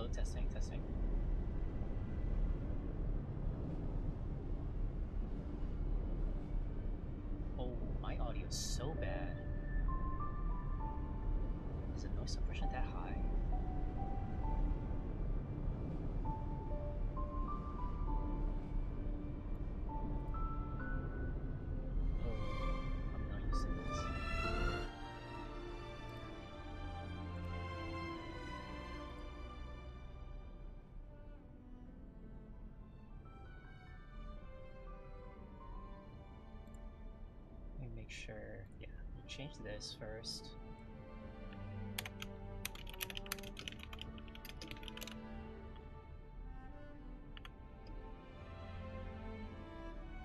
hello, testing, testing. Oh, my audio is so bad. Is the noise suppression that high? Oh, I'm not used to this. Let me make sure. Yeah, let me change this first.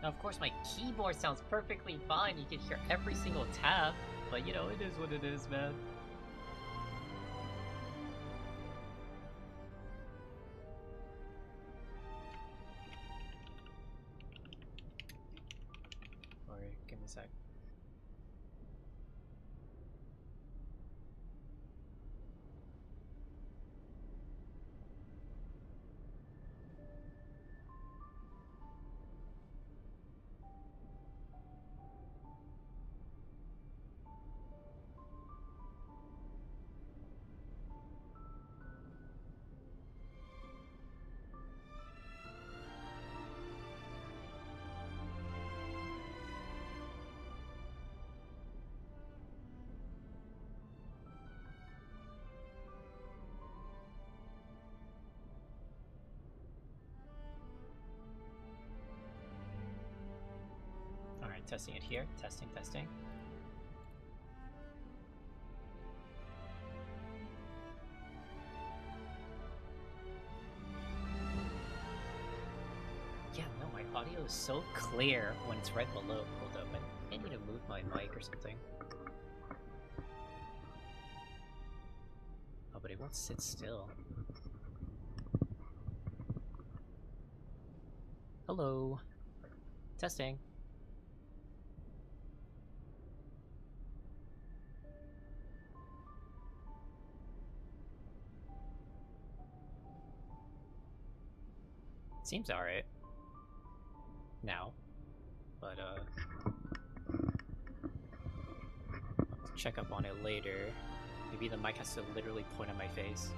Now, of course, my keyboard sounds perfectly fine. You can hear every single tap, but you know, it is what it is, man. Sorry, give me a sec. Alright, testing it here. Testing, testing. Yeah, no, my audio is so clear when it's right below. Hold up, I need to move my mic or something. Oh, but it won't sit still. Hello. Testing. Seems alright. Now. But, I'll have to check up on it later. Maybe the mic has to literally point at my face.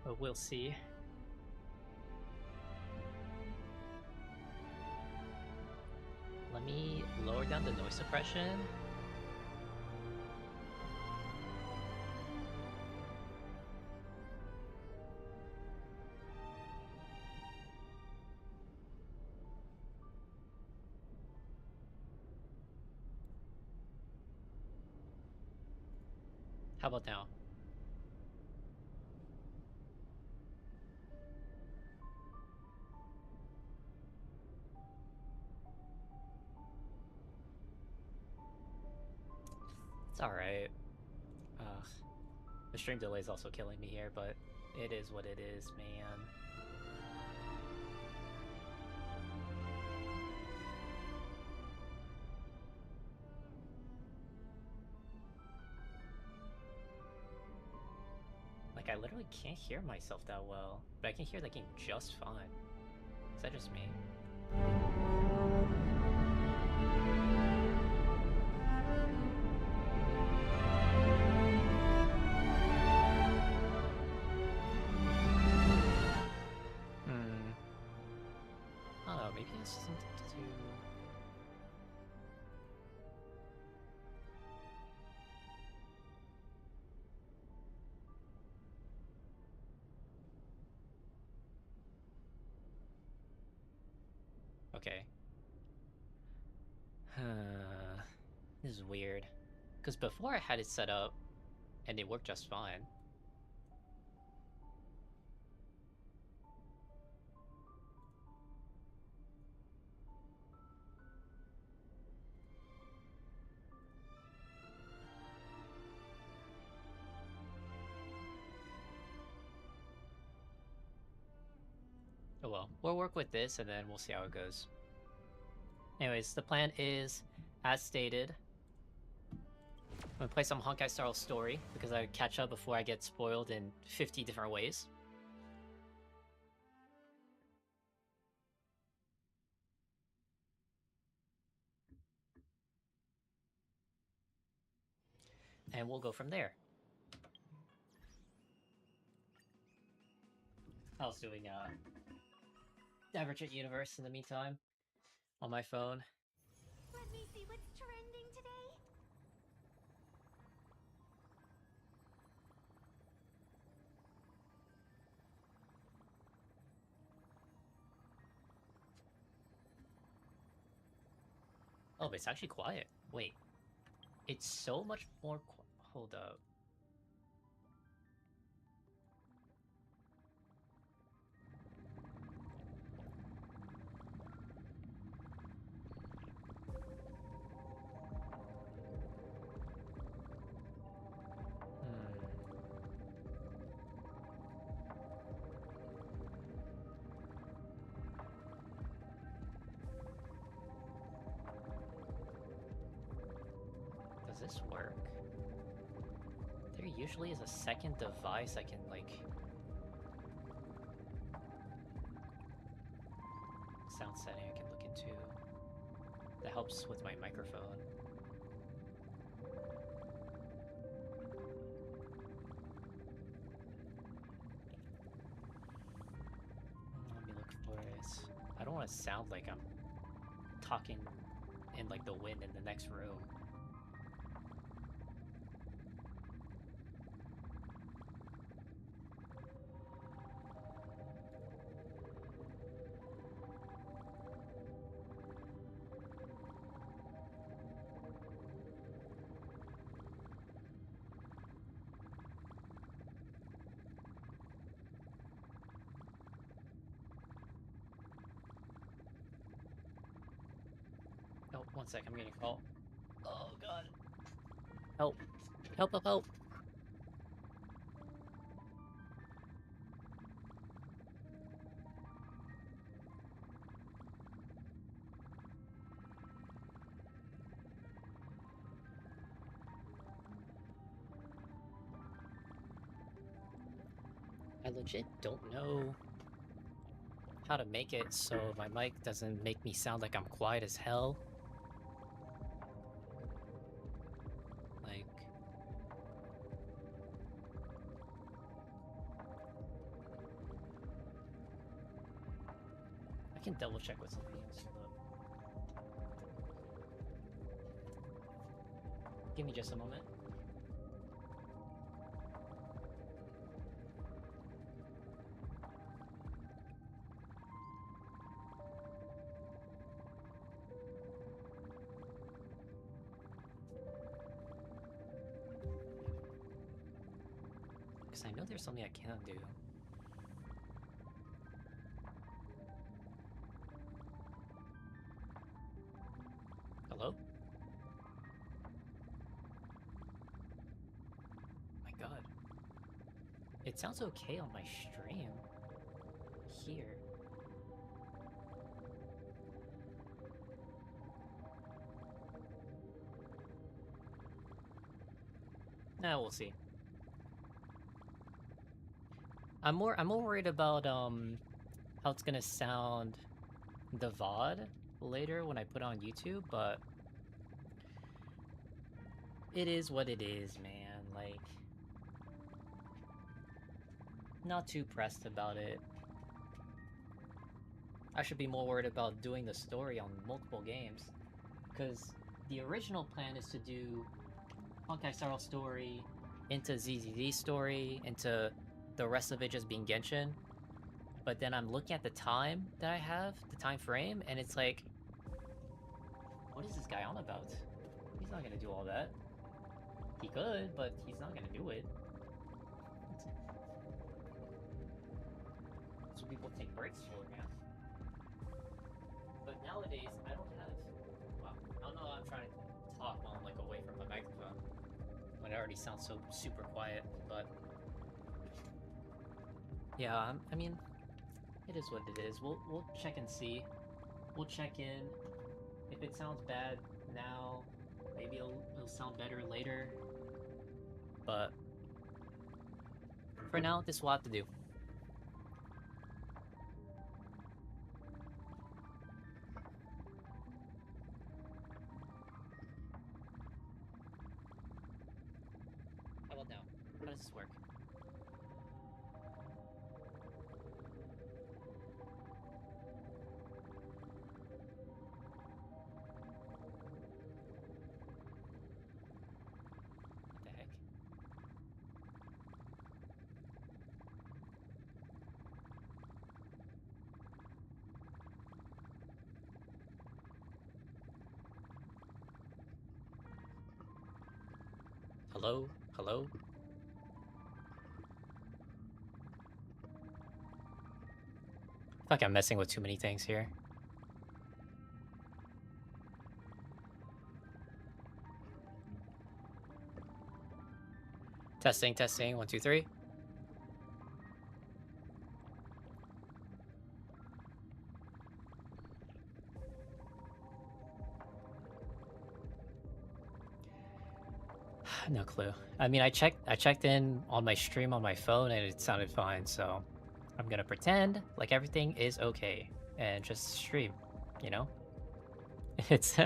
But we'll see. Let me lower down the noise suppression. How about now? It's alright. Ugh. The stream delay is also killing me here, but it is what it is, man. Like, I literally can't hear myself that well, but I can hear the game just fine. Is that just me? I don't know, maybe it's something to do... Okay. This is weird. Because before I had it set up, and it worked just fine. well, we'll work with this and then we'll see how it goes. Anyways, the plan is, as stated, I'm gonna play some Honkai Star Story because I catch up before I get spoiled in 50 different ways. And we'll go from there. I was doing Divergent Universe in the meantime on my phone. Let me see what's trending today. Oh, but it's actually quiet. Wait. It's so much more hold up. Does this work? There usually is a second device I can, like... sound setting I can look into. That helps with my microphone. Let me look for it. I don't want to sound like I'm talking in like the wind in the next room. Oh, one sec, I'm getting a call. Oh god. Help. Help, help, help. I legit don't know how to make it so my mic doesn't make me sound like I'm quiet as hell. Like... I can double check with something else. Give me just a moment. Because I know there's something I can do. Hello? My god. It sounds okay on my stream. Here. Nah, we'll see. I'm more worried about how it's gonna sound the VOD later when I put it on YouTube, but it is what it is, man. Like, not too pressed about it. I should be more worried about doing the story on multiple games, because the original plan is to do Honkai Star Story into ZZZ Story, into the rest of it just being Genshin. But then I'm looking at the time that I have, the time frame, and it's like, what is this guy on about? He's not gonna do all that. He could, but he's not gonna do it. That's what people take breaks for, man. But nowadays, I don't have... Wow, I don't know, I'm trying to talk while I'm like away from the microphone when it already sounds so super quiet, but... Yeah, I mean, It is what it is. We'll check and see. We'll check in. If it sounds bad now, maybe it'll sound better later. But for now, this will have to do. How about now? How does this work? What the heck? Hello? Hello? I feel like I'm messing with too many things here. Testing, testing, 1, 2, 3. No clue. I mean, I checked in on my stream on my phone and it sounded fine, so I'm gonna pretend like everything is okay and just stream, you know? It's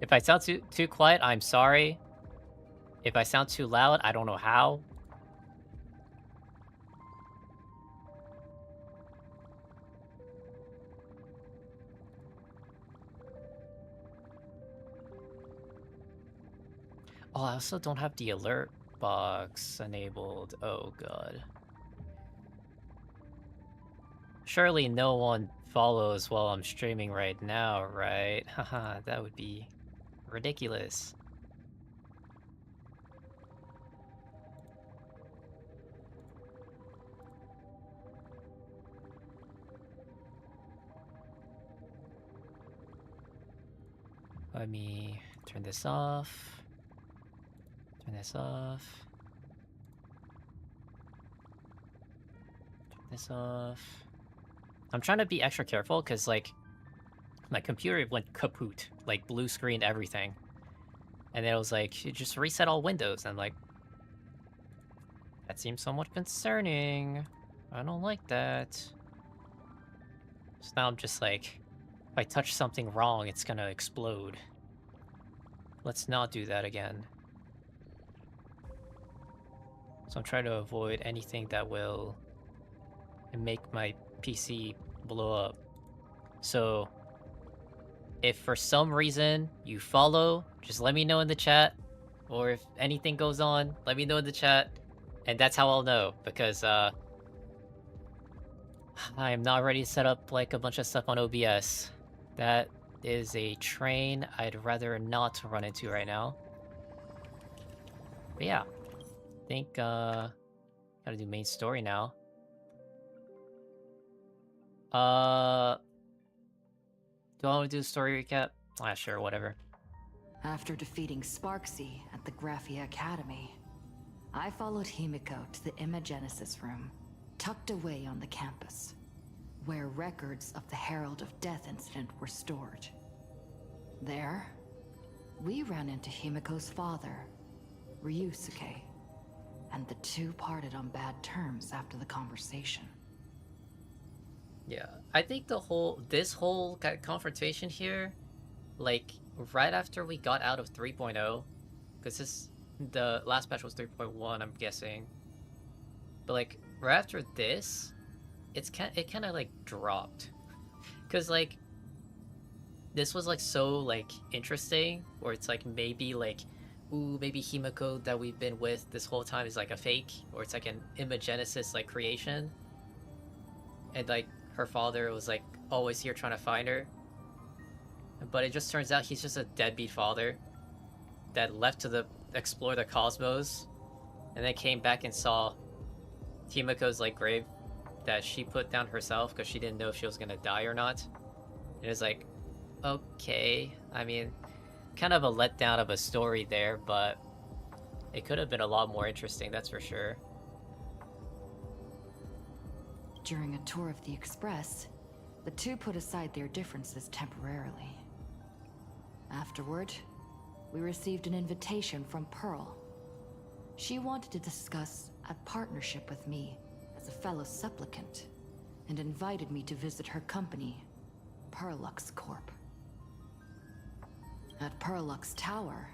if I sound too quiet, I'm sorry. If I sound too loud, I don't know how. Oh, I also don't have the alert box enabled. Oh god. Surely no one follows while I'm streaming right now, right? Haha, that would be ridiculous. Let me turn this off. Turn this off. Turn this off. I'm trying to be extra careful because, like, my computer went kaput. Like, blue screened everything. And then it was like, just reset all windows. And I'm like, that seems somewhat concerning. I don't like that. So now I'm just like, if I touch something wrong, it's gonna explode. Let's not do that again. So I'm trying to avoid anything that will make my PC blow up. So if for some reason you follow, just let me know in the chat. Or if anything goes on, let me know in the chat. And that's how I'll know, because I am not ready to set up like a bunch of stuff on OBS. That is a train I'd rather not run into right now. But yeah, I think gotta do main story now. Do I want to do the story recap? Ah, sure, whatever. After defeating Sparksy at the Graphia Academy, I followed Himiko to the Imagenesis room, tucked away on the campus, where records of the Herald of Death incident were stored. There, we ran into Himiko's father, Ryusuke, and the two parted on bad terms after the conversation. Yeah, I think this whole confrontation here, like, right after we got out of 3.0, because the last patch was 3.1, I'm guessing. But, like, right after this, it kind of, like, dropped. Because, like, this was, like, so, like, interesting, where it's, like, maybe, like, ooh, maybe Himiko that we've been with this whole time is, like, a fake, or it's, like, an Imagenesis, like, creation. And, like, her father was, like, always here trying to find her. But it just turns out he's just a deadbeat father that left to explore the cosmos, and then came back and saw Himiko's, like, grave that she put down herself because she didn't know if she was gonna die or not. And it was like, okay, I mean, kind of a letdown of a story there, but it could have been a lot more interesting, that's for sure. During a tour of the Express, the two put aside their differences temporarily. Afterward, we received an invitation from Pearl. She wanted to discuss a partnership with me as a fellow supplicant, and invited me to visit her company, Perlux Corp. At Perlux Tower,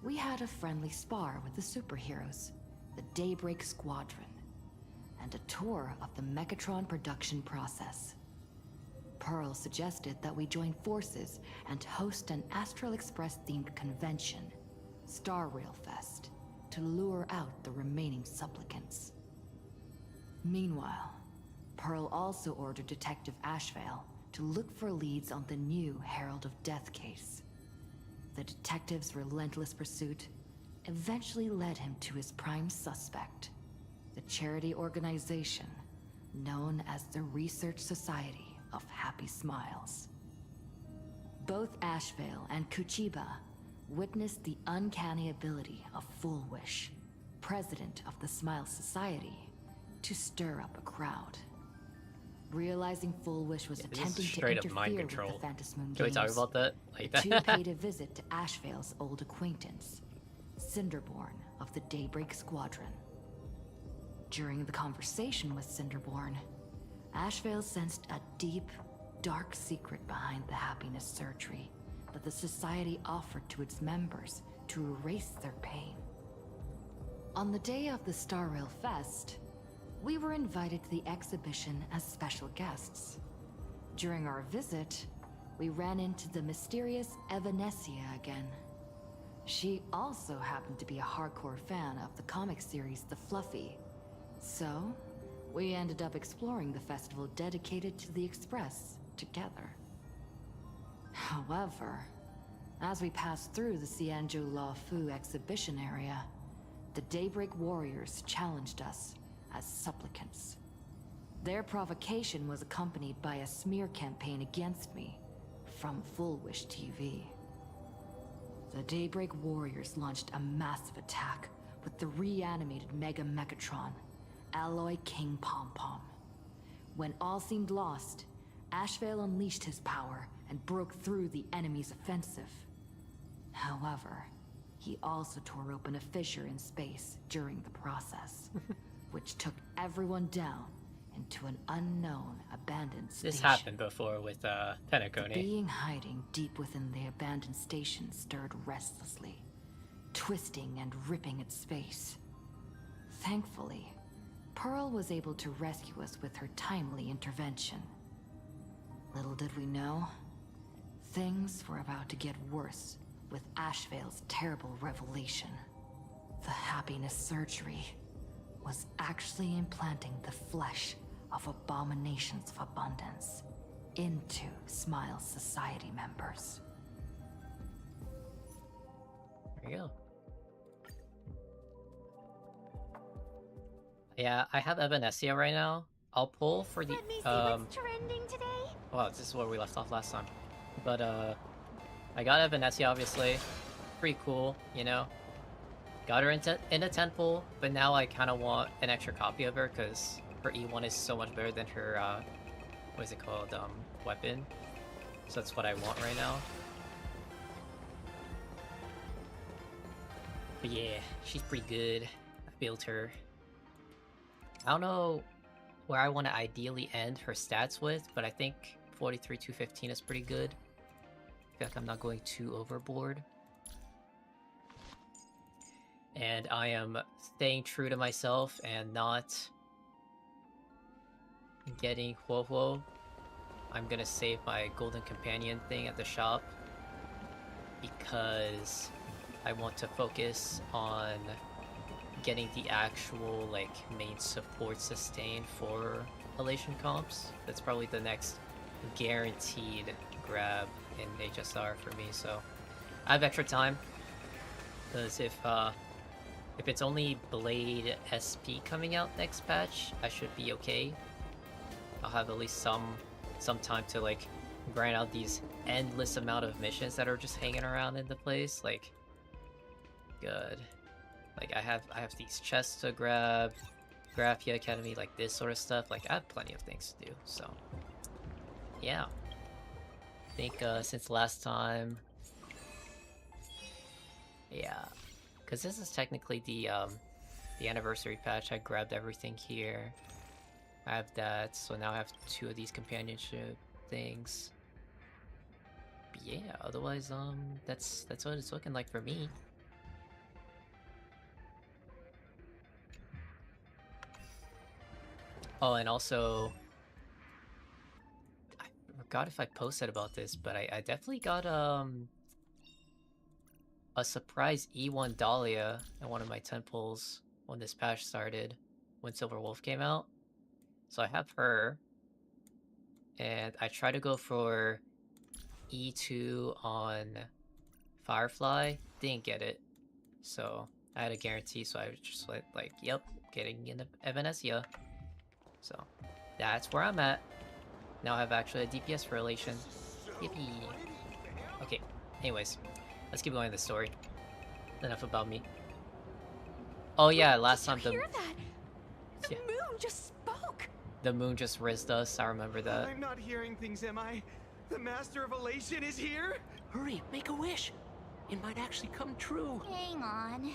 we had a friendly spar with the superheroes, the Daybreak Squadron, and a tour of the Mechatron production process. Pearl suggested that we join forces and host an Astral Express-themed convention, Star Rail Fest, to lure out the remaining supplicants. Meanwhile, Pearl also ordered Detective Ashvale to look for leads on the new Herald of Death case. The detective's relentless pursuit eventually led him to his prime suspect, the charity organization known as the Research Society of Happy Smiles. Both Ashvale and Kuchiba witnessed the uncanny ability of Fullwish, president of the Smile Society, to stir up a crowd. Realizing Fullwish was attempting to straight up mind interfere with control. the Phantasmoon Can we talk games, about that? Like the two that? paid a visit to Ashvale's old acquaintance, Cinderborn of the Daybreak Squadron. During the conversation with Cinderborn, Ashvale sensed a deep, dark secret behind the happiness surgery that the Society offered to its members to erase their pain. On the day of the Star Rail Fest, we were invited to the exhibition as special guests. During our visit, we ran into the mysterious Evanescia again. She also happened to be a hardcore fan of the comic series The Fluffy, so we ended up exploring the festival dedicated to the Express together. However, as we passed through the Xianzhou La Fu exhibition area, the Daybreak Warriors challenged us as supplicants. Their provocation was accompanied by a smear campaign against me from Fullwish TV. The Daybreak Warriors launched a massive attack with the reanimated Mega Mechatron, Alloy King Pom Pom. When all seemed lost, Ashvale unleashed his power and broke through the enemy's offensive. However, he also tore open a fissure in space during the process, which took everyone down into an unknown abandoned station. This happened before with The Penacony. being hiding deep within the abandoned station stirred restlessly, twisting and ripping at space. Thankfully, Pearl was able to rescue us with her timely intervention. Little did we know, things were about to get worse with Ashvale's terrible revelation. The happiness surgery was actually implanting the flesh of abominations of abundance into Smile Society members. There you go. Yeah, I have Evanescia right now. I'll pull for the Let me see what's trending today. Wow, this is where we left off last time. But I got Evanescia obviously. Pretty cool, you know. Got her in a temple, but now I kind of want an extra copy of her because her E1 is so much better than her what is it called, weapon. So that's what I want right now. But yeah, she's pretty good. I built her. I don't know where I want to ideally end her stats with, but I think 43 215 is pretty good. I feel like I'm not going too overboard. And I am staying true to myself and not getting Huohuo. I'm gonna save my Golden Companion thing at the shop because I want to focus on getting the actual like main support sustain for Elation comps. That's probably the next guaranteed grab in HSR for me, so I have extra time because if it's only Blade SP coming out next patch, I should be okay. I'll have at least some time to like grind out these endless amount of missions that are just hanging around in the place. Like, good. Like I have these chests to grab. Graphia Academy, like this sort of stuff, like I have plenty of things to do, so yeah. I think since last time, yeah, because this is technically the anniversary patch. I grabbed everything here. I have that, so now I have 2 of these companionship things. But yeah, otherwise, that's what it's looking like for me. Oh, and also, I forgot if I posted about this, but I definitely got a surprise E1 Dahlia in one of my 10 pulls when this patch started, when Silver Wolf came out. So I have her, and I try to go for E2 on Firefly, didn't get it. So I had a guarantee, so I was just like, yep, getting into Evanescia. So that's where I'm at. Now I have actually a DPS relation. Yippee. Okay, anyways, let's keep going with the story. Enough about me. Oh yeah, last time Did you hear that? The moon just spoke. The moon just rizzed us, I remember that. I'm not hearing things, am I? The Master of Elation is here? Hurry, make a wish. It might actually come true. Hang on.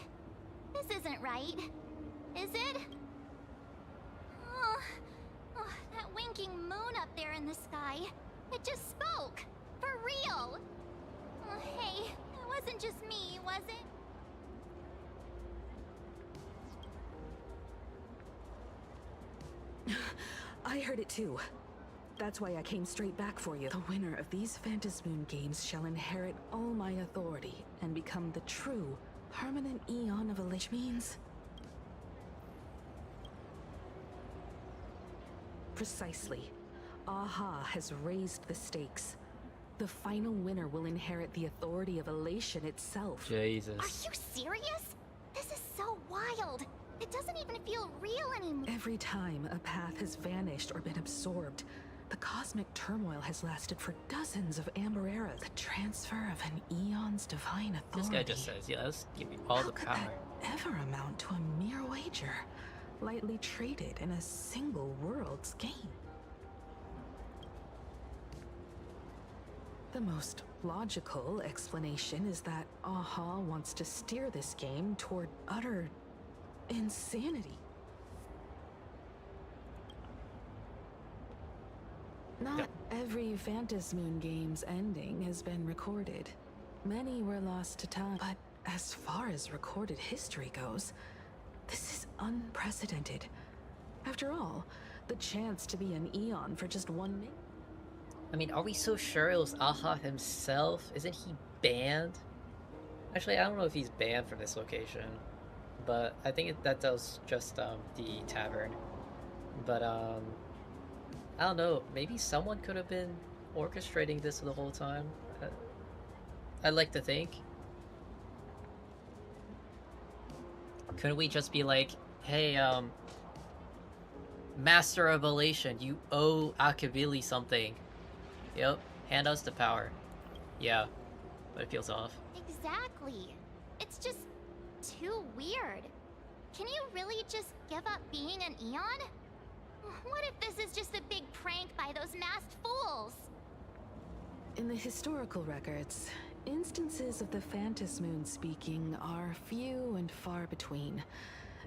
This isn't right. Is it? Oh, that winking moon up there in the sky. It just spoke. For real. Oh, hey, it wasn't just me, was it? I heard it too. That's why I came straight back for you. The winner of these Phantasmoon games shall inherit all my authority and become the true, permanent Eon of Elation. Means precisely. Aha has raised the stakes. The final winner will inherit the authority of Elation itself. Jesus. Are you serious? This is so wild. It doesn't even feel real anymore. Every time a path has vanished or been absorbed, the cosmic turmoil has lasted for dozens of Amber eras. The transfer of an Eon's divine authority. This guy just says, yeah, let's give me all the power. How could that ever amount to a mere wager, lightly traded in a single world's game? The most logical explanation is that Aha wants to steer this game toward utter insanity. Not every Phantasmoon game's ending has been recorded. Many were lost to time, but as far as recorded history goes, this is unprecedented. After all, the chance to be an Eon for just 1 minute. I mean, are we so sure it was Aha himself? Isn't he banned? Actually, I don't know if he's banned from this location, but I think that was just the tavern. But I don't know, maybe someone could have been orchestrating this the whole time. I'd like to think. Couldn't we just be like, hey, Master of Elation, you owe Akabili something. Yep, hand us the power. Yeah, but it feels off. Exactly. It's just too weird. Can you really just give up being an Eon? What if this is just a big prank by those masked fools? In the historical records, instances of the Phantasmoon speaking are few and far between,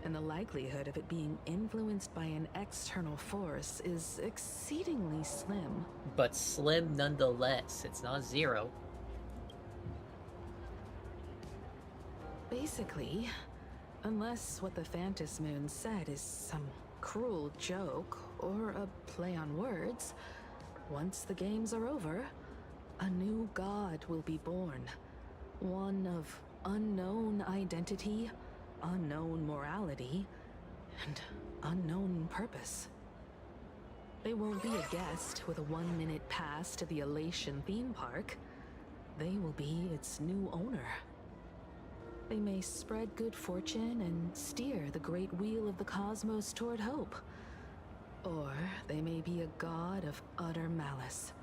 and the likelihood of it being influenced by an external force is exceedingly slim. But slim nonetheless, it's not zero. Basically, unless what the Phantasmoon said is some cruel joke or a play on words, once the games are over, a new god will be born. One of unknown identity, unknown morality, and unknown purpose. They won't be a guest with a 1-minute pass to the Elation theme park. They will be its new owner. They may spread good fortune and steer the great wheel of the cosmos toward hope. Or they may be a god of utter malice,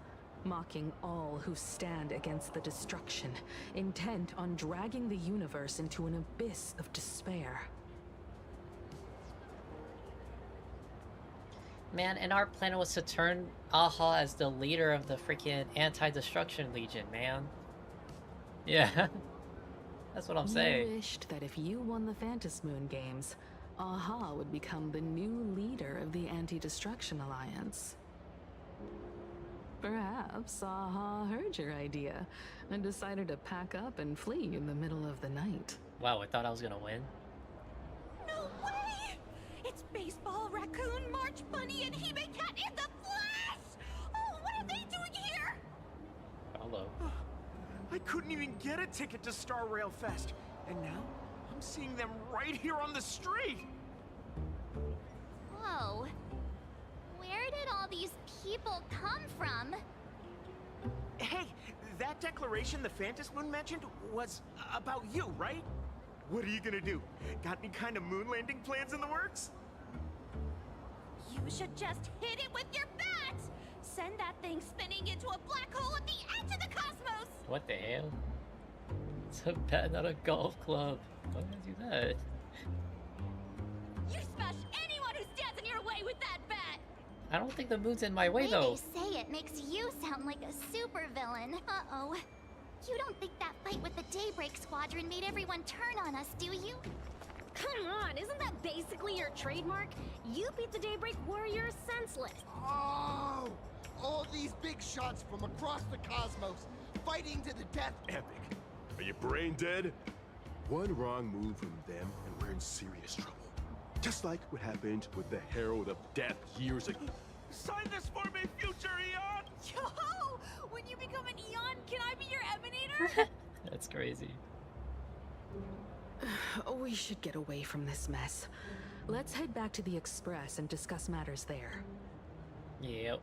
mocking all who stand against the destruction, intent on dragging the universe into an abyss of despair. Man, and our plan was to turn Aha as the leader of the freaking Anti-Destruction Legion, man. Yeah. That's what I'm saying. You wished that if you won the Phantom Moon games, Aha would become the new leader of the Anti-Destruction Alliance. Perhaps Aha heard your idea and decided to pack up and flee in the middle of the night. Wow, I thought I was gonna win. No way! It's Baseball, Raccoon, March Bunny, and Hime-Cat in the flesh! Oh, what are they doing here? Hello. I couldn't even get a ticket to Star Rail Fest, and now I'm seeing them right here on the street. Whoa. Where did all these people come from? Hey, that declaration the Phantom Moon mentioned was about you, right? What are you gonna do? Got any kind of moon landing plans in the works? You should just hit it with your bat! Send that thing spinning into a black hole at the edge of the cosmos! What the hell? It's a bat, not a golf club. Why would I do that? You smash anyone who stands in your way with that bat! I don't think the moon's in my way, The though. way they say it makes you sound like a supervillain. Uh-oh. You don't think that fight with the Daybreak Squadron made everyone turn on us, do you? Come on, isn't that basically your trademark? You beat the Daybreak Warriors senseless. Oh! All these big shots from across the cosmos, fighting to the death. Epic. Are you brain dead? One wrong move from them and we're in serious trouble. Just like what happened with the Herald of Death years ago. Sign this for me, future Eon! Yo! When you become an Eon, can I be your Emanator? That's crazy. We should get away from this mess. Let's head back to the Express and discuss matters there. Yep.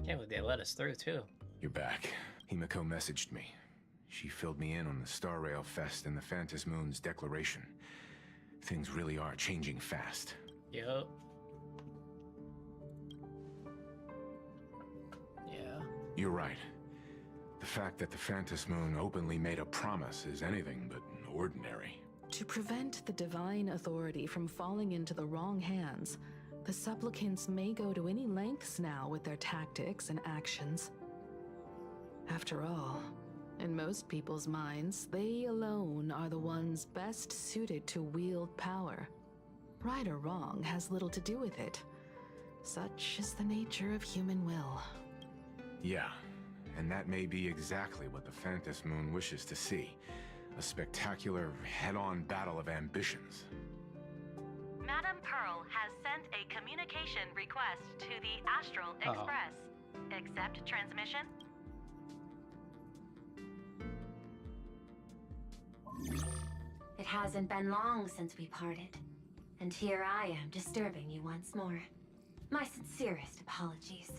Can't believe they let us through, too. You're back. Himiko messaged me. She filled me in on the Star Rail Fest and the Phantom Moon's declaration. Things really are changing fast. Yep. Yeah. You're right. The fact that the Phantom Moon openly made a promise is anything but ordinary. To prevent the divine authority from falling into the wrong hands, the supplicants may go to any lengths now with their tactics and actions. After all, in most people's minds, they alone are the ones best suited to wield power. Right or wrong has little to do with it. Such is the nature of human will. Yeah, and that may be exactly what the Phantom Moon wishes to see. A spectacular, head-on battle of ambitions. Madame Pearl has sent a communication request to the Astral Express. Accept transmission? It hasn't been long since we parted, and here I am disturbing you once more. My sincerest apologies.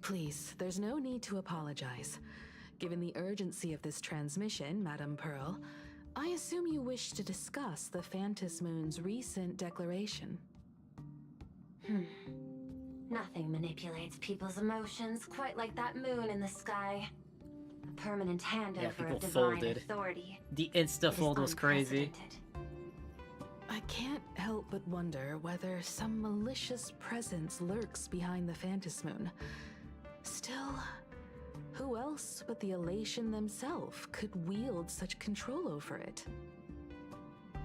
Please, there's no need to apologize. Given the urgency of this transmission, Madame Pearl, I assume you wish to discuss the Phantom Moon's recent declaration. Nothing manipulates people's emotions quite like that moon in the sky. A permanent handover people of divine folded. authority. The insta-fold was crazy. Unprecedented. I can't help but wonder whether some malicious presence lurks behind the Phantom Moon. Still, who else but the Elation themselves could wield such control over it?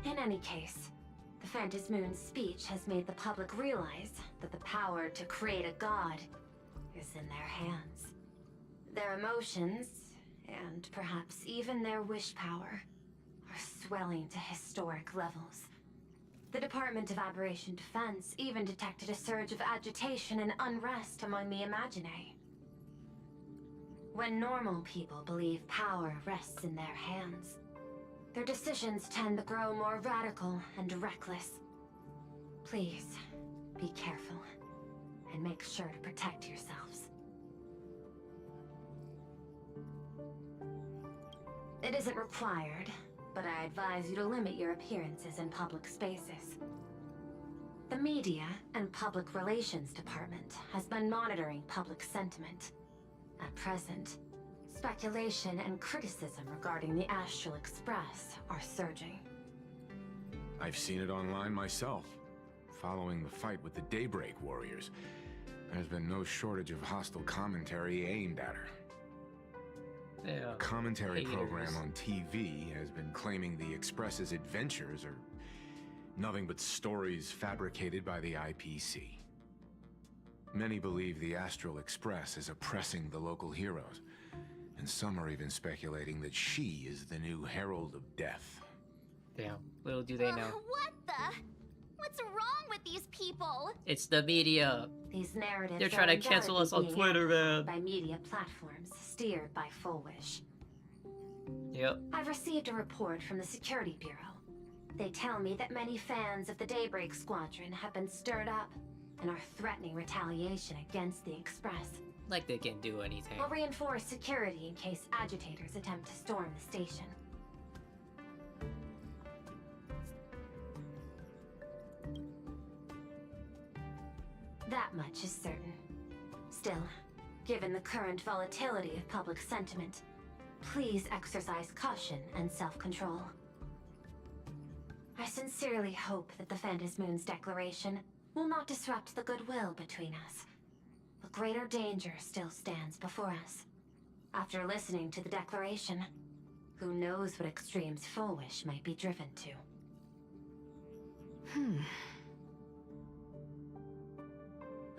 In any case, the Phantom Moon's speech has made the public realize that the power to create a god is in their hands. Their emotions, and perhaps even their wish power, are swelling to historic levels. The Department of Aberration Defense even detected a surge of agitation and unrest among the Imaginae. When normal people believe power rests in their hands, their decisions tend to grow more radical and reckless. Please, be careful, and make sure to protect yourselves. It isn't required, but I advise you to limit your appearances in public spaces. The Media and Public Relations Department has been monitoring public sentiment. At present, Speculation and criticism regarding the Astral Express are surging. I've seen it online myself. Following the fight with the Daybreak Warriors, there's been no shortage of hostile commentary aimed at her. Yeah, A commentary haters. program on TV has been claiming the Express's adventures are nothing but stories fabricated by the IPC. Many believe the Astral Express is oppressing the local heroes, and some are even speculating that she is the new Herald of Death. Damn, little do they know. What the? What's wrong with these people? It's the media. These narratives They're trying are to cancel us on undoubtedly being Twitter, amplified man. by media platforms steered by Full Wish. Yep. I've received a report from the Security Bureau. They tell me that many fans of the Daybreak Squadron have been stirred up and are threatening retaliation against the Express. Like they can do anything. We'll reinforce security in case agitators attempt to storm the station. That much is certain. Still, given the current volatility of public sentiment, please exercise caution and self-control. I sincerely hope that the Phantom Moon's declaration will not disrupt the goodwill between us. But greater danger still stands before us. After listening to the declaration, who knows what extremes Full Wish might be driven to.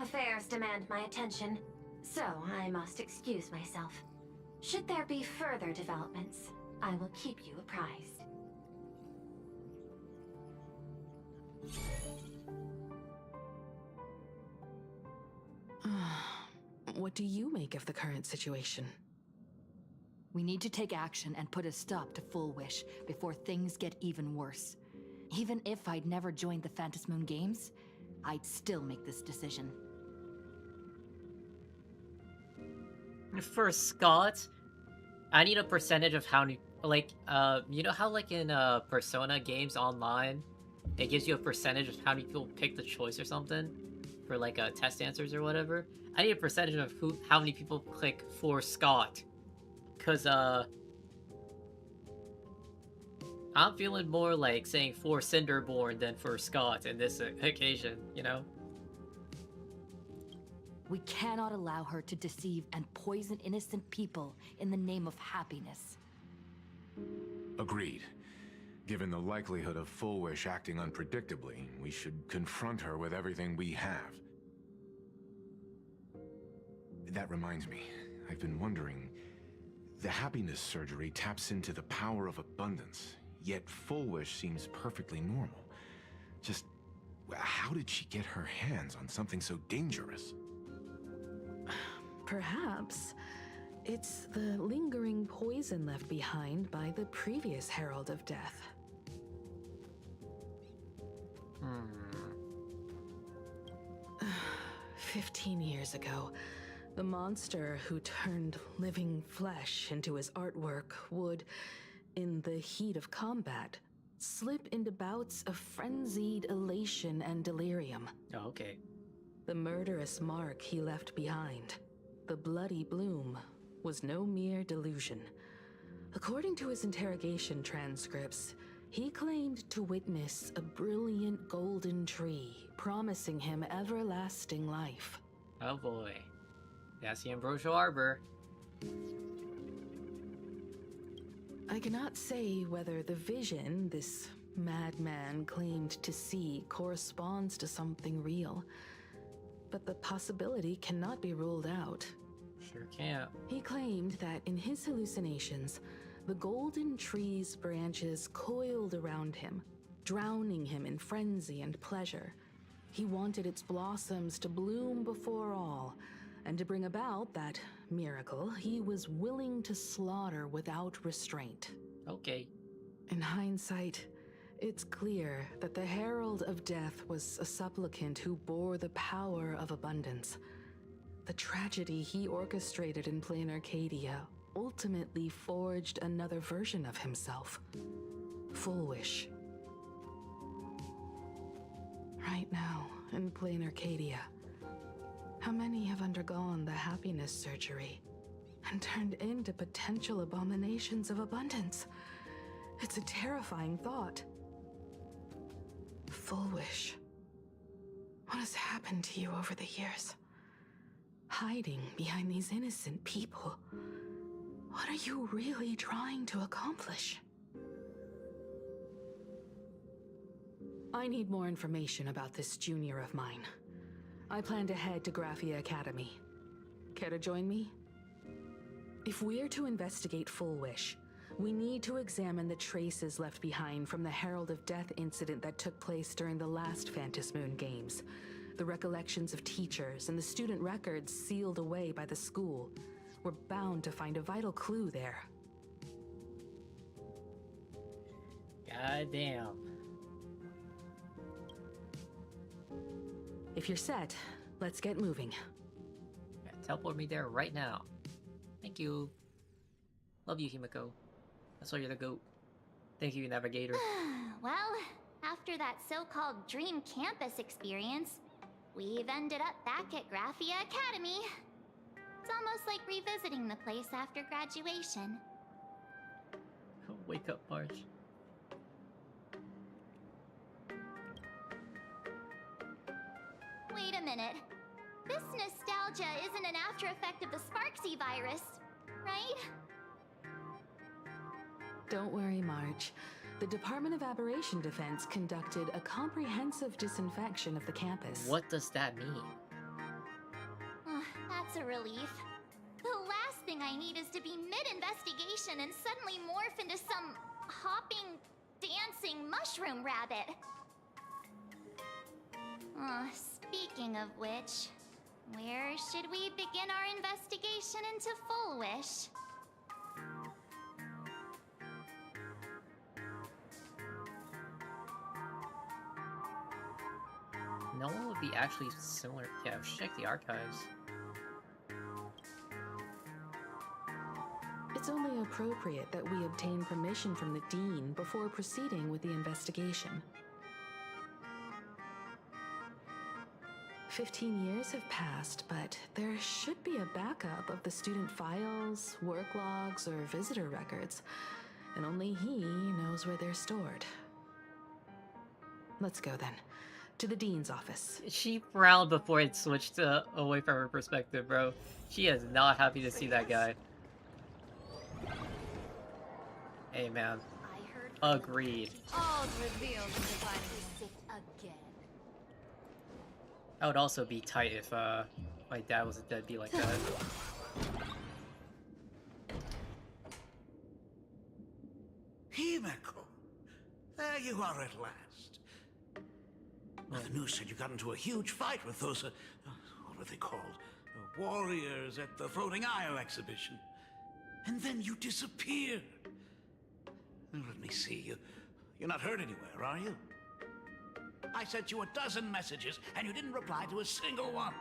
Affairs demand my attention, so I must excuse myself. Should there be further developments, I will keep you apprised. What do you make of the current situation? We need to take action and put a stop to Full Wish before things get even worse. Even if I'd never joined the Phantom Moon Games, I'd still make this decision. For Scott, I need a percentage of how many, like, you know how like in Persona games online, it gives you a percentage of how many people pick the choice or something for like test answers or whatever. I need a percentage of how many people click for Scott, cause I'm feeling more like saying for Cinderborn than for Scott in this occasion, you know. We cannot allow her to deceive and poison innocent people in the name of happiness. Agreed. Given the likelihood of Full Wish acting unpredictably, we should confront her with everything we have. That reminds me, I've been wondering, the happiness surgery taps into the power of abundance, yet Full Wish seems perfectly normal. Just, how did she get her hands on something so dangerous? Perhaps it's the lingering poison left behind by the previous Herald of Death. 15 years ago, the monster who turned living flesh into his artwork would, in the heat of combat, slip into bouts of frenzied elation and delirium. Oh, okay. The murderous mark he left behind, the bloody bloom, was no mere delusion. According to his interrogation transcripts, he claimed to witness a brilliant golden tree promising him everlasting life. Oh boy. That's the Ambrosial Arbor. I cannot say whether the vision this madman claimed to see corresponds to something real, but the possibility cannot be ruled out. Sure can't. He claimed that in his hallucinations, the golden tree's branches coiled around him, drowning him in frenzy and pleasure. He wanted its blossoms to bloom before all, and to bring about that miracle, he was willing to slaughter without restraint. Okay. In hindsight, it's clear that the Herald of Death was a supplicant who bore the power of abundance. The tragedy he orchestrated in Plain Arcadia ultimately forged another version of himself. Full Wish. Right now, in Plain Arcadia, how many have undergone the happiness surgery? and turned into potential abominations of abundance. It's a terrifying thought. Full Wish. What has happened to you over the years? Hiding behind these innocent people. What are you really trying to accomplish? I need more information about this junior of mine. I plan to head to Graphia Academy. Care to join me? If we're to investigate Full Wish, we need to examine the traces left behind from the Herald of Death incident that took place during the last Phantom Moon Games. The recollections of teachers and the student records sealed away by the school. We're bound to find a vital clue there. God damn. If you're set, let's get moving. Yeah, teleport me there right now. Thank you. Love you, Himiko. That's why you're the GOAT. Thank you, Navigator. Well, after that so-called dream campus experience, we've ended up back at Graphia Academy. It's almost like revisiting the place after graduation. Wake up, Marge. Wait a minute. This nostalgia isn't an after effect of the Sparksy virus, right? Don't worry, Marge. The Department of Aberration Defense conducted a comprehensive disinfection of the campus. What does that mean? That's a relief. The last thing I need is to be mid-investigation and suddenly morph into some hopping, dancing mushroom rabbit. Speaking of which, where should we begin our investigation into Full Wish? No one would be actually similar. Yeah, check the archives. It's only appropriate that we obtain permission from the Dean before proceeding with the investigation. 15 years have passed, but there should be a backup of the student files, work logs, or visitor records, and only he knows where they're stored. Let's go then. To the Dean's office. She frowned before it switched away from her perspective, bro. She is not happy to see that guy. Hey, man. Agreed. All revealed in dividing sick again. I would also be tight if my dad was a deadbeat like that. Himiko! There you are at last. Well, the news said you got into a huge fight with those, what are they called? Warriors at the Floating Isle exhibition. And then you disappeared. Let me see. You're not hurt anywhere, are you? I sent you a dozen messages, and you didn't reply to a single one.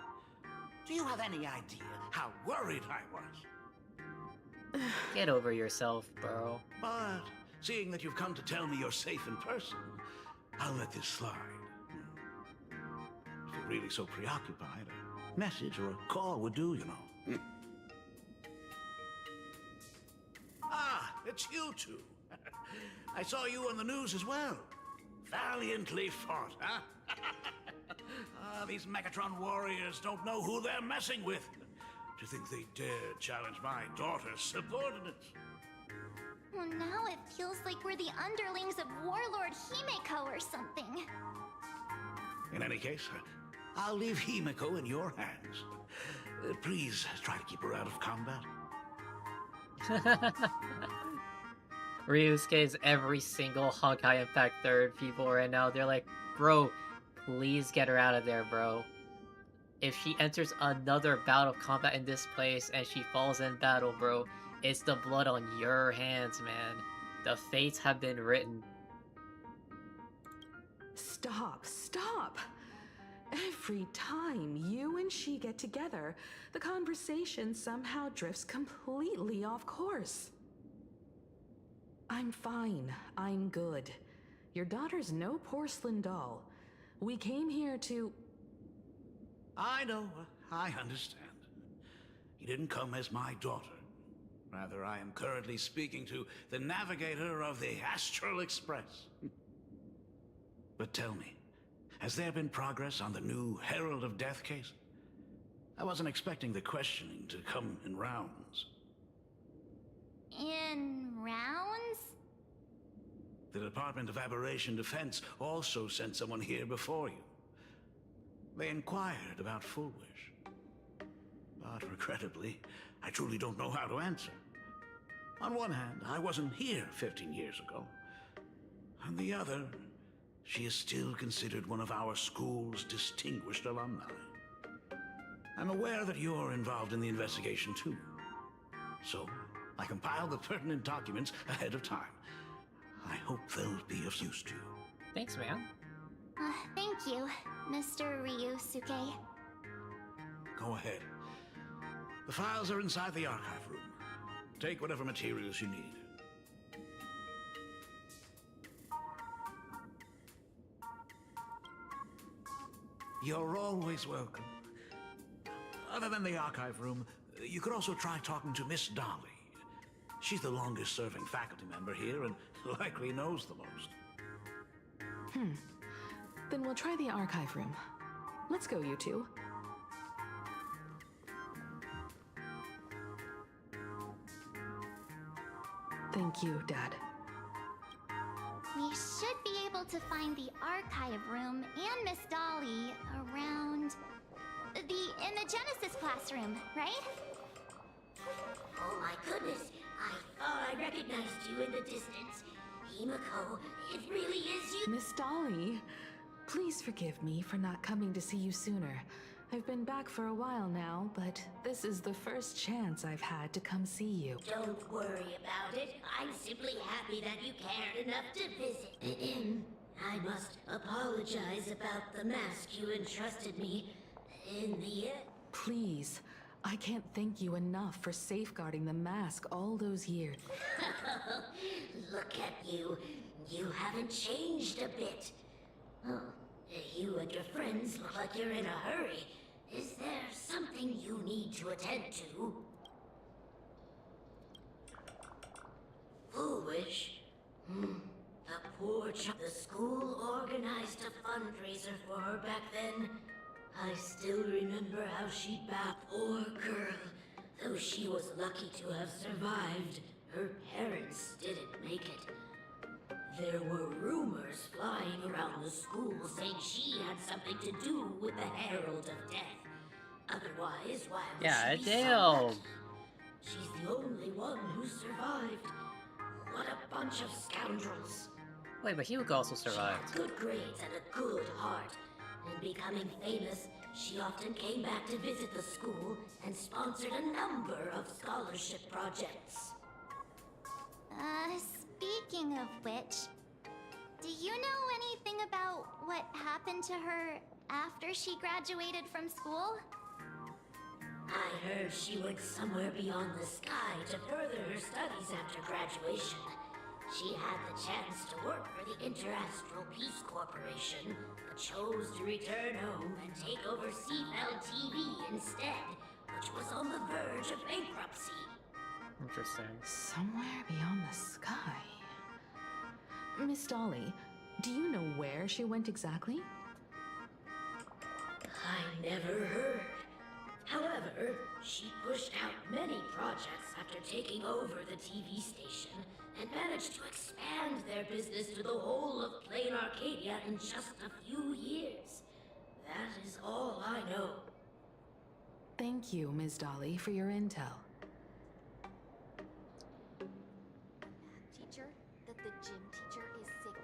Do you have any idea how worried I was? Get over yourself, bro. But seeing that you've come to tell me you're safe in person, I'll let this slide. If you're really so preoccupied, a message or a call would do, you know. Ah, it's you two. I saw you on the news as well. Valiantly fought, huh? These Megatron warriors don't know who they're messing with. To think they dare challenge my daughter's subordinates. Well, now it feels like we're the underlings of Warlord Himiko or something. In any case, I'll leave Himiko in your hands. Please try to keep her out of combat. Ryusuke's every single Honkai Impact 3rd people right now. They're like, bro, please get her out of there, bro. If she enters another bout of combat in this place and she falls in battle, bro, it's the blood on your hands, man. The fates have been written. Stop, stop! Every time you and she get together, the conversation somehow drifts completely off course. I'm fine. I'm good. Your daughter's no porcelain doll. We came here to... I know. I understand. You didn't come as my daughter. Rather, I am currently speaking to the navigator of the Astral Express. But tell me, has there been progress on the new Herald of Death case? I wasn't expecting the questioning to come in rounds. In rounds? The Department of Aberration Defense also sent someone here before you. They inquired about Fullwish. But regrettably, I truly don't know how to answer. On one hand, I wasn't here 15 years ago. On the other, she is still considered one of our school's distinguished alumni. I'm aware that you're involved in the investigation too. So, I compiled the pertinent documents ahead of time. I hope they'll be of use to you. Thanks, man. Thank you, Mr. Ryusuke. Go ahead. The files are inside the archive room. Take whatever materials you need. You're always welcome. Other than the archive room, you could also try talking to Miss Dolly. She's the longest-serving faculty member here and likely knows the most. Then we'll try the archive room. Let's go, you two. Thank you, Dad. We should be able to find the archive room and Miss Dolly around in the Genesis classroom, right? Oh my goodness, I thought I recognized you in the distance. Himiko, it really is you. Miss Dolly, please forgive me for not coming to see you sooner. I've been back for a while now, but this is the first chance I've had to come see you. Don't worry about it. I'm simply happy that you cared enough to visit. I must apologize about the mask you entrusted me in the... Please, I can't thank you enough for safeguarding the mask all those years. Look at you. You haven't changed a bit. Oh, you and your friends look like you're in a hurry. Is there something you need to attend to? Foolish. The poor child. The school organized a fundraiser for her back then. I still remember how she battled. Poor girl. Though she was lucky to have survived, her parents didn't make it. There were rumors flying around the school saying she had something to do with the Herald of Death. Otherwise, why would she be so lucky? She's the only one who survived. What a bunch of scoundrels. Wait, but Himiko also survived. She had good grades and a good heart. And becoming famous, she often came back to visit the school and sponsored a number of scholarship projects. Speaking of which, do you know anything about what happened to her after she graduated from school? I heard she went somewhere beyond the sky to further her studies after graduation. She had the chance to work for the Interastral Peace Corporation, but chose to return home and take over CFL TV instead, which was on the verge of bankruptcy. Interesting. Somewhere beyond the sky. Miss Dolly, do you know where she went exactly? I never heard. However, she pushed out many projects after taking over the TV station and managed to expand their business to the whole of Plain Arcadia in just a few years. That is all I know. Thank you, Ms. Dolly, for your intel. Teacher, that the gym teacher is sick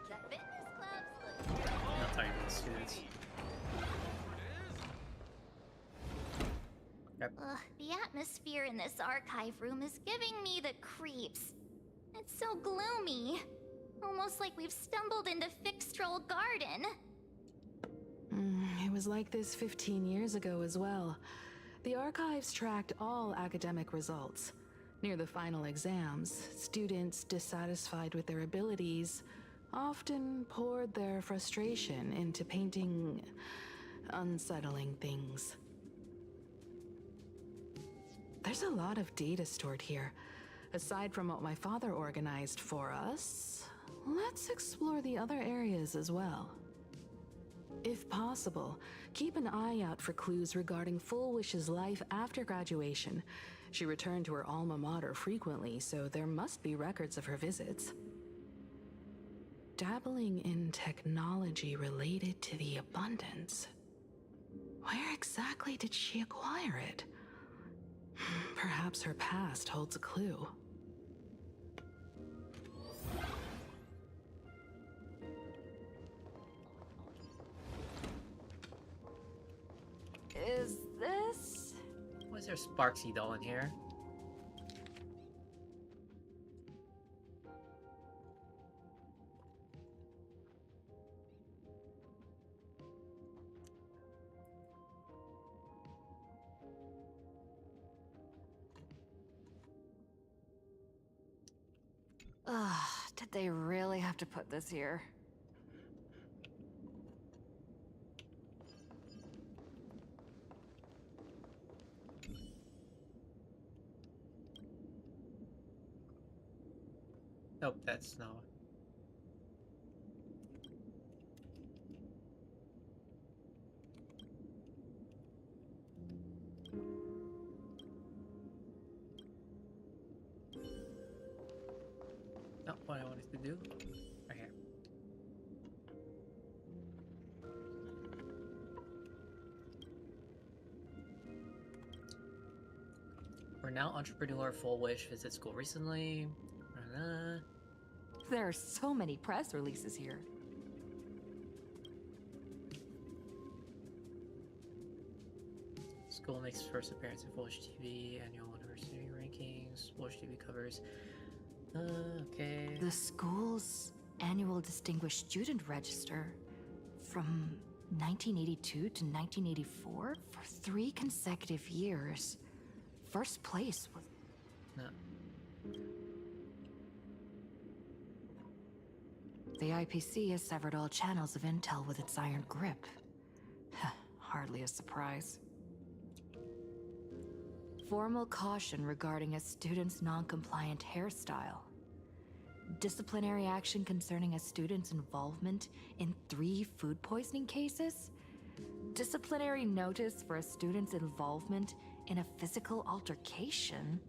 again. Fitness clubs. Not talking about the students. Yep. The atmosphere in this archive room is giving me the creeps. It's so gloomy. Almost like we've stumbled into Fixtroll Garden. It was like this 15 years ago as well. The archives tracked all academic results. Near the final exams, students dissatisfied with their abilities often poured their frustration into painting unsettling things. There's a lot of data stored here. Aside from what my father organized for us, let's explore the other areas as well. If possible, keep an eye out for clues regarding Full Wish's life after graduation. She returned to her alma mater frequently, so there must be records of her visits. Dabbling in technology related to the abundance. Where exactly did she acquire it? Perhaps her past holds a clue. Is this? Why is there a Sparksy doll in here? Ugh, did they really have to put this here? Nope, that's no. Not what I wanted to do. Right here. We're now entrepreneur Full Wish visit school recently. There are so many press releases here. School makes first appearance in Full Wish TV, annual university rankings, Full Wish TV covers. Okay. The school's annual Distinguished Student Register from 1982 to 1984 for 3 consecutive years. First place was... No. The IPC has severed all channels of intel with its iron grip. Hardly a surprise. Formal caution regarding a student's non-compliant hairstyle. Disciplinary action concerning a student's involvement in 3 food poisoning cases. Disciplinary notice for a student's involvement in a physical altercation.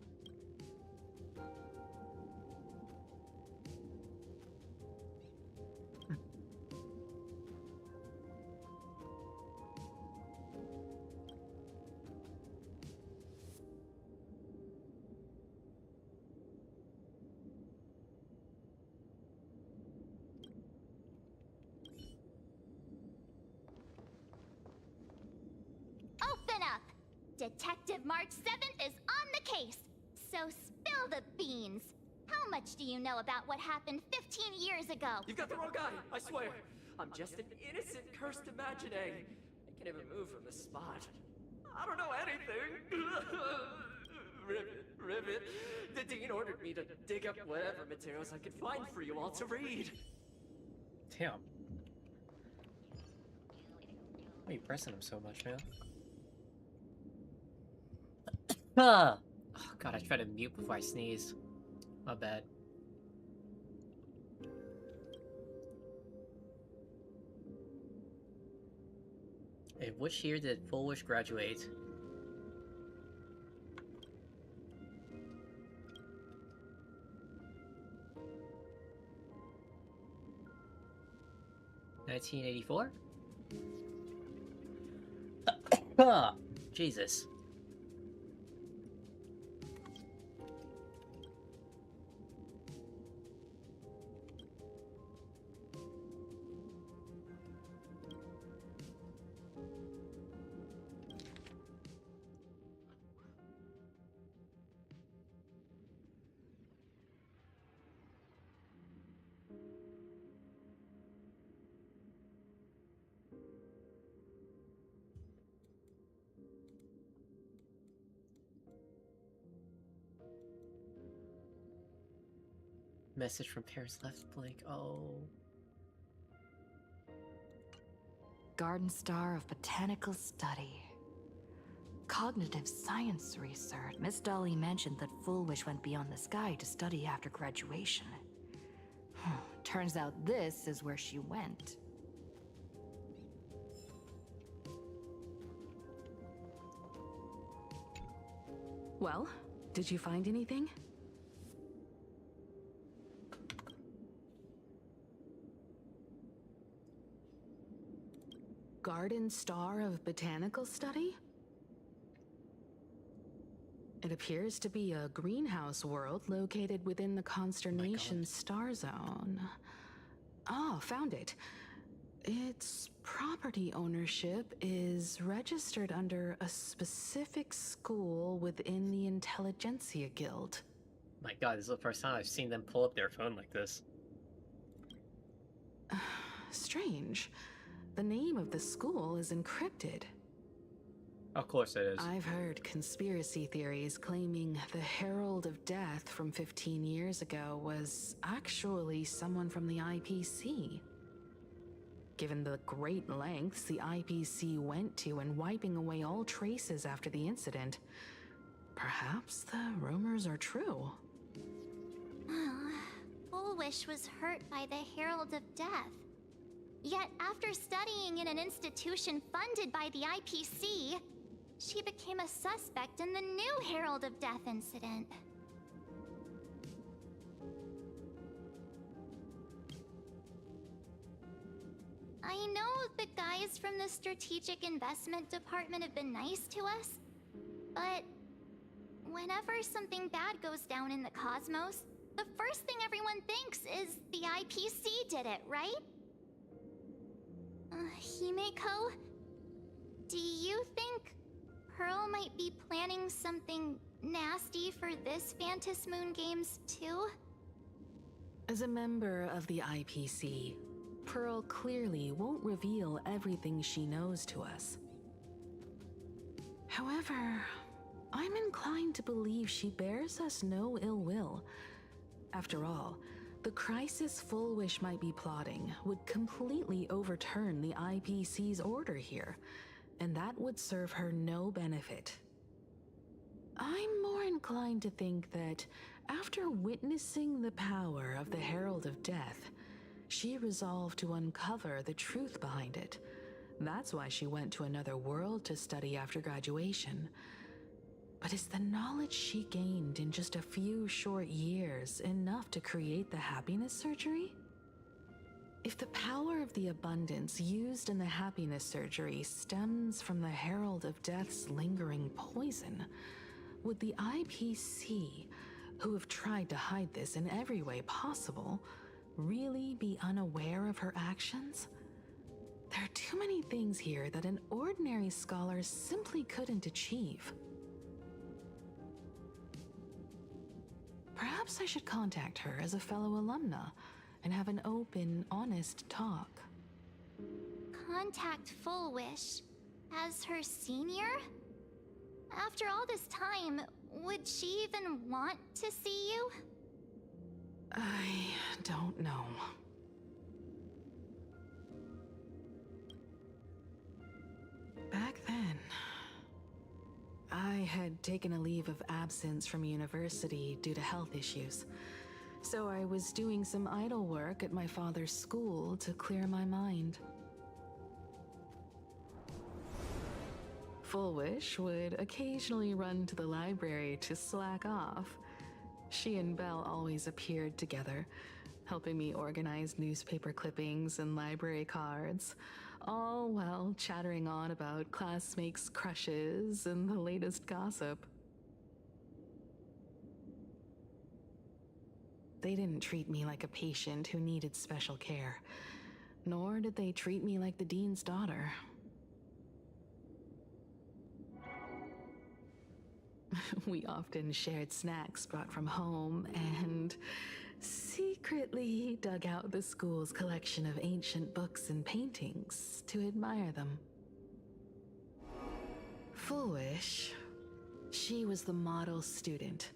Open up! Detective March 7th is on the case, so spill the beans. How much do you know about what happened 15 years ago? You've got the wrong guy, I swear. I'm just an innocent, cursed imagining. I can't even move from this spot. I don't know anything. Ribbit. The dean ordered me to dig up whatever materials I could find for you all to read. Damn. Why are you pressing him so much, man? Oh god, I tried to mute before I sneezed. My bad. In which year did Full Wish graduate? (1984) Jesus. Message from parents left blank. Oh. Garden Star of Botanical Study. cognitive science research. Miss Dolly mentioned that Foolish went beyond the sky to study after graduation. Turns out this is where she went. Well, did you find anything? Garden Star of Botanical Study? It appears to be a greenhouse world located within the Consternation Star Zone. Oh, found it. Its property ownership is registered under a specific school within the Intelligentsia Guild. My god, this is the first time I've seen them pull up their phone like this. Strange. The name of the school is encrypted. Of course it is. I've heard conspiracy theories claiming the Herald of Death from 15 years ago was actually someone from the IPC. Given the great lengths the IPC went to in wiping away all traces after the incident, perhaps the rumors are true. Bullwish was hurt by the Herald of Death. Yet after studying in an institution funded by the IPC, she became a suspect in the new Herald of Death incident. I know the guys from the Strategic Investment Department have been nice to us, but whenever something bad goes down in the cosmos, the first thing everyone thinks is the IPC did it, right? Himeko, do you think Pearl might be planning something nasty for this Phantom Moon Games too? As a member of the IPC, Pearl clearly won't reveal everything she knows to us. However, I'm inclined to believe she bears us no ill will. After all, the crisis Fullwish might be plotting would completely overturn the IPC's order here, and that would serve her no benefit. I'm more inclined to think that after witnessing the power of the Herald of Death, she resolved to uncover the truth behind it. That's why she went to another world to study after graduation. But is the knowledge she gained in just a few short years enough to create the happiness surgery? If the power of the abundance used in the happiness surgery stems from the Herald of Death's lingering poison, would the IPC, who have tried to hide this in every way possible, really be unaware of her actions? There are too many things here that an ordinary scholar simply couldn't achieve. Perhaps I should contact her as a fellow alumna and have an open, honest talk. Contact Fullwish as her senior? After all this time, would she even want to see you? I don't know. Back then, I had taken a leave of absence from university due to health issues, so I was doing some idle work at my father's school to clear my mind. Fullwish would occasionally run to the library to slack off. She and Belle always appeared together, helping me organize newspaper clippings and library cards, all while chattering on about classmates' crushes and the latest gossip. They didn't treat me like a patient who needed special care, nor did they treat me like the dean's daughter. We often shared snacks brought from home and secretly dug out the school's collection of ancient books and paintings to admire them. Foolish, she was the model student,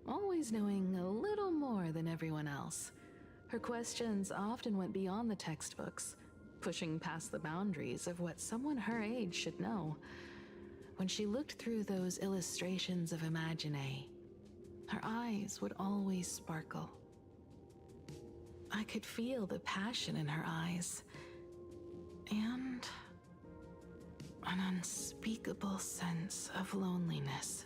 always knowing a little more than everyone else. Her questions often went beyond the textbooks, pushing past the boundaries of what someone her age should know. when she looked through those illustrations of Imagine, her eyes would always sparkle. I could feel the passion in her eyes, and an unspeakable sense of loneliness.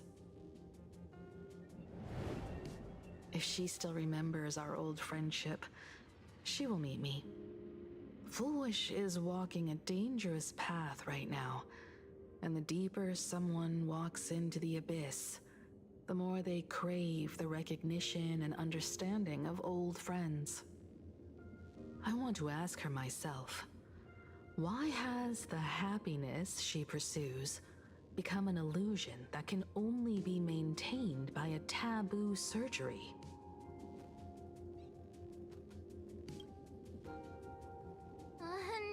If she still remembers our old friendship, she will meet me. Foolish is walking a dangerous path right now, and the deeper someone walks into the abyss, the more they crave the recognition and understanding of old friends. I want to ask her myself, why has the happiness she pursues become an illusion that can only be maintained by a taboo surgery?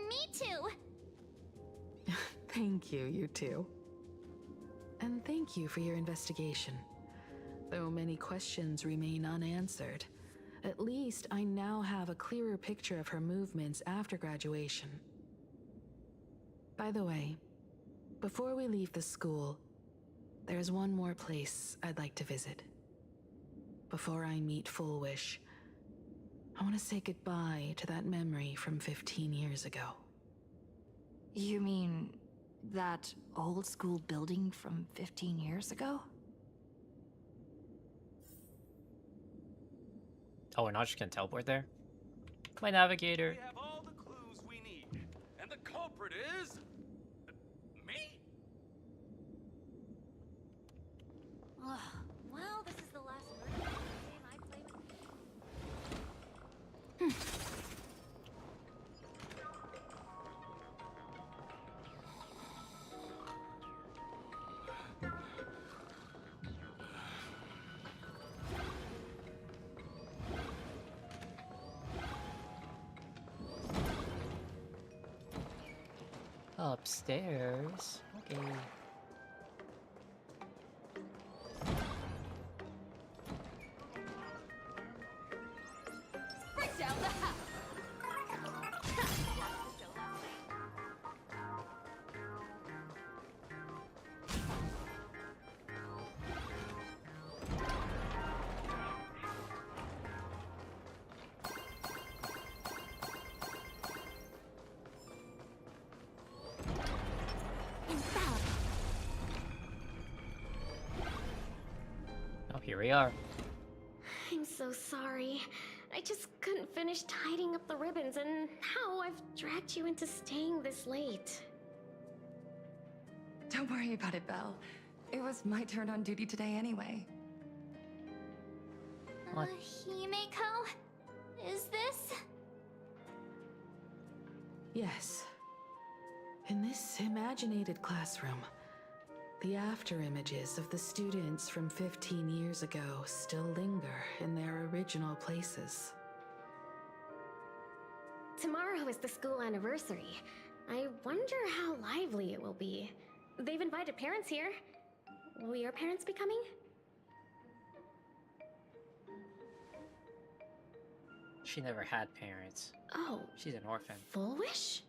Me too. Thank you, you two. And thank you for your investigation. Though many questions remain unanswered, at least I now have a clearer picture of her movements after graduation. By the way, before we leave the school, there's one more place I'd like to visit. Before I meet Full Wish, I want to say goodbye to that memory from 15 years ago. You mean that old school building from 15 years ago? Oh, we're not just gonna teleport there? My navigator. We have all the clues we need, and the culprit is... me? Well, this is the last murder game I play with. Upstairs. Okay. Break down the house. Oh, here we are. I'm so sorry. I just couldn't finish tidying up the ribbons, and now I've dragged you into staying this late. Don't worry about it, Belle. It was my turn on duty today anyway. Himeko? Is this? Yes. In this imaginated classroom, the after images of the students from 15 years ago still linger in their original places. Tomorrow is the school anniversary. I wonder how lively it will be. They've invited parents here. Will your parents be coming? She never had parents. Oh. She's an orphan. Full Wish?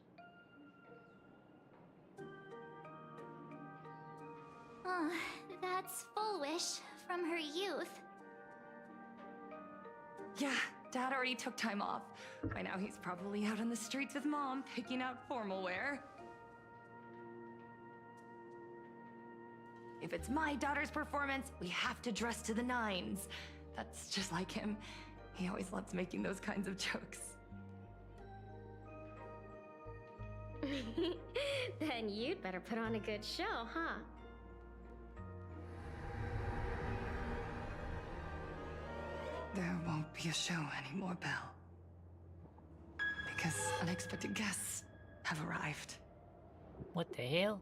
Oh, that's Full Wish from her youth. Yeah, Dad already took time off. By now he's probably out on the streets with Mom, picking out formal wear. If it's my daughter's performance, we have to dress to the nines. That's just like him. He always loves making those kinds of jokes. Then you'd better put on a good show, huh? There won't be a show anymore, Belle. Because unexpected guests have arrived. What the hell?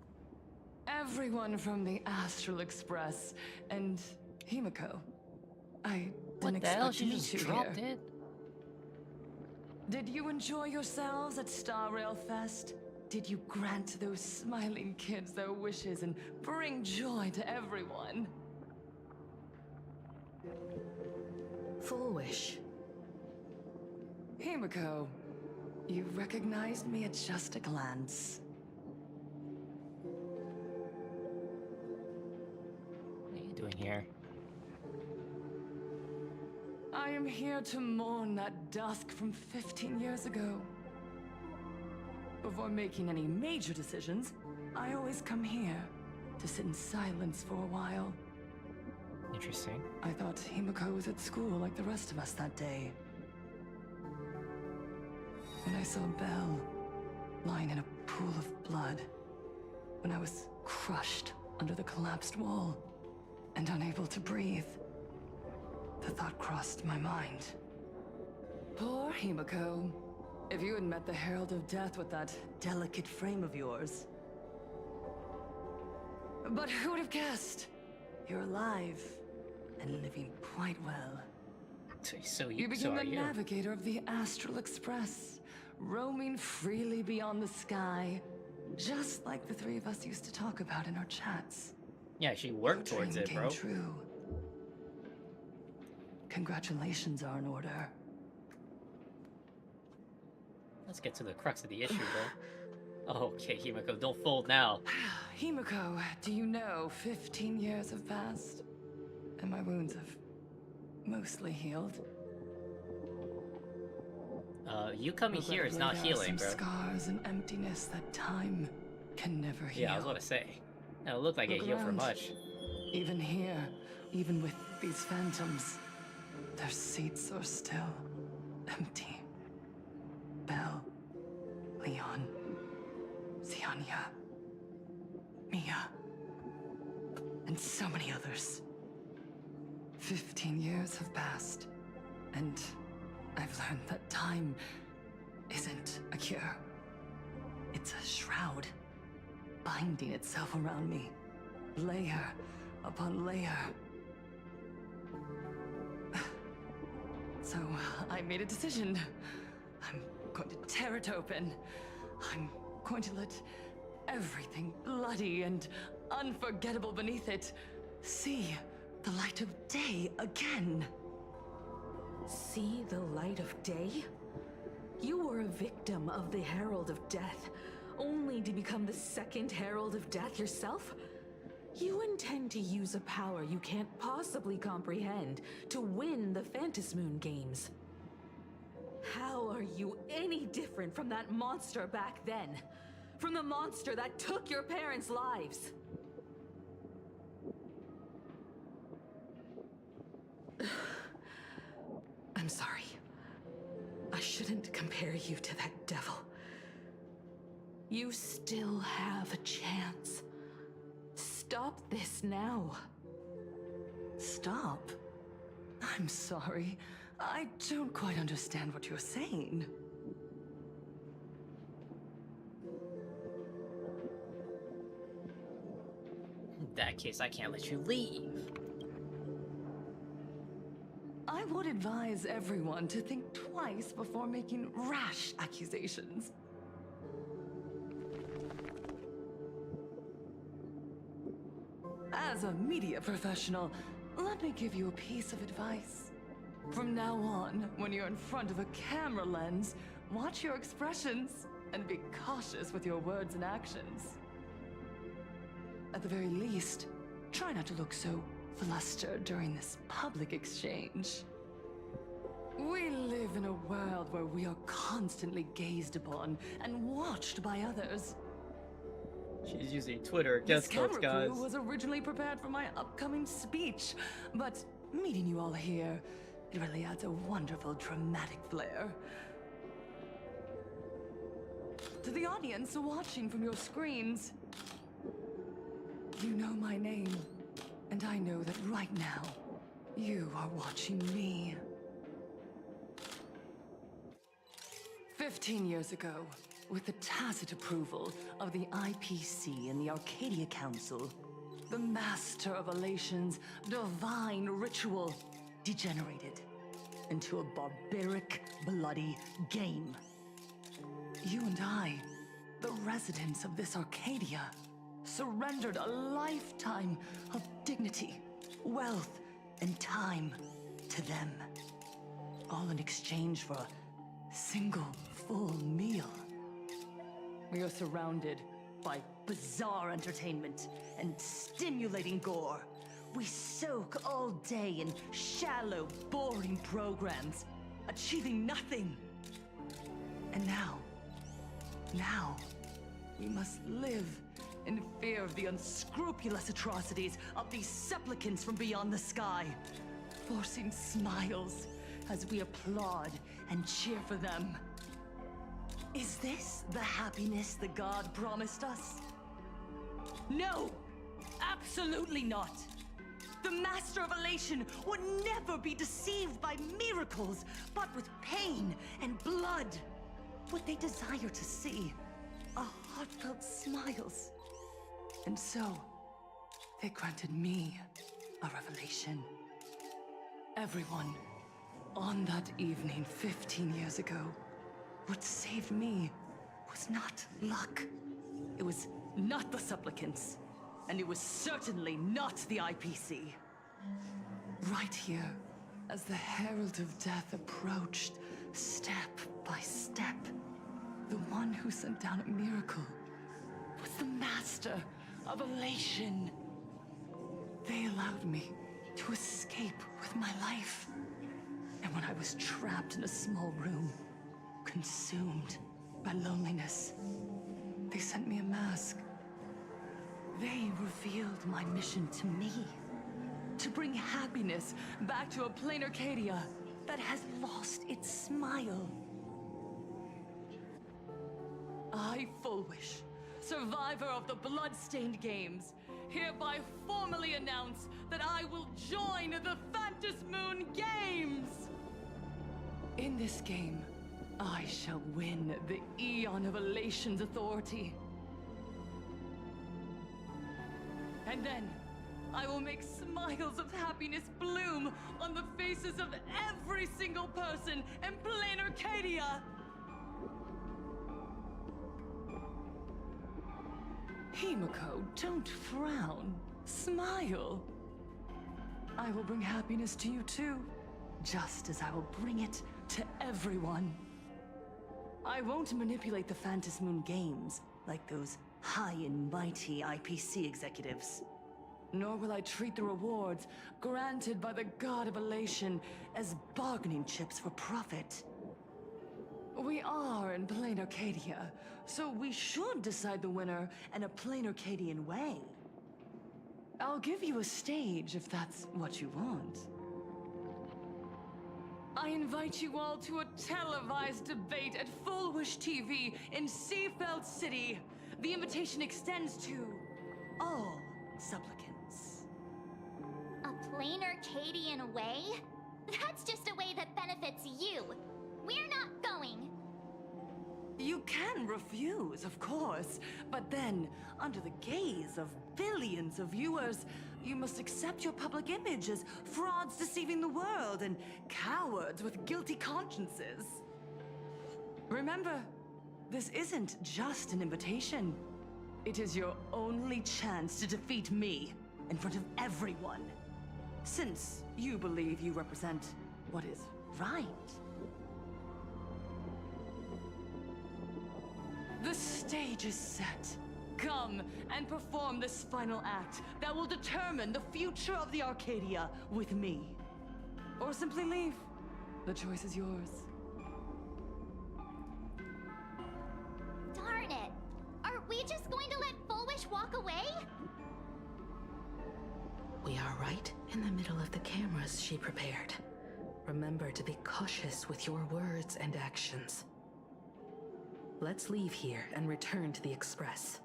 Everyone from the Astral Express and Himeko. I What didn't the hell? expect She you just two dropped here. it? Did you enjoy yourselves at Star Rail Fest? Did you grant those smiling kids their wishes and bring joy to everyone? Full Wish. Himeko, you recognized me at just a glance. here? I am here to mourn that dusk from 15 years ago. Before making any major decisions, I always come here to sit in silence for a while. Interesting. I thought Himiko was at school like the rest of us that day. When I saw Belle lying in a pool of blood, when I was crushed under the collapsed wall and unable to breathe, the thought crossed my mind. Poor Himiko. If you had met the Herald of Death with that delicate frame of yours. But who would have guessed? You're alive and living quite well. You became the navigator of the Astral Express, roaming freely beyond the sky, just like the three of us used to talk about in our chats. Yeah, she worked towards it, bro. True. Congratulations are in order. Let's get to the crux of the issue, bro. Okay, Himiko, don't fold now. Himiko, do you know 15 years have passed, and my wounds have mostly healed? You coming here is not healing, bro. Scars and emptiness that time can never heal. Yeah, I was gonna say. It don't look like it healed for much. Even here, even with these phantoms, their seats are still empty. Belle, Leon, Xianya, Mia, and so many others. 15 years have passed, and I've learned that time isn't a cure. It's a shroud, binding itself around me, layer upon layer. So I made a decision. I'm going to tear it open. I'm going to let everything bloody and unforgettable beneath it see the light of day again. See the light of day? You were a victim of the Herald of Death, only to become the second Herald of Death yourself? You intend to use a power you can't possibly comprehend to win the Phantasmoon games. How are you any different from that monster back then? From the monster that took your parents' lives? I'm sorry. I shouldn't compare you to that devil. You still have a chance. Stop this now. Stop? I'm sorry. I don't quite understand what you're saying. In that case, I can't let you leave. I would advise everyone to think twice before making rash accusations. As a media professional, let me give you a piece of advice. From now on, when you're in front of a camera lens, watch your expressions and be cautious with your words and actions. At the very least, try not to look so flustered during this public exchange. We live in a world where we are constantly gazed upon and watched by others. She's using Twitter against this those camera guys. crew was originally prepared for my upcoming speech, but meeting you all here, it really adds a wonderful dramatic flair. To the audience watching from your screens, you know my name, and I know that right now, you are watching me. 15 years ago, with the tacit approval of the IPC and the Arcadia Council, the Master of Elation's divine ritual degenerated into a barbaric, bloody game. You and I, the residents of this Arcadia, surrendered a lifetime of dignity, wealth, and time to them, all in exchange for a single full meal. We are surrounded by bizarre entertainment and stimulating gore, We soak all day in shallow, boring programs, achieving nothing. And now, we must live in fear of the unscrupulous atrocities of these supplicants from beyond the sky, forcing smiles as we applaud and cheer for them. Is this the happiness the god promised us? No! Absolutely not! The Master of Elation would never be deceived by miracles, but with pain and blood. What they desire to see are heartfelt smiles. And so, they granted me a revelation. Everyone, on that evening 15 years ago, what saved me was not luck. It was not the supplicants, and it was certainly not the IPC. Right here, as the Herald of Death approached, step by step, the one who sent down a miracle was the Master of Elation. They allowed me to escape with my life. And when I was trapped in a small room, consumed by loneliness, they sent me a mask. They revealed my mission to me. To bring happiness back to a plain Arcadia that has lost its smile. I, Fullwish, survivor of the Bloodstained Games, hereby formally announce that I will join the Phantas Moon Games! In this game, I shall win the Eon of Elation's authority. And then, I will make smiles of happiness bloom on the faces of every single person in plain Arcadia! Himiko, don't frown. Smile. I will bring happiness to you too, just as I will bring it to everyone. I won't manipulate the Phantas Moon Games like those high and mighty IPC executives. Nor will I treat the rewards granted by the God of Elation as bargaining chips for profit. We are in plain Arcadia, so we should decide the winner in a plain Arcadian way. I'll give you a stage if that's what you want. I invite you all to a televised debate at Fullwish TV in Seafeld City. The invitation extends to all supplicants. A plain Arcadian way? That's just a way that benefits you. We're not going. You can refuse, of course, but then, under the gaze of billions of viewers, you must accept your public image as frauds deceiving the world and cowards with guilty consciences. Remember, this isn't just an invitation. It is your only chance to defeat me in front of everyone. Since you believe you represent what is right. The stage is set. Come and perform this final act that will determine the future of the Arcadia with me. Or simply leave. The choice is yours. Darn it! Are we just going to let Fullwish walk away? We are right in the middle of the cameras she prepared. Remember to be cautious with your words and actions. Let's leave here and return to the Express.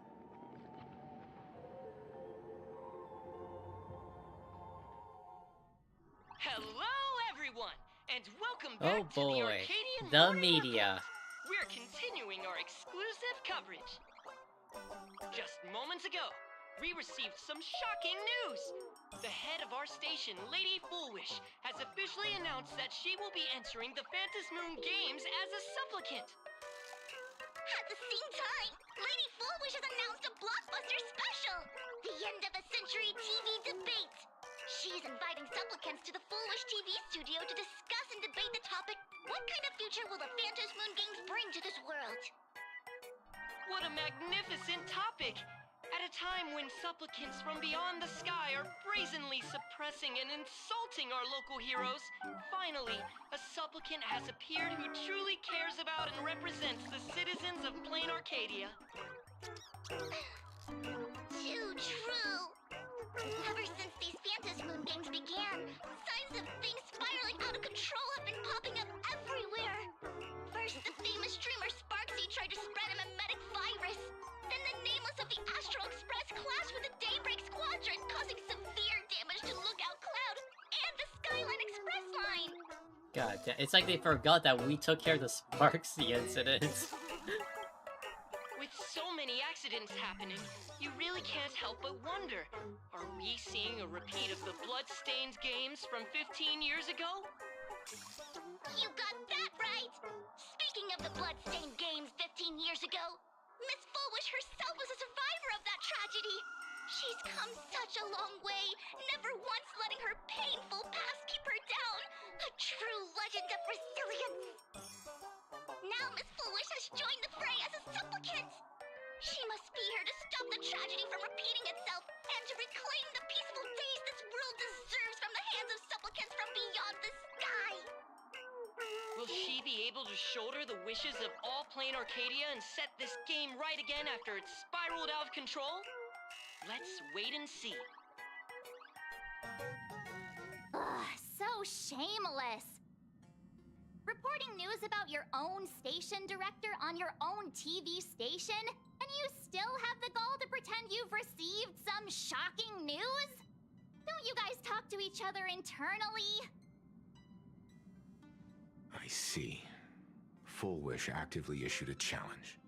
Hello, everyone, and welcome back Oh to the boy, Arcadian the Morning media. Report. We're continuing our exclusive coverage. Just moments ago, we received some shocking news. The head of our station, Lady Fullwish, has officially announced that she will be entering the Phantas Moon Games as a supplicant. At the same time, Lady Fullwish has announced a blockbuster special! The end of a century TV debate! She is inviting supplicants to the Fullwish TV studio to discuss and debate the topic, what kind of future will the Phantas Moon Games bring to this world? What a magnificent topic! At a time when supplicants from beyond the sky are brazenly suppressing and insulting our local heroes, finally, a supplicant has appeared who truly cares about and represents the citizens of Plain Arcadia. Too true. Ever since these Phantom Moon games began, signs of things spiraling out of control have been popping up everywhere. First, the famous streamer Sparksy tried to spread a mimetic virus. Then the nameless of the Astral Express clashed with the Daybreak Squadron, causing severe damage to Lookout Cloud and the Skyline Express line. God damn, it's like they forgot that we took care of the Sparksy incident. With so many accidents happening, you really can't help but wonder, are we seeing a repeat of the Bloodstained games from 15 years ago? You got that right! Speaking of the Bloodstained games 15 years ago, Miss Fullwish herself was a survivor of that tragedy. She's come such a long way, never once letting her painful past keep her down. A true legend of resilience. Now Miss Fullwish has joined the fray as a supplicant. She must be here to stop the tragedy from repeating itself and to reclaim the peaceful days this world deserves from the hands of supplicants from beyond the sky. Will she be able to shoulder the wishes of all Plain Arcadia and set this game right again after it's spiraled out of control? Let's wait and see. Ugh, so shameless. Reporting news about your own station director on your own TV station, and you still have the gall to pretend you've received some shocking news? Don't you guys talk to each other internally? I see. Full Wish actively issued a challenge.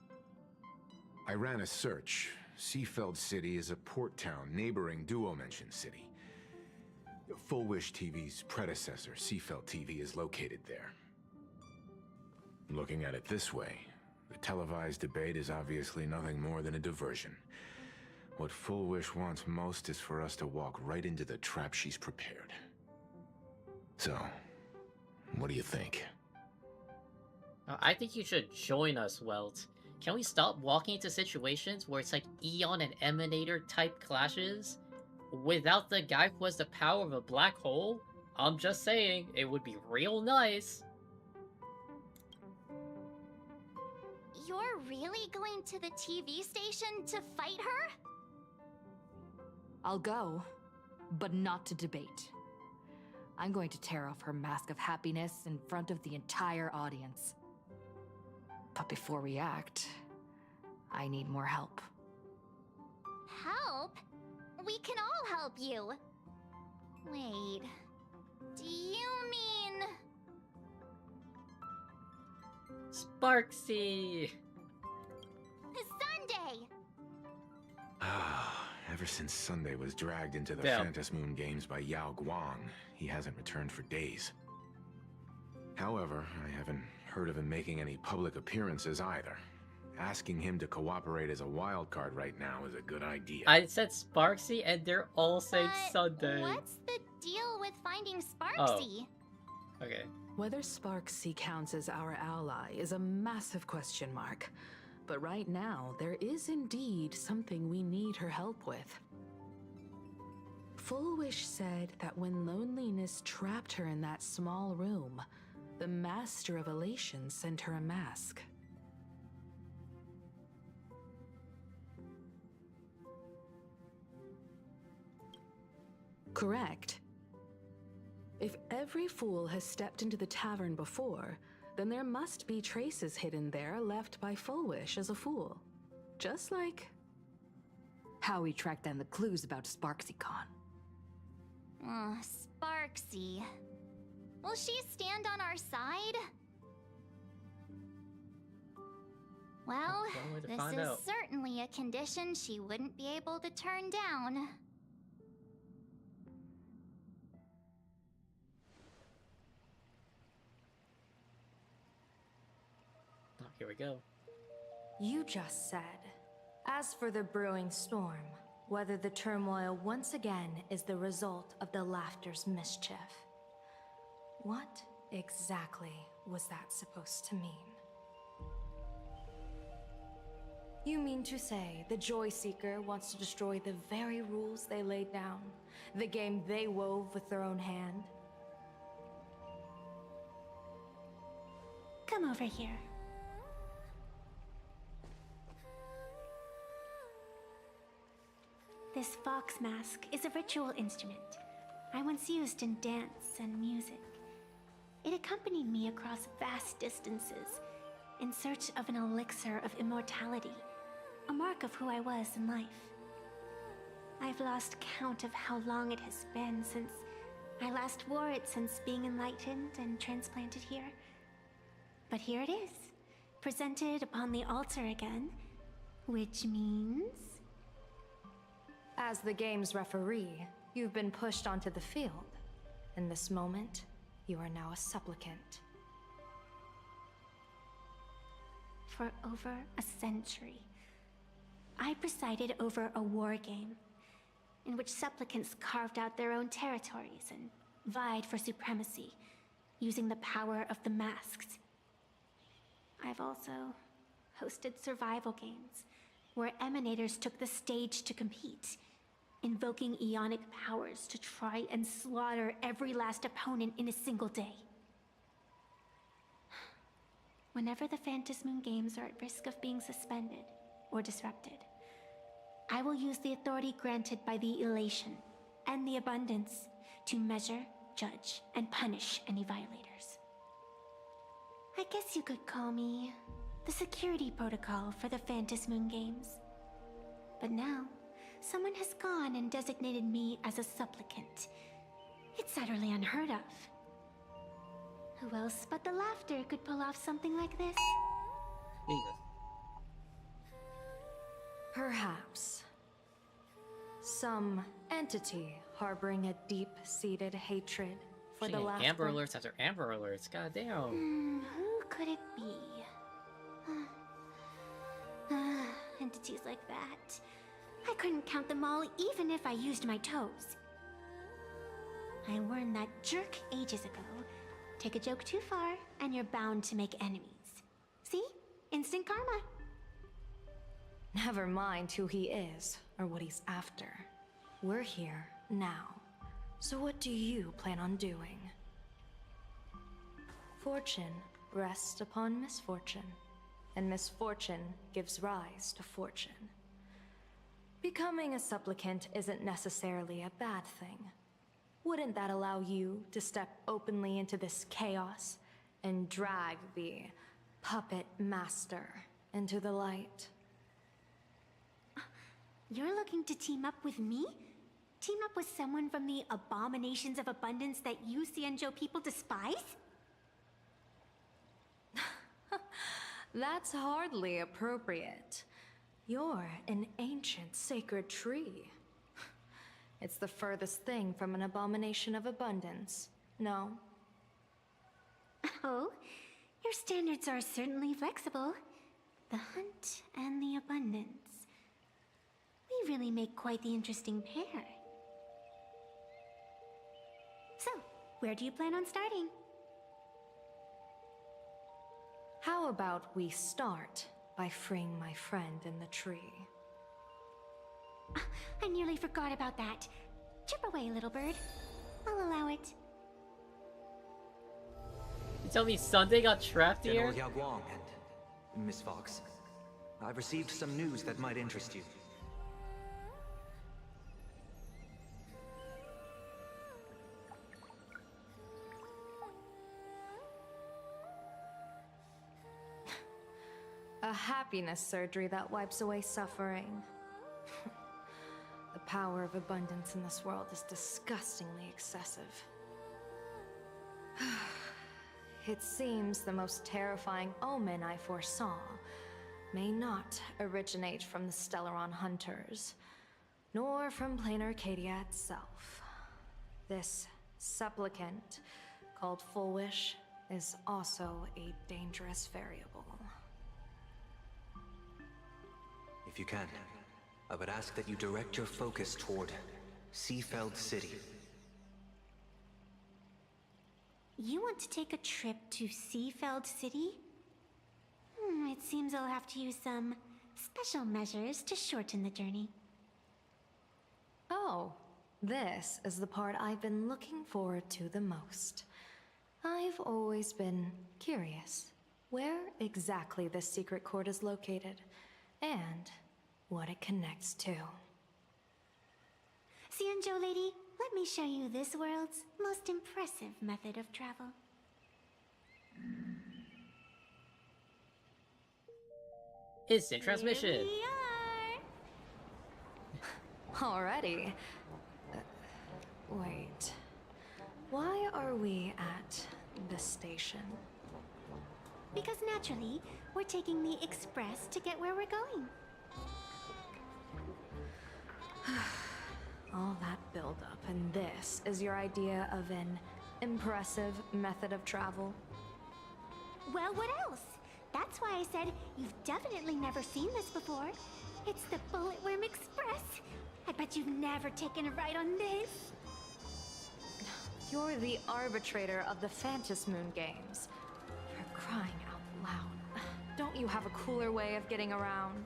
I ran a search. Seafeld City is a port town neighboring Duo-Mention City. Full Wish TV's predecessor, Seafeld TV, is located there. Looking at it this way, the televised debate is obviously nothing more than a diversion. What Full Wish wants most is for us to walk right into the trap she's prepared. So, what do you think? I think you should join us, Welt. Can we stop walking into situations where it's like Eon and Emanator type clashes without the guy who has the power of a black hole? I'm just saying, it would be real nice. You're really going to the TV station to fight her? I'll go, but not to debate. I'm going to tear off her mask of happiness in front of the entire audience. But before we act, I need more help. Help? We can all help you. Wait, do you mean... Sparksy! Sunday! Ever since Sunday was dragged into the Damn. Phantom Moon games by Yao Guang, he hasn't returned for days. However, I haven't heard of him making any public appearances either. Asking him to cooperate as a wild card right now is a good idea. I said Sparksy and they're all saying Sunday. What's the deal with finding Sparksy? Oh. Okay. Whether Sparksy counts as our ally is a massive question mark. But right now, there is indeed something we need her help with. Full Wish said that when loneliness trapped her in that small room, the Master of Elation sent her a mask. Correct. If every fool has stepped into the tavern before, then there must be traces hidden there left by Full Wish as a fool. Just like how we tracked down the clues about SparksyCon. Sparksy. Will she stand on our side? Well, this is certainly a condition she wouldn't be able to turn down. Here we go. You just said, as for the brewing storm, whether the turmoil once again is the result of the Laughter's mischief. What exactly was that supposed to mean? You mean to say the Joy Seeker wants to destroy the very rules they laid down? The game they wove with their own hand? Come over here. This fox mask is a ritual instrument I once used in dance and music. It accompanied me across vast distances in search of an elixir of immortality, a mark of who I was in life. I've lost count of how long it has been since I last wore it since being enlightened and transplanted here. But here it is, presented upon the altar again, which means... As the game's referee, you've been pushed onto the field. In this moment, you are now a supplicant. For over a century, I presided over a war game in which supplicants carved out their own territories and vied for supremacy, using the power of the masks. I've also hosted survival games where emanators took the stage to compete, invoking Ionic powers to try and slaughter every last opponent in a single day. Whenever the Phantom Moon games are at risk of being suspended or disrupted, I will use the authority granted by the elation and the abundance to measure, judge, and punish any violators. I guess you could call me the security protocol for the Phantom Moon games. But now, someone has gone and designated me as a supplicant. It's utterly unheard of. Who else but the Laughter could pull off something like this? Perhaps. Some entity harboring a deep-seated hatred for the Laughter. Amber alerts after Amber alerts, goddamn. Who could it be? Entities like that. I couldn't count them all even if I used my toes. I warned that jerk ages ago. Take a joke too far, and you're bound to make enemies. See? Instant karma. Never mind who he is, or what he's after. We're here, now. So what do you plan on doing? Fortune rests upon misfortune, and misfortune gives rise to fortune. Becoming a supplicant isn't necessarily a bad thing. Wouldn't that allow you to step openly into this chaos and drag the puppet master into the light? You're looking to team up with me? Team up with someone from the abominations of abundance that you Xianzhou people despise? That's hardly appropriate. You're an ancient sacred tree. It's the furthest thing from an abomination of abundance, no? Oh, your standards are certainly flexible. The hunt and the abundance. We really make quite the interesting pair. So, where do you plan on starting? How about we start by freeing my friend in the tree? I nearly forgot about that. Chip away, little bird. I'll allow it. You tell me Sunday got trapped here? General Yaguang and Miss Fox, I've received some news that might interest you. A happiness surgery that wipes away suffering. The power of abundance in this world is disgustingly excessive. It seems the most terrifying omen I foresaw may not originate from the Stellaron hunters, nor from plain Arcadia itself. This supplicant, called Full Wish, is also a dangerous variable. If you can, I would ask that you direct your focus toward Seafeld City. You want to take a trip to Seafeld City? It seems I'll have to use some special measures to shorten the journey. Oh, this is the part I've been looking forward to the most. I've always been curious where exactly this secret court is located, and what it connects to. Xianzhou lady, let me show you this world's most impressive method of travel. Instant transmission. Here we are. Already? Wait. Why are we at the station? Because naturally, we're taking the express to get where we're going. All that buildup, and this is your idea of an impressive method of travel? Well, what else? That's why I said you've definitely never seen this before. It's the Bulletworm Express. I bet you've never taken a ride on this. You're the arbitrator of the Phantom Moon games. For crying out loud. Don't you have a cooler way of getting around?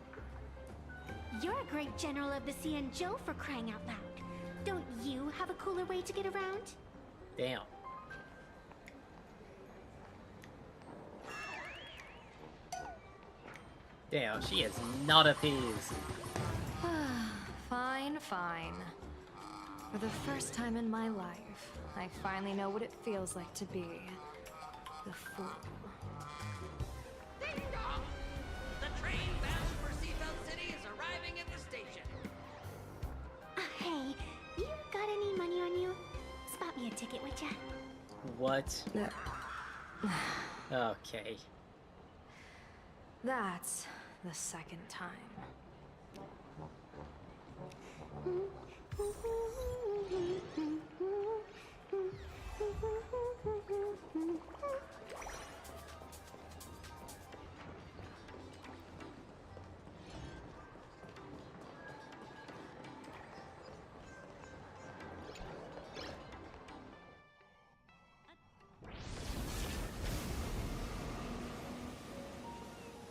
You're a great general of the Xianzhou, for crying out loud. Don't you have a cooler way to get around? Damn. Damn, she is not appeased. Fine, fine. For the first time in my life, I finally know what it feels like to be the fool. Ding dong! The train bound for Seafeld City is arriving at the station. Hey, you got any money on you? Spot me a ticket, would ya? What? Okay. That's the second time.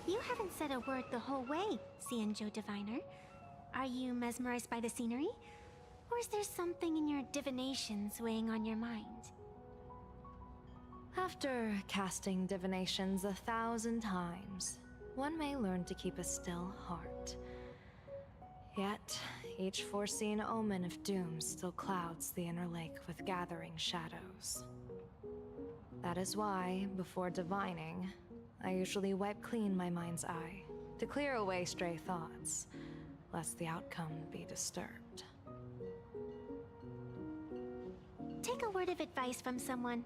You haven't said a word the whole way, Xianzhou Diviner. Are you mesmerized by the scenery? Or is there something in your divinations weighing on your mind? After casting divinations 1,000 times, one may learn to keep a still heart. Yet, each foreseen omen of doom still clouds the inner lake with gathering shadows. That is why, before divining, I usually wipe clean my mind's eye to clear away stray thoughts, lest the outcome be disturbed. Take a word of advice from someone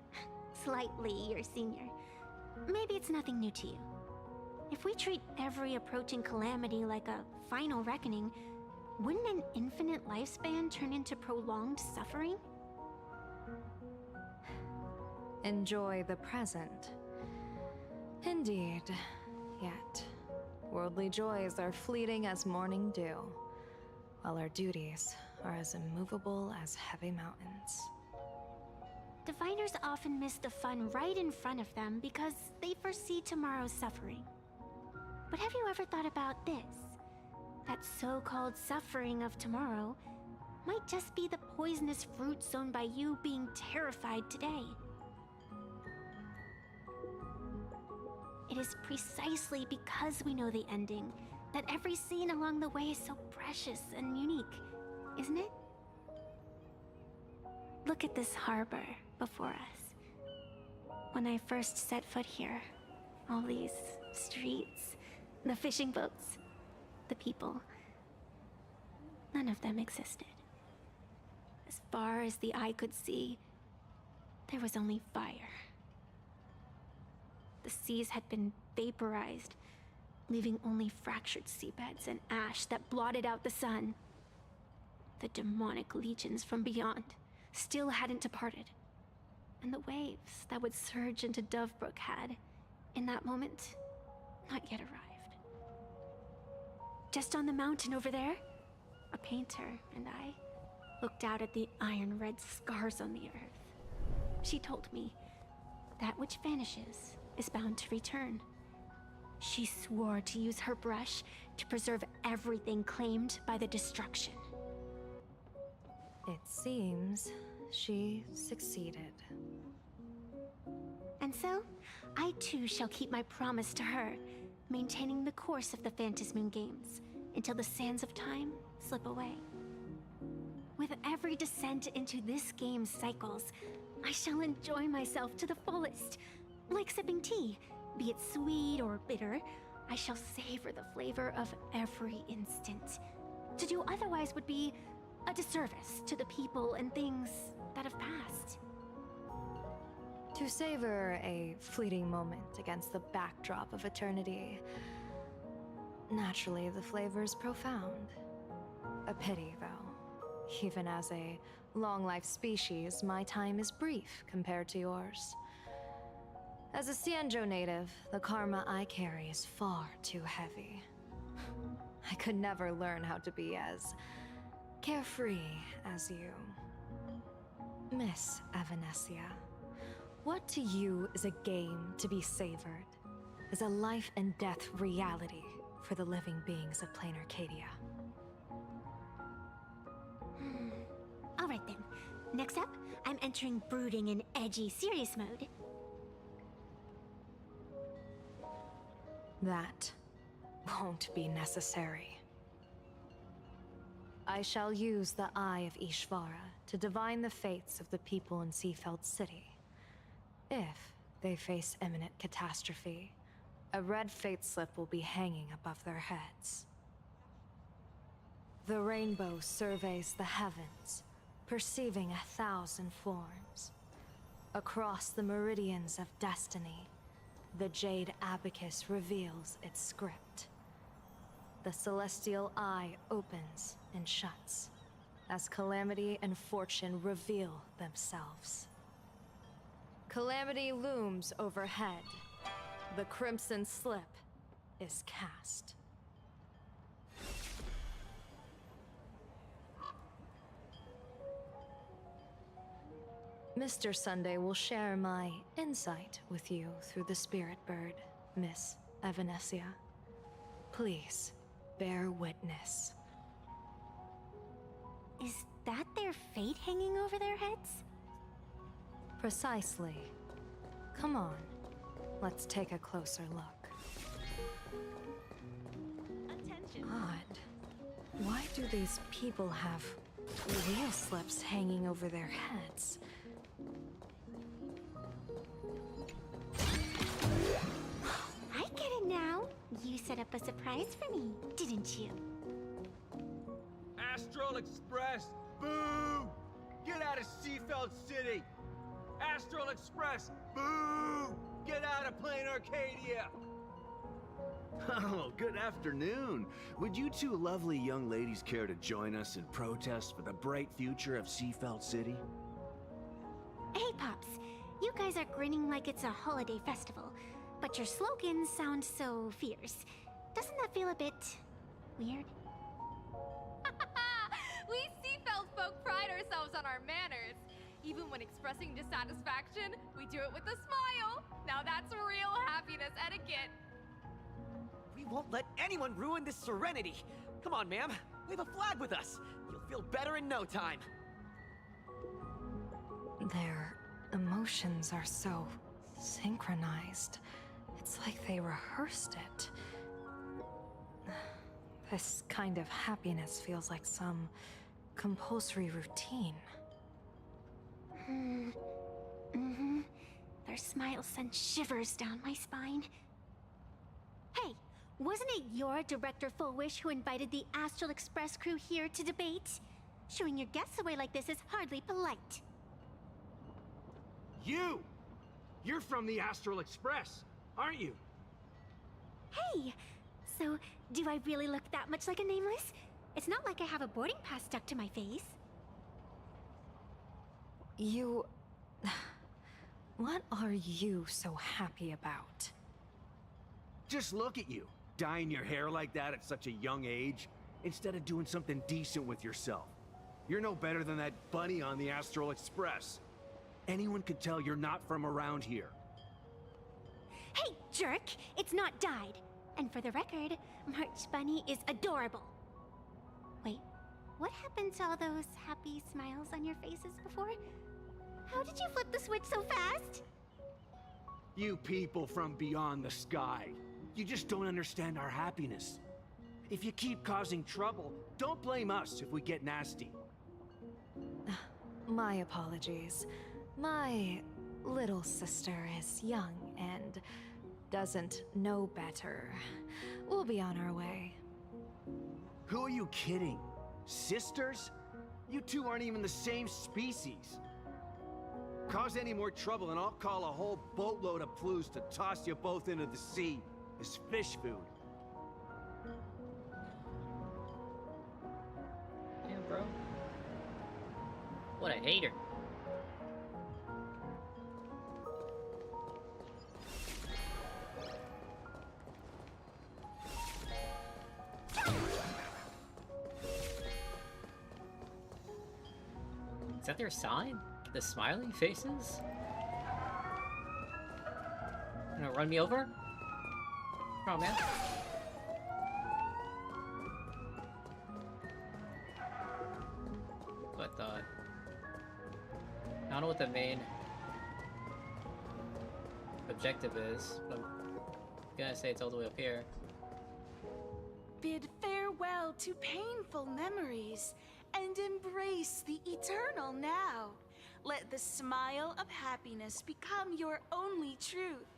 slightly your senior. Maybe it's nothing new to you. If we treat every approaching calamity like a final reckoning, wouldn't an infinite lifespan turn into prolonged suffering? Enjoy the present. Indeed, yet worldly joys are fleeting as morning dew, while our duties are as immovable as heavy mountains. Diviners often miss the fun right in front of them because they foresee tomorrow's suffering. But have you ever thought about this? That so-called suffering of tomorrow might just be the poisonous fruit sown by you being terrified today. It is precisely because we know the ending that every scene along the way is so precious and unique, isn't it? Look at this harbor before us. When I first set foot here, all these streets, the fishing boats, the people, none of them existed. As far as the eye could see, there was only fire. The seas had been vaporized, leaving only fractured seabeds and ash that blotted out the sun. The demonic legions from beyond still hadn't departed, and the waves that would surge into Dovebrook had, in that moment, not yet arrived. Just on the mountain over there, a painter and I looked out at the iron red scars on the earth. She told me, that which vanishes is bound to return. She swore to use her brush to preserve everything claimed by the destruction. It seems she succeeded. And so, I too shall keep my promise to her, maintaining the course of the Phantasmoon Games until the sands of time slip away. With every descent into this game's cycles, I shall enjoy myself to the fullest. Like sipping tea, be it sweet or bitter, I shall savor the flavor of every instant. To do otherwise would be a disservice to the people and things that have passed. To savor a fleeting moment against the backdrop of eternity. Naturally, the flavor's profound. A pity, though. Even as a long-life species, my time is brief compared to yours. As a Xianzhou native, the karma I carry is far too heavy. I could never learn how to be as carefree as you. Miss Evanescia, what to you is a game to be savored, is a life and death reality for the living beings of plain Arcadia. Alright then. Next up, I'm entering brooding and edgy serious mode. That won't be necessary. I shall use the Eye of Ishvara to divine the fates of the people in Seafeld City. If they face imminent catastrophe, a red fate slip will be hanging above their heads. The rainbow surveys the heavens, perceiving 1,000 forms. Across the meridians of destiny, the Jade Abacus reveals its script. The celestial eye opens and shuts, as calamity and fortune reveal themselves. Calamity looms overhead. The crimson slip is cast. Mr. Sunday will share my insight with you through the Spirit Bird, Miss Evanescia. Please, bear witness. Is that their fate hanging over their heads? Precisely. Come on, let's take a closer look. Attention. Odd. Why do these people have wheel slips hanging over their heads? I get it now. You set up a surprise for me, didn't you? Astral Express, boo! Get out of Seafeld City! Astral Express, boo! Get out of plain Arcadia! Oh, good afternoon. Would you two lovely young ladies care to join us in protest for the bright future of Seafeld City? Hey, Pops. You guys are grinning like it's a holiday festival, but your slogans sound so fierce. Doesn't that feel a bit weird? We Seafeld folk pride ourselves on our manners. Even when expressing dissatisfaction, we do it with a smile. Now that's real happiness etiquette. We won't let anyone ruin this serenity. Come on, ma'am. Wave a flag with us. You'll feel better in no time. Their emotions are so synchronized. It's like they rehearsed it. This kind of happiness feels like some compulsory routine. Mm-hmm. Their smiles send shivers down my spine. Hey, wasn't it your Director Fullwish who invited the Astral Express crew here to debate? Showing your guests away like this is hardly polite. You! You're from the Astral Express, aren't you? Hey! So, do I really look that much like a nameless? It's not like I have a boarding pass stuck to my face. You... What are you so happy about? Just look at you, dyeing your hair like that at such a young age, instead of doing something decent with yourself. You're no better than that bunny on the Astral Express. Anyone could tell you're not from around here. Hey, jerk! It's not dyed. And for the record, March Bunny is adorable. Wait, what happened to all those happy smiles on your faces before? How did you flip the switch so fast? You people from beyond the sky. You just don't understand our happiness. If you keep causing trouble, don't blame us if we get nasty. My apologies. My little sister is young and doesn't know better. We'll be on our way. Who are you kidding? Sisters? You two aren't even the same species. Cause any more trouble and I'll call a whole boatload of Ploos to toss you both into the sea as fish food. Yeah, bro. What a hater. Is that their sign? The smiling faces? Gonna run me over? Come on, man. What I thought. I don't know what the main objective is, but I'm gonna say it's all the way up here. Bid farewell to painful memories and embrace the eternal now. Let the smile of happiness become your only truth.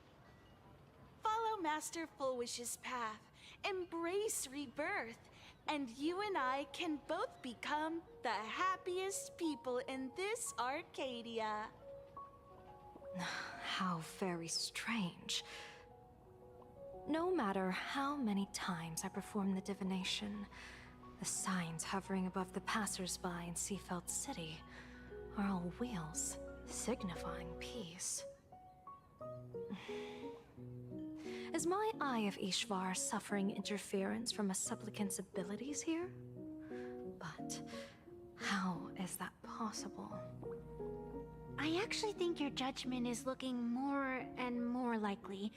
Follow Master Fulwish's path, embrace rebirth, and you and I can both become the happiest people in this Arcadia. How very strange. No matter how many times I perform the divination, the signs hovering above the passers-by in Seafeld City are all wheels, signifying peace. Is my Eye of Ishvar suffering interference from a supplicant's abilities here? But how is that possible? I actually think your judgment is looking more and more likely.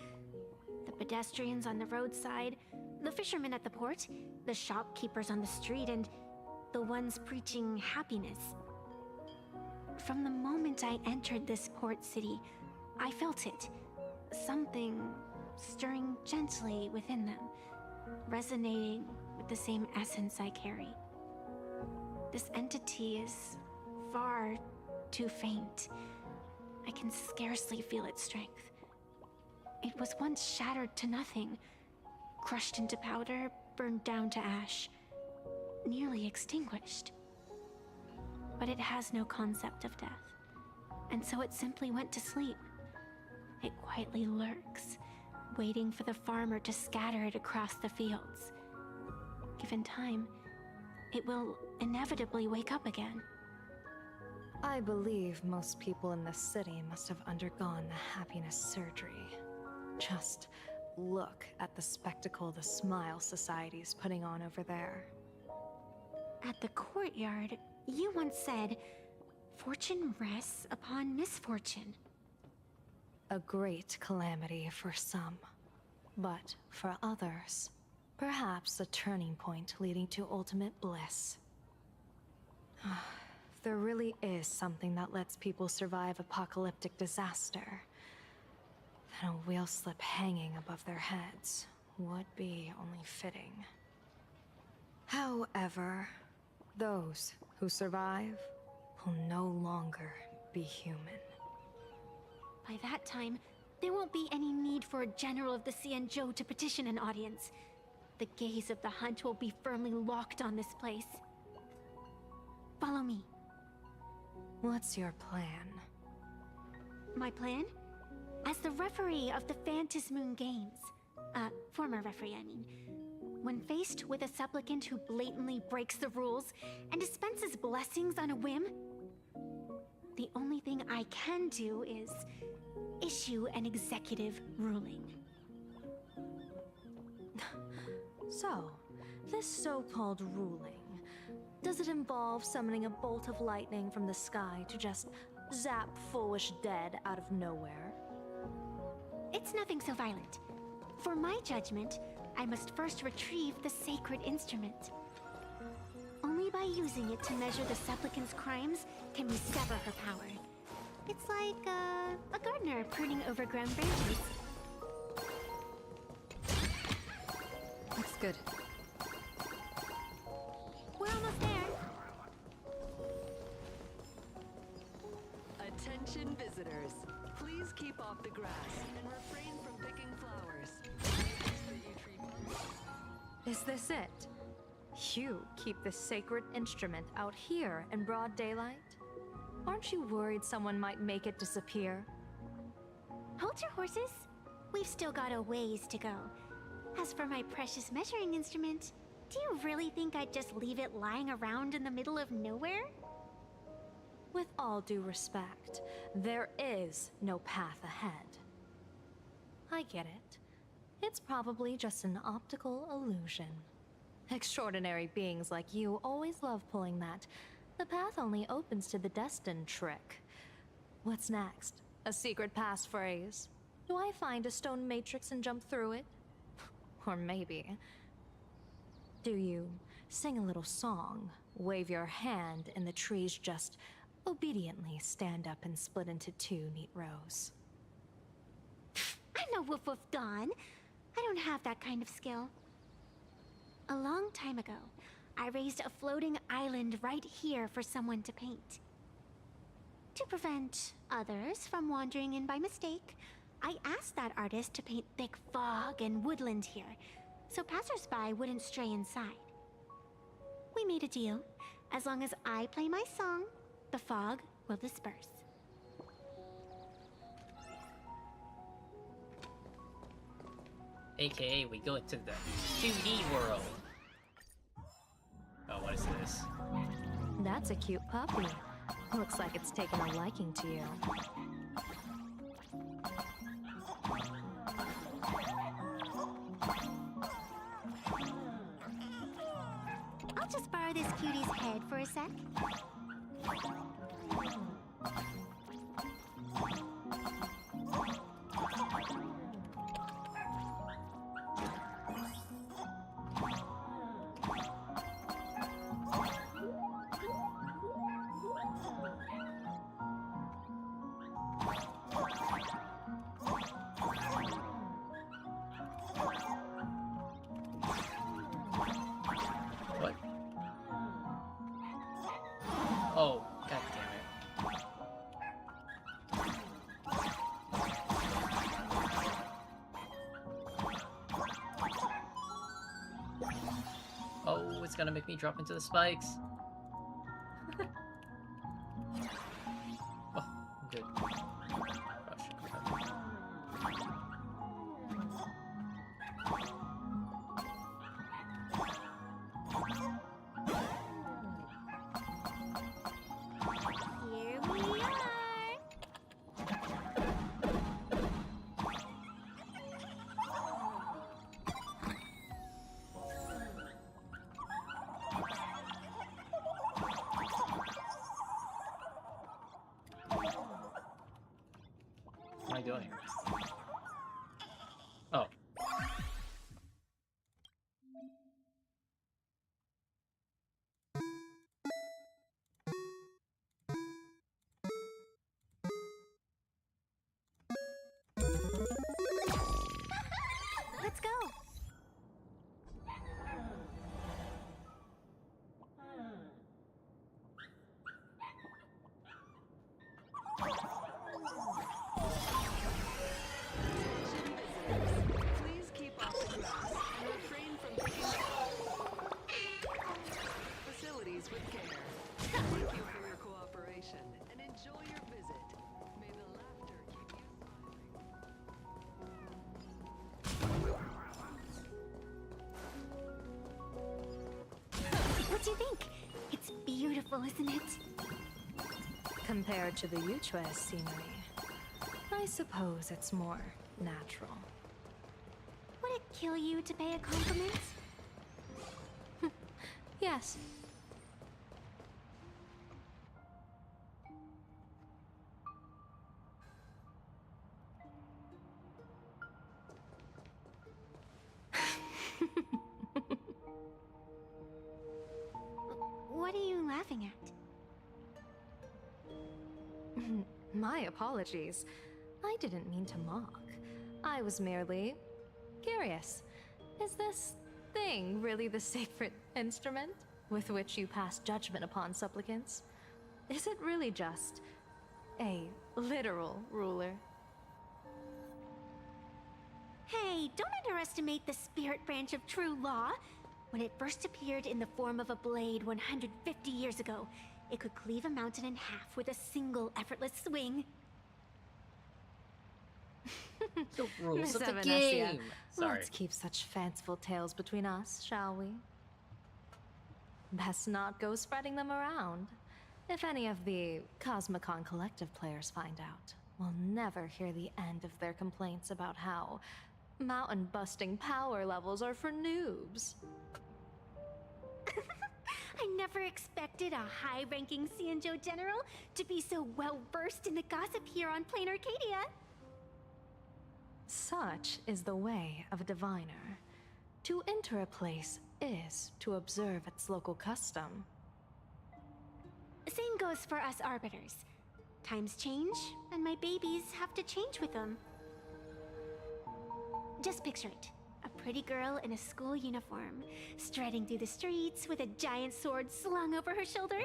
The pedestrians on the roadside, the fishermen at the port, the shopkeepers on the street, and the ones preaching happiness. From the moment I entered this port city, I felt it. Something stirring gently within them, resonating with the same essence I carry. This entity is far too faint. I can scarcely feel its strength. It was once shattered to nothing, crushed into powder, burned down to ash, nearly extinguished. But it has no concept of death, and so it simply went to sleep. It quietly lurks, waiting for the farmer to scatter it across the fields. Given time, it will inevitably wake up again. I believe most people in this city must have undergone the happiness surgery. Just look at the spectacle the Smile Society's putting on over there. At the courtyard, you once said, "Fortune rests upon misfortune." A great calamity for some, but for others, perhaps a turning point leading to ultimate bliss. If there really is something that lets people survive apocalyptic disaster, then a wheel slip hanging above their heads would be only fitting. However, those who survive will no longer be human. By that time, there won't be any need for a general of the Xianzhou to petition an audience. The gaze of the hunt will be firmly locked on this place. Follow me. What's your plan? My plan? As the referee of the Phantasm Moon Games, former referee, I mean, when faced with a supplicant who blatantly breaks the rules and dispenses blessings on a whim, the only thing I can do is issue an executive ruling. So, this so-called ruling, does it involve summoning a bolt of lightning from the sky to just zap Foolish dead out of nowhere? It's nothing so violent. For my judgment, I must first retrieve the sacred instrument. Only by using it to measure the supplicant's crimes can we sever her power. It's like a gardener pruning overgrown branches. Looks good. We're almost there. Attention visitors. Please keep off the grass and refrain from picking flowers. Is this it? You keep the sacred instrument out here in broad daylight? Aren't you worried someone might make it disappear? Hold your horses. We've still got a ways to go. As for my precious measuring instrument, do you really think I'd just leave it lying around in the middle of nowhere? With all due respect, there is no path ahead. I get it. It's probably just an optical illusion. Extraordinary beings like you always love pulling that. The path only opens to the destined trick. What's next? A secret passphrase? Do I find a stone matrix and jump through it? Or maybe... do you sing a little song, wave your hand, and the trees just obediently stand up and split into two neat rows? I'm no Woof Woof Dawn. I don't have that kind of skill. A long time ago, I raised a floating island right here for someone to paint. To prevent others from wandering in by mistake, I asked that artist to paint thick fog and woodland here, so passersby wouldn't stray inside. We made a deal. As long as I play my song, the fog will disperse. AKA, we go into the 2D world. Oh, what is this? That's a cute puppy. Looks like it's taken a liking to you. I'll just borrow this cutie's head for a sec. What? Oh, god damn it. Oh, it's gonna make me drop into the spikes. Oh, I'm good. Gosh, Here we are. What am I doing? Oh. Let's go. Please keep off the grass and refrain from picking facilities with care. Thank you for your cooperation and enjoy your visit. May the laughter keep you What do you think? It's beautiful, isn't it? Compared to the Yuchua's scenery, I suppose it's more natural. Would it kill you to pay a compliment? Yes. My apologies. I didn't mean to mock. I was merely curious. Is this thing really the sacred instrument with which you pass judgment upon supplicants? Is it really just a literal ruler? Hey, don't underestimate the spirit branch of true law. When it first appeared in the form of a blade 150 years ago, it could cleave a mountain in half with a single effortless swing. The rules Miss of the Evanescia, game. Sorry. Let's keep such fanciful tales between us, shall we? Best not go spreading them around. If any of the Cosmicon Collective players find out, we'll never hear the end of their complaints about how mountain-busting power levels are for noobs. I never expected a high-ranking Xianzhou general to be so well-versed in the gossip here on Plain Arcadia. Such is the way of a diviner. To enter a place is to observe its local custom. Same goes for us arbiters. Times change, and my babies have to change with them. Just picture it. A pretty girl in a school uniform, striding through the streets with a giant sword slung over her shoulder.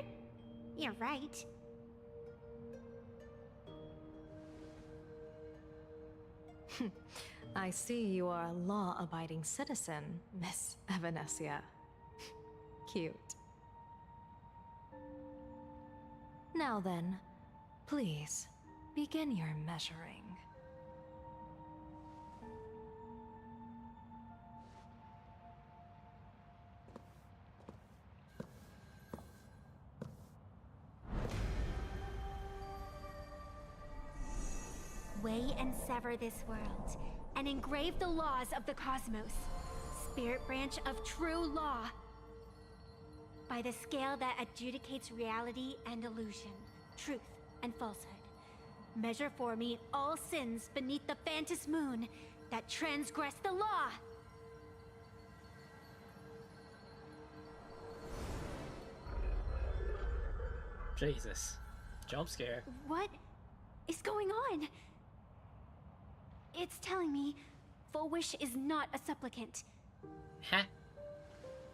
You're right. I see you are a law-abiding citizen, Miss Evanescia. Cute. Now then, please, begin your measuring. Weigh and sever this world, and engrave the laws of the cosmos. Spirit branch of true law. By the scale that adjudicates reality and illusion, truth and falsehood. Measure for me all sins beneath the Phantom Moon that transgress the law. Jesus. Jump scare. What is going on? It's telling me Full Wish is not a supplicant. Huh?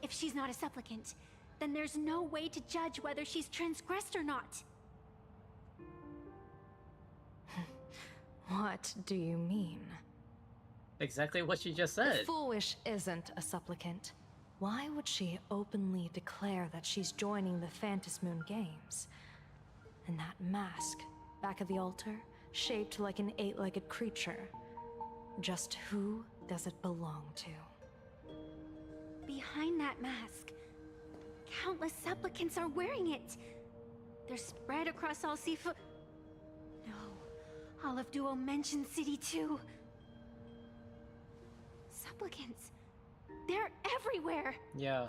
If she's not a supplicant, then there's no way to judge whether she's transgressed or not. What do you mean? Exactly what you just said. If Full Wish isn't a supplicant, why would she openly declare that she's joining the Phantom Moon Games? And that mask, back of the altar, shaped like an 8-legged creature. Just who does it belong to? Behind that mask, countless supplicants are wearing it. They're spread across all Sifu. No, all of Duo mentioned City too. Supplicants. They're everywhere. Yeah.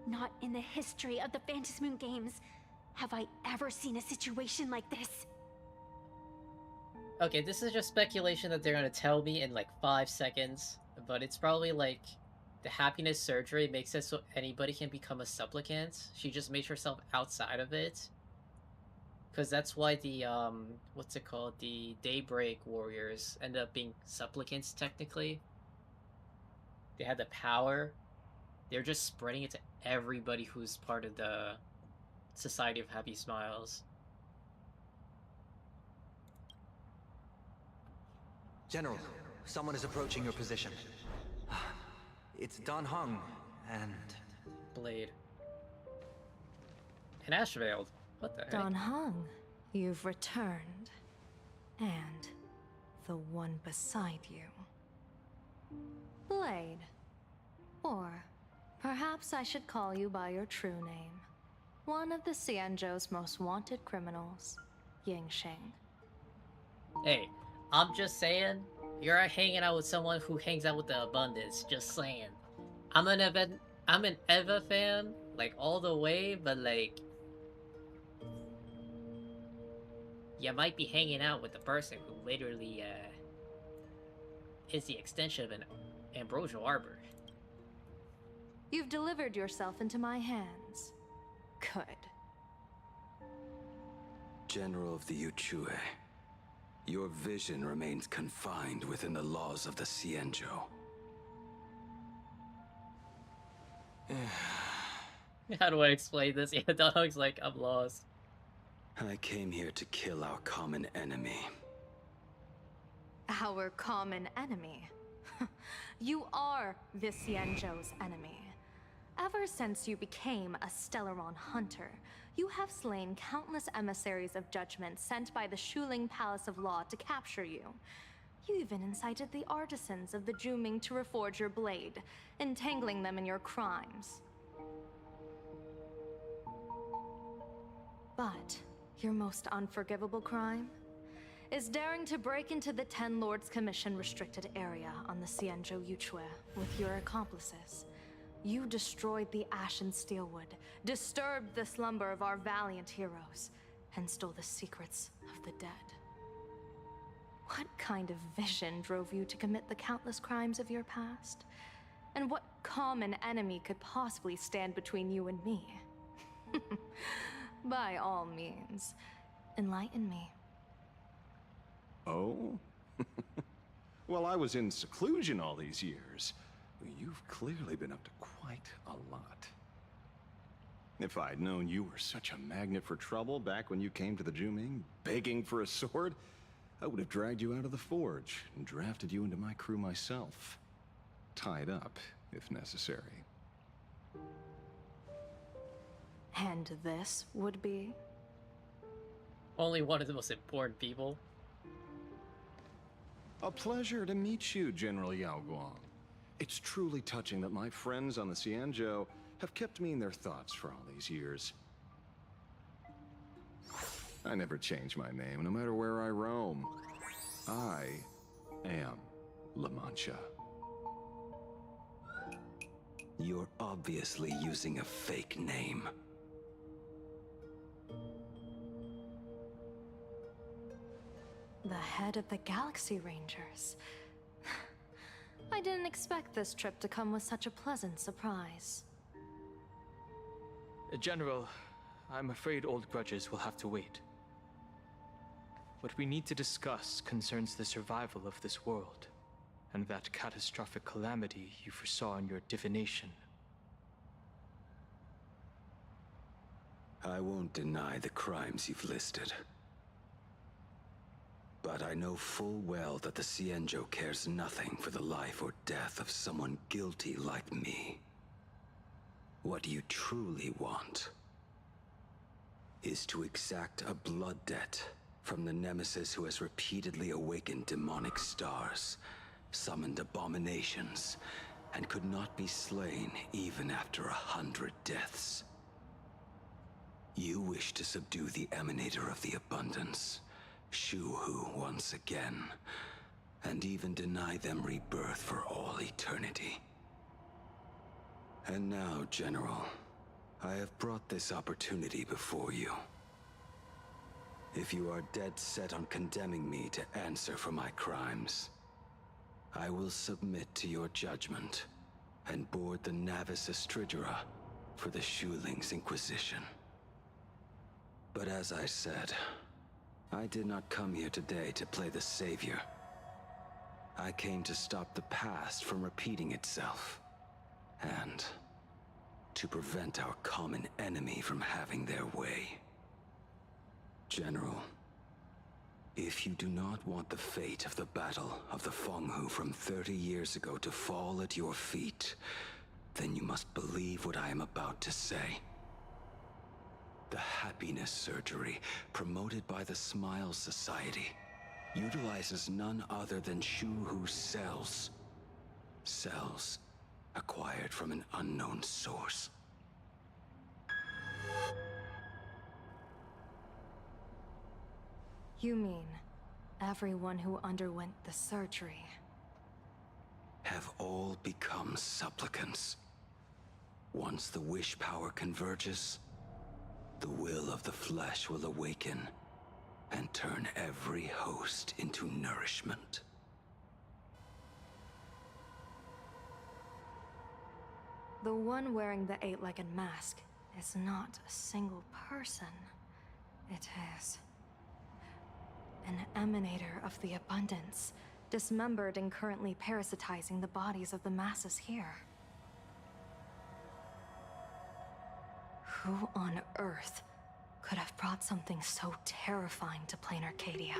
Not in the history of the Phantom Moon Games have I ever seen a situation like this. Okay, this is just speculation that they're gonna tell me in like 5 seconds, but it's probably like the happiness surgery makes it so anybody can become a supplicant. She just makes herself outside of it. Because that's why the, what's it called? The Daybreak Warriors end up being supplicants, technically. They had the power. They're just spreading it to everybody who's part of the Society of Happy Smiles. General, someone is approaching your position. It's Don Hung, and... Blade. And Ashveiled. What the heck? Don Hung, you've returned. And the one beside you. Blade. Or perhaps I should call you by your true name. One of the Xianzhou's most wanted criminals, Yingxing. Hey, I'm just saying, you're hanging out with someone who hangs out with the Abundance, just saying. I'm an Eva fan, like, all the way, but, like... You might be hanging out with the person who literally, is the extension of an ambrosial arbor. You've delivered yourself into my hands. Good. General of the Yuchue, your vision remains confined within the laws of the Xianzhou. How do I explain this? Yeah, Dog's like, I'm lost. I came here to kill our common enemy. Our common enemy? You are the Xianzhou's enemy. Ever since you became a Stellaron hunter, you have slain countless emissaries of judgment sent by the Shuling Palace of Law to capture you. You even incited the artisans of the Juming to reforge your blade, entangling them in your crimes. But your most unforgivable crime is daring to break into the Ten Lords Commission restricted area on the Xianzhou Yuchue with your accomplices. You destroyed the Ashen Steelwood, disturbed the slumber of our valiant heroes, and stole the secrets of the dead. What kind of vision drove you to commit the countless crimes of your past? And what common enemy could possibly stand between you and me? By all means, enlighten me. Oh? Well, I was in seclusion all these years. You've clearly been up to quite a lot. If I'd known you were such a magnet for trouble back when you came to the Juming, begging for a sword, I would have dragged you out of the forge and drafted you into my crew myself. Tied up, if necessary. And this would be? Only one of the most important people. A pleasure to meet you, General Yao Guang. It's truly touching that my friends on the Xianzhou have kept me in their thoughts for all these years. I never change my name, no matter where I roam. I am La Mancha. You're obviously using a fake name. The head of the Galaxy Rangers. I didn't expect this trip to come with such a pleasant surprise. General, I'm afraid old grudges will have to wait. What we need to discuss concerns the survival of this world, and that catastrophic calamity you foresaw in your divination. I won't deny the crimes you've listed. But I know full well that the Xianzhou cares nothing for the life or death of someone guilty like me. What you truly want is to exact a blood debt from the nemesis who has repeatedly awakened demonic stars, summoned abominations, and could not be slain even after 100 deaths. You wish to subdue the Emanator of the Abundance, Shu-Hu once again, and even deny them rebirth for all eternity. And now, General, I have brought this opportunity before you. If you are dead set on condemning me to answer for my crimes, I will submit to your judgment and board the Navis Astridura for the Shuling's Inquisition. But as I said, I did not come here today to play the savior. I came to stop the past from repeating itself, and to prevent our common enemy from having their way. General, if you do not want the fate of the Battle of the Fenghu from 30 years ago to fall at your feet, then you must believe what I am about to say. The happiness surgery, promoted by the Smile Society, utilizes none other than Shu-Hu's cells. Cells acquired from an unknown source. You mean everyone who underwent the surgery have all become supplicants. Once the wish power converges, the will of the flesh will awaken and turn every host into nourishment. The one wearing the eight-legged mask is not a single person. It is An emanator of the abundance, dismembered and currently parasitizing the bodies of the masses here. Who on earth could have brought something so terrifying to plain Arcadia?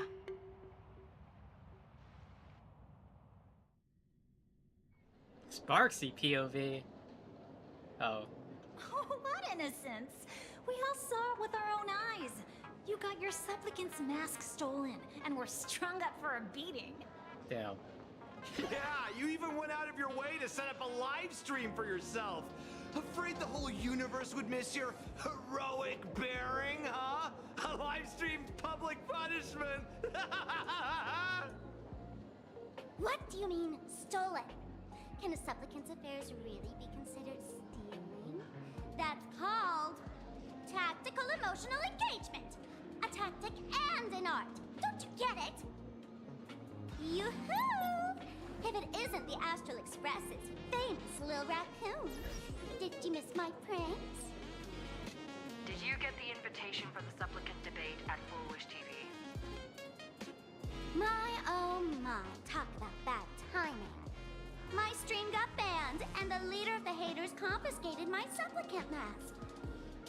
Sparksy POV. Oh. Oh, what innocence! We all saw it with our own eyes. You got your supplicant's mask stolen, and were strung up for a beating. Damn. Yeah, you even went out of your way to set up a live stream for yourself. Afraid the whole universe would miss your heroic bearing, huh? A live stream public punishment. What do you mean, stolen? Can a supplicant's affairs really be considered stealing? That's called tactical emotional engagement. A tactic and an art. Don't you get it? Yoo-hoo! If it isn't the Astral Express's famous Lil Raccoon. Did you miss my pranks? Did you get the invitation for the supplicant debate at Foolish TV? My oh my, talk about bad timing. My stream got banned, and the leader of the haters confiscated my supplicant mask.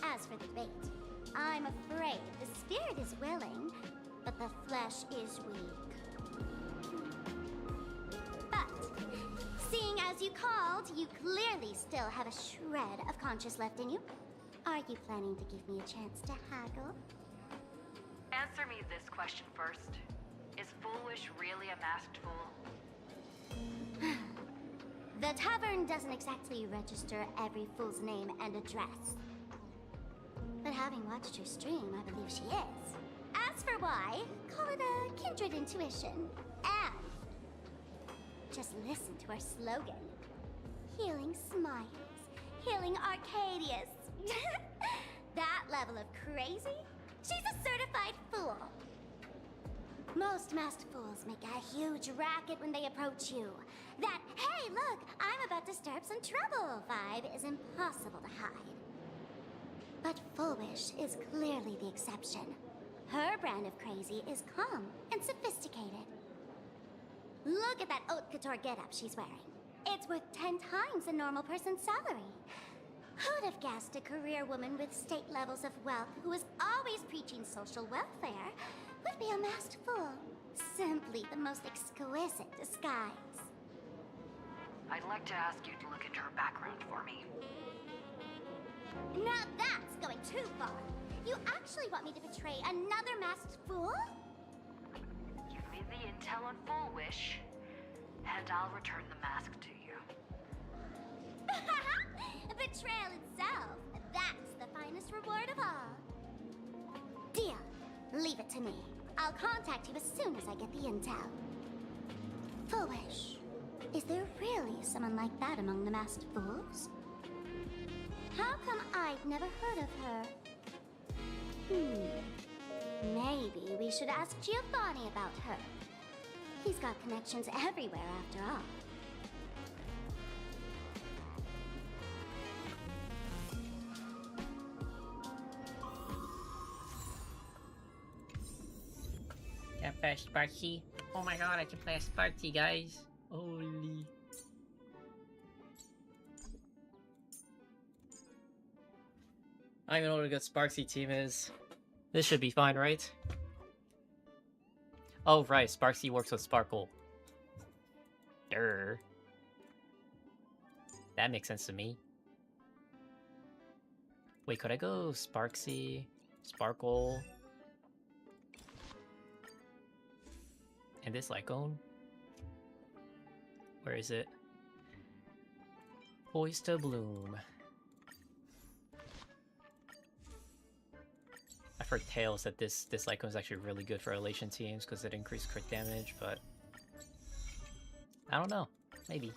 As for the debate, I'm afraid the spirit is willing, but the flesh is weak. But, seeing as you called, you clearly still have a shred of conscience left in you. Are you planning to give me a chance to haggle? Answer me this question first. Is Foolish really a masked fool? The tavern doesn't exactly register every fool's name and address. But having watched her stream, I believe she is. As for why, call it a kindred intuition. And just listen to our slogan. Healing smiles, healing Arcadius. That level of crazy? She's a certified fool. Most masked fools make a huge racket when they approach you. That, hey, look, I'm about to stir up some trouble vibe is impossible to hide. But Foolish is clearly the exception. Her brand of crazy is calm and sophisticated. Look at that haute couture getup she's wearing. It's worth 10 times a normal person's salary. Who'd have guessed a career woman with state levels of wealth who was always preaching social welfare would be a masked fool? Simply the most exquisite disguise. I'd like to ask you to look into her background for me. Now that's going too far. You actually want me to betray another masked fool? Give me the intel on Foolish, and I'll return the mask to you. Betrayal itself. That's the finest reward of all. Deal. Leave it to me. I'll contact you as soon as I get the intel. Foolish. Is there really someone like that among the masked fools? How come I've never heard of her? Maybe we should ask Giovanni about her. He's got connections everywhere after all. Can I play Sparky? Oh my god, I can play Sparky, guys. Holy. I don't even know what a good Sparksy team is. This should be fine, right? Oh, right. Sparksy works with Sparkle. Durr. That makes sense to me. Wait, could I go Sparksy, Sparkle, and this Lycone? Where is it? Poised to bloom. I've heard tales that this Lycone is actually really good for elation teams because it increased crit damage, but I don't know. Maybe.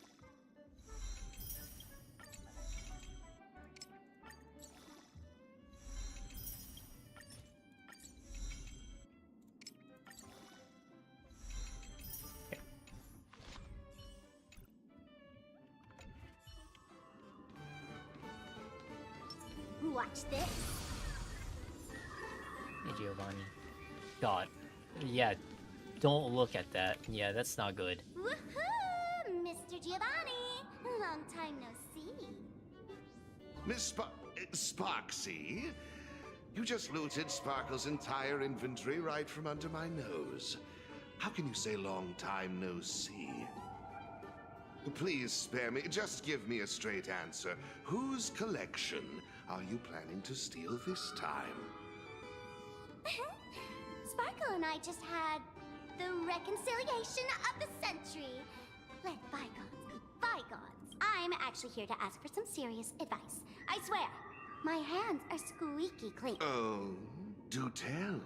Watch this. Hey, Giovanni. God. Yeah, don't look at that. Yeah, that's not good. Woohoo! Mr. Giovanni! Long time no see. Miss Sparksy? You just looted Sparkle's entire inventory right from under my nose. How can you say long time no see? Please spare me. Just give me a straight answer. Whose collection are you planning to steal this time? Sparkle and I just had the reconciliation of the century. Let bygones be bygones. I'm actually here to ask for some serious advice. I swear, my hands are squeaky clean. Oh, do tell.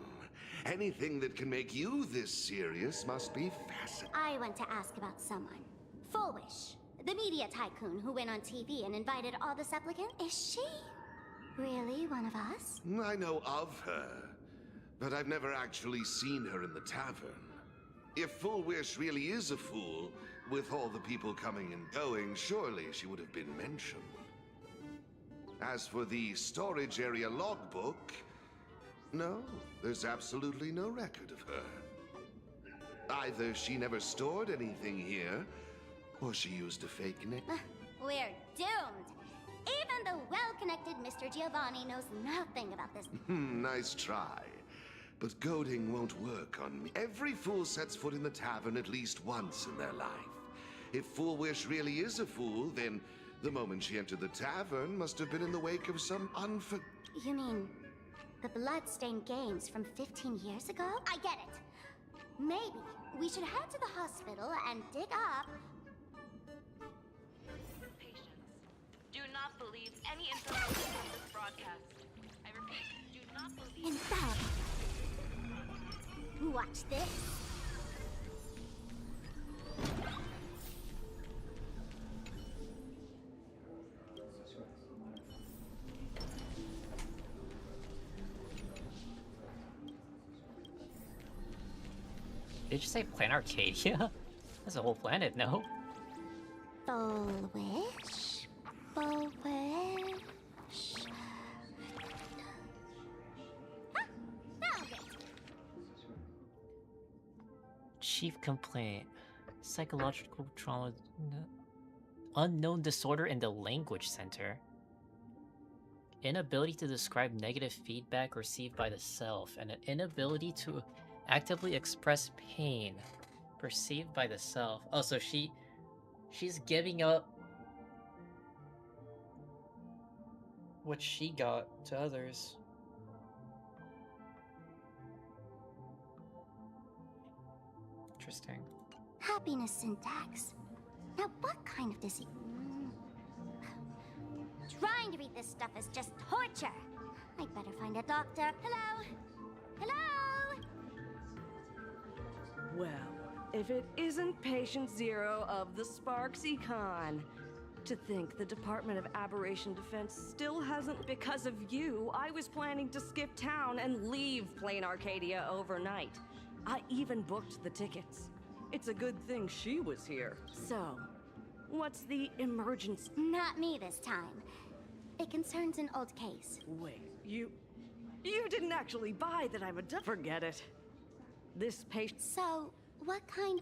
Anything that can make you this serious must be fascinating. I want to ask about someone. Fullwish, the media tycoon who went on TV and invited all the supplicants. Is she really one of us? I know of her, but I've never actually seen her in the tavern. If Fullwish really is a fool, with all the people coming and going, surely she would have been mentioned. As for the storage area logbook, no, there's absolutely no record of her. Either she never stored anything here, or she used a fake name. We're doomed. Even the well-connected Mr. Giovanni knows nothing about this. Nice try. But goading won't work on me. Every fool sets foot in the tavern at least once in their life. If Fullwish really is a fool, then the moment she entered the tavern must have been in the wake of some You mean the bloodstained games from 15 years ago? I get it. Maybe we should head to the hospital and dig up... Do not believe any information from this broadcast. I repeat, do not believe... Infallible. Watch this. Did you say Planet Arcadia? That's a whole planet, no? Fullwish. Fullwish. Found it. Chief complaint. Psychological trauma. Unknown disorder in the language center. Inability to describe negative feedback received by the self, and an inability to actively express pain perceived by the self. Oh, so she's giving up what she got to others. Interesting. Happiness syntax. Now, what kind of disease? Trying to read this stuff is just torture. I'd better find a doctor. Hello? Hello? Well, if it isn't Patient Zero of the Sparksy Con. To think the Department of Aberration Defense still hasn't. Because of you, I was planning to skip town and leave Plain Arcadia overnight. I even booked the tickets. It's a good thing she was here. So, what's the emergency? Not me this time. It concerns an old case. Wait, you didn't actually buy that I'm a Forget it. This patient. So, what kind?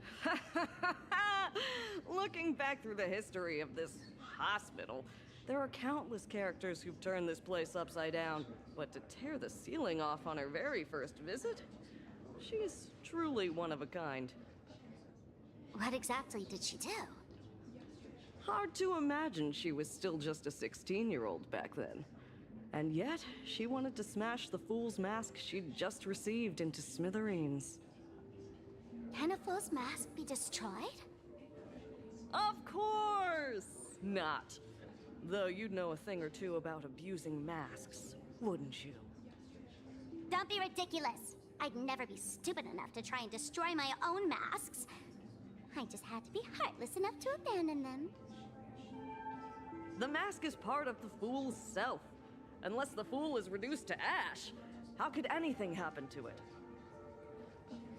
Looking back through the history of this hospital, there are countless characters who've turned this place upside down. But to tear the ceiling off on her very first visit? She's truly one of a kind. What exactly did she do? Hard to imagine she was still just a 16-year-old back then. And yet, she wanted to smash the fool's mask she'd just received into smithereens. Can a fool's mask be destroyed? Of course not. Though you'd know a thing or two about abusing masks, wouldn't you? Don't be ridiculous. I'd never be stupid enough to try and destroy my own masks. I just had to be heartless enough to abandon them. The mask is part of the fool's self. Unless the fool is reduced to ash, how could anything happen to it?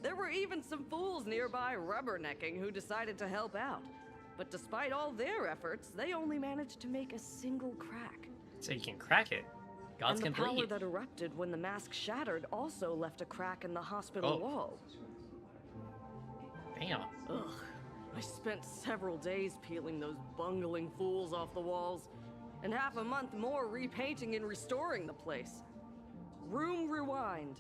There were even some fools nearby rubbernecking who decided to help out. But despite all their efforts, they only managed to make a single crack. So you can crack it. Gods and can the power bleed. that erupted when the mask shattered also left a crack in the hospital wall. Damn. Ugh. I spent several days peeling those bungling fools off the walls, and half a month more repainting and restoring the place. Room rewind.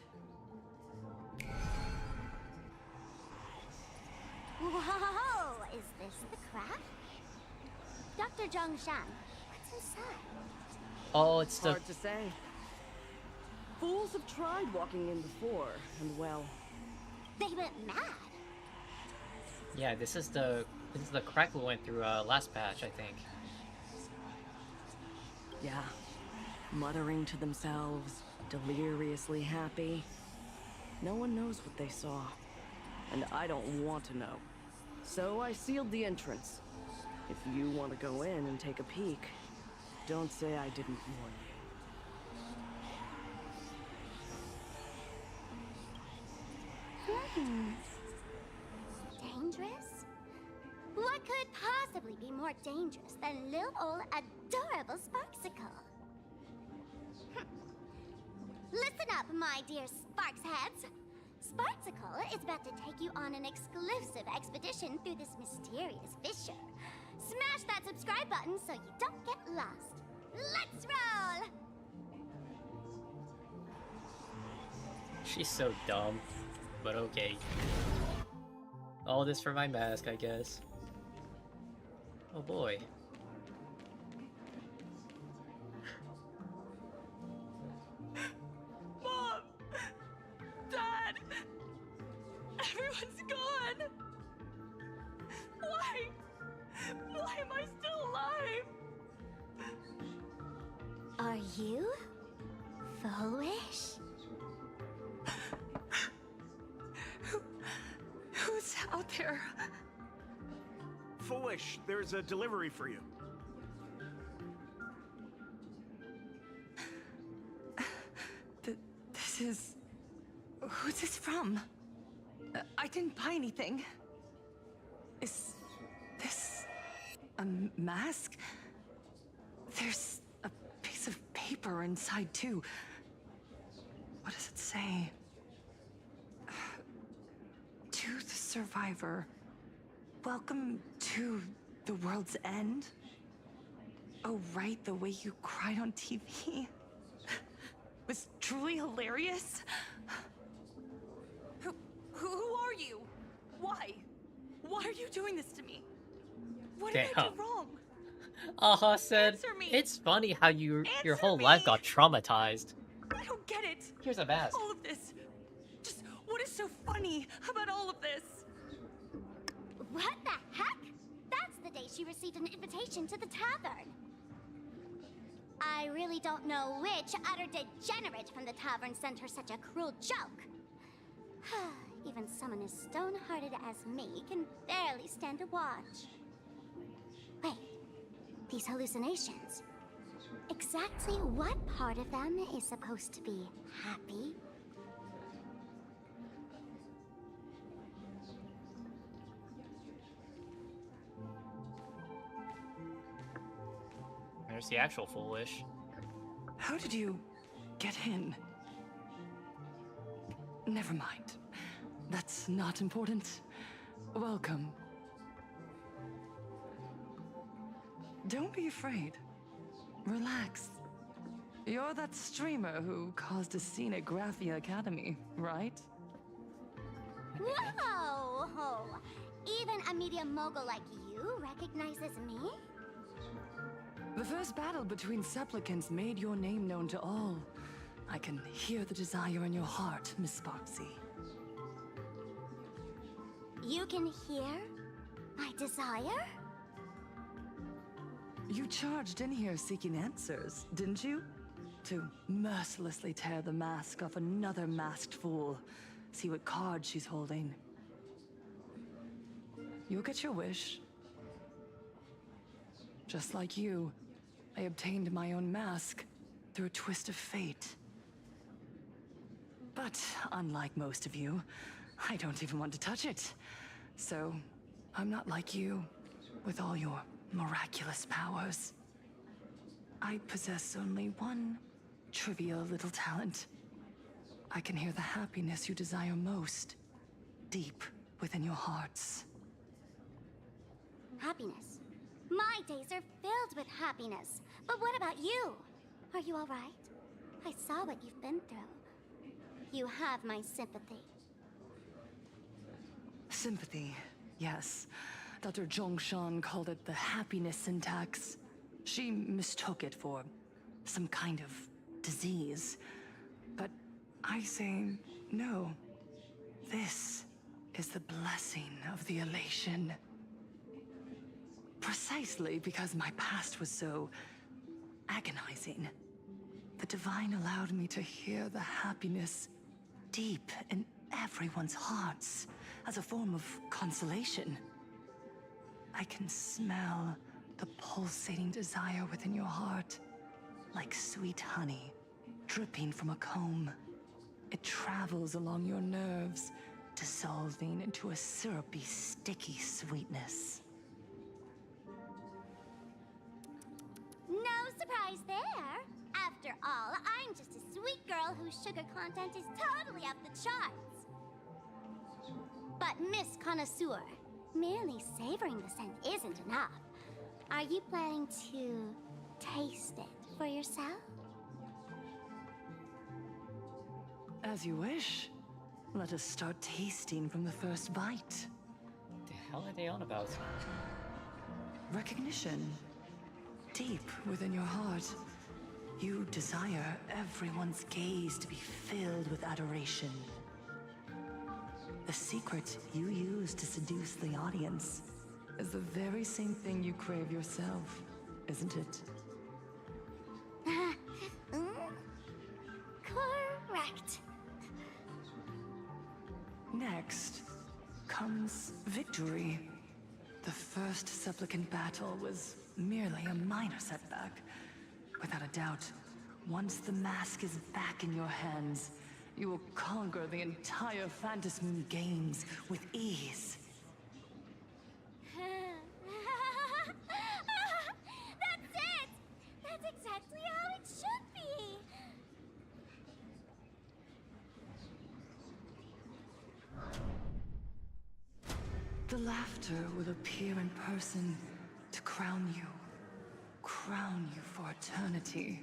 Whoa! Is this the crack? Dr. Zhongshan, what's inside? Oh, it's the... Hard to say. Fools have tried walking in before, and well... They went mad. Yeah, this is the crack we went through last patch, I think. Yeah. Muttering to themselves, deliriously happy. No one knows what they saw. And I don't want to know. So I sealed the entrance. If you want to go in and take a peek, don't say I didn't warn you. Dangerous? What could possibly be more dangerous than little old adorable Sparksicle? Listen up, my dear Sparks heads. Sparksicle is about to take you on an exclusive expedition through this mysterious fissure. Smash that subscribe button so you don't get lost. Let's roll! She's so dumb, but okay. All this for my mask, I guess. Oh boy. Mom! Dad! Everyone's gone! Why? Why am I still alive? Are you foolish? Who's out there? Foolish, there's a delivery for you. This is... Who's this from? I didn't buy anything. Is this a mask? There's a piece of paper inside too. What does it say? To the survivor, welcome to the world's end. Oh, right, the way you cried on TV was truly hilarious. Who are you? Why? Why are you doing this to me? What did I do wrong? Aha said, Answer me. it's funny how your whole me. life got traumatized. I don't get it. Here's a mask. All of this. Just what is so funny about all of this? What the heck? That's the day she received an invitation to the tavern. I really don't know which utter degenerate from the tavern sent her such a cruel joke. Even someone as stone-hearted as me can barely stand to watch. Wait, these hallucinations. Exactly what part of them is supposed to be happy? There's the actual foolish. How did you get in? Never mind. That's not important. Welcome. Don't be afraid. Relax. You're that streamer who caused a scene at Graphia Academy, right? Whoa! Even a media mogul like you recognizes me? The first battle between supplicants made your name known to all. I can hear the desire in your heart, Miss Sparksy. You can hear my desire? You charged in here seeking answers, didn't you? To mercilessly tear the mask off another masked fool. See what card she's holding. You'll get your wish. Just like you, I obtained my own mask through a twist of fate. But unlike most of you, I don't even want to touch it. So, I'm not like you, with all your miraculous powers. I possess only one trivial little talent. I can hear the happiness you desire most, deep within your hearts. Happiness. My days are filled with happiness. But what about you? Are you alright? I saw what you've been through. You have my sympathy. Sympathy, yes. Dr. Zhongshan called it the happiness syntax. She mistook it for some kind of disease. But I say no. This is the blessing of the elation. Precisely because my past was so agonizing. The Divine allowed me to hear the happiness deep in everyone's hearts as a form of consolation. I can smell the pulsating desire within your heart, like sweet honey dripping from a comb. It travels along your nerves, dissolving into a syrupy, sticky sweetness. No surprise there. After all, I'm just a sweet girl whose sugar content is totally off the charts. But Miss Connoisseur, merely savoring the scent isn't enough. Are you planning to taste it for yourself? As you wish. Let us start tasting from the first bite. The hell are they on about? Recognition. Deep within your heart, you desire everyone's gaze to be filled with adoration. The secret you use to seduce the audience is the very same thing you crave yourself, isn't it? Correct. Next comes victory. The first supplicant battle was merely a minor setback. Without a doubt, once the mask is back in your hands, you will conquer the entire Phantasm Moon games with ease. That's it! That's exactly how it should be! The laughter will appear in person to crown you for eternity.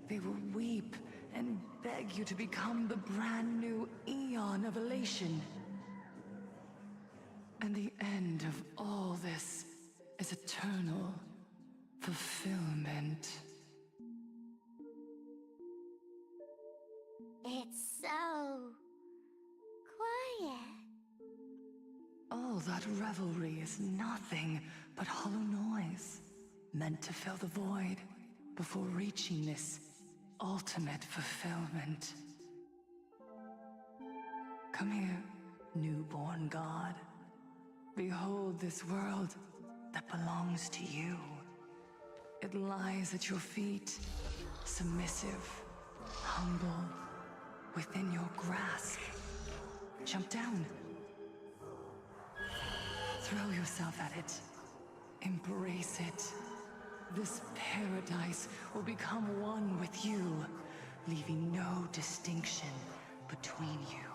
They will weep and beg you to become the brand new Eon of Elation. And the end of all this is eternal fulfillment. It's so quiet. All that revelry is nothing but hollow noise, meant to fill the void before reaching this ultimate fulfillment. Come here, newborn god. Behold this world that belongs to you. It lies at your feet, submissive, humble, within your grasp. Jump down. Throw yourself at it. Embrace it. This paradise will become one with you, leaving no distinction between you.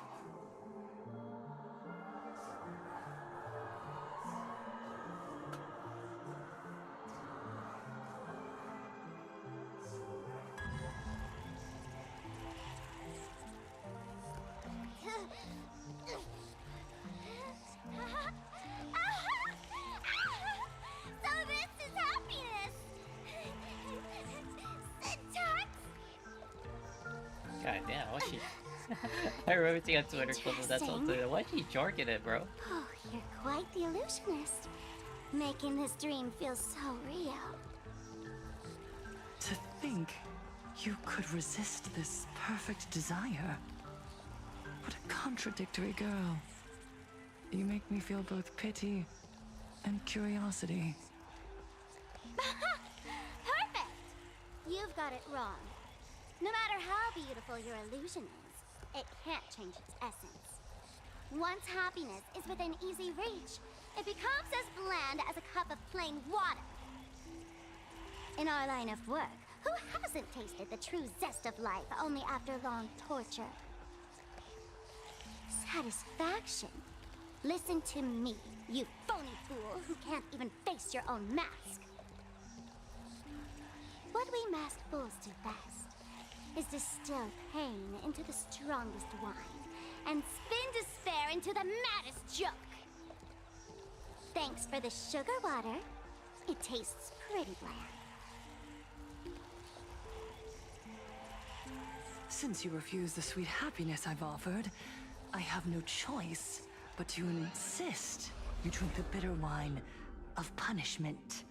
So this is happiness! Syntax! God damn, why she... I remember seeing on Twitter clip of that song too. Why'd she jargon it, bro? Oh, you're quite the illusionist. Making this dream feel so real. To think you could resist this perfect desire. What a contradictory girl. You make me feel both pity and curiosity. Perfect! You've got it wrong. No matter how beautiful your illusion is, it can't change its essence. Once happiness is within easy reach, it becomes as bland as a cup of plain water. In our line of work, Who hasn't tasted the true zest of life only after long torture? Satisfaction. Listen to me, you phony fool who can't even face your own mask. What we masked fools do best is distill pain into the strongest wine and spin despair into the maddest joke. Thanks for the sugar water. It tastes pretty bland. Since you refuse the sweet happiness I've offered, I have no choice but to insist you drink the bitter wine of punishment.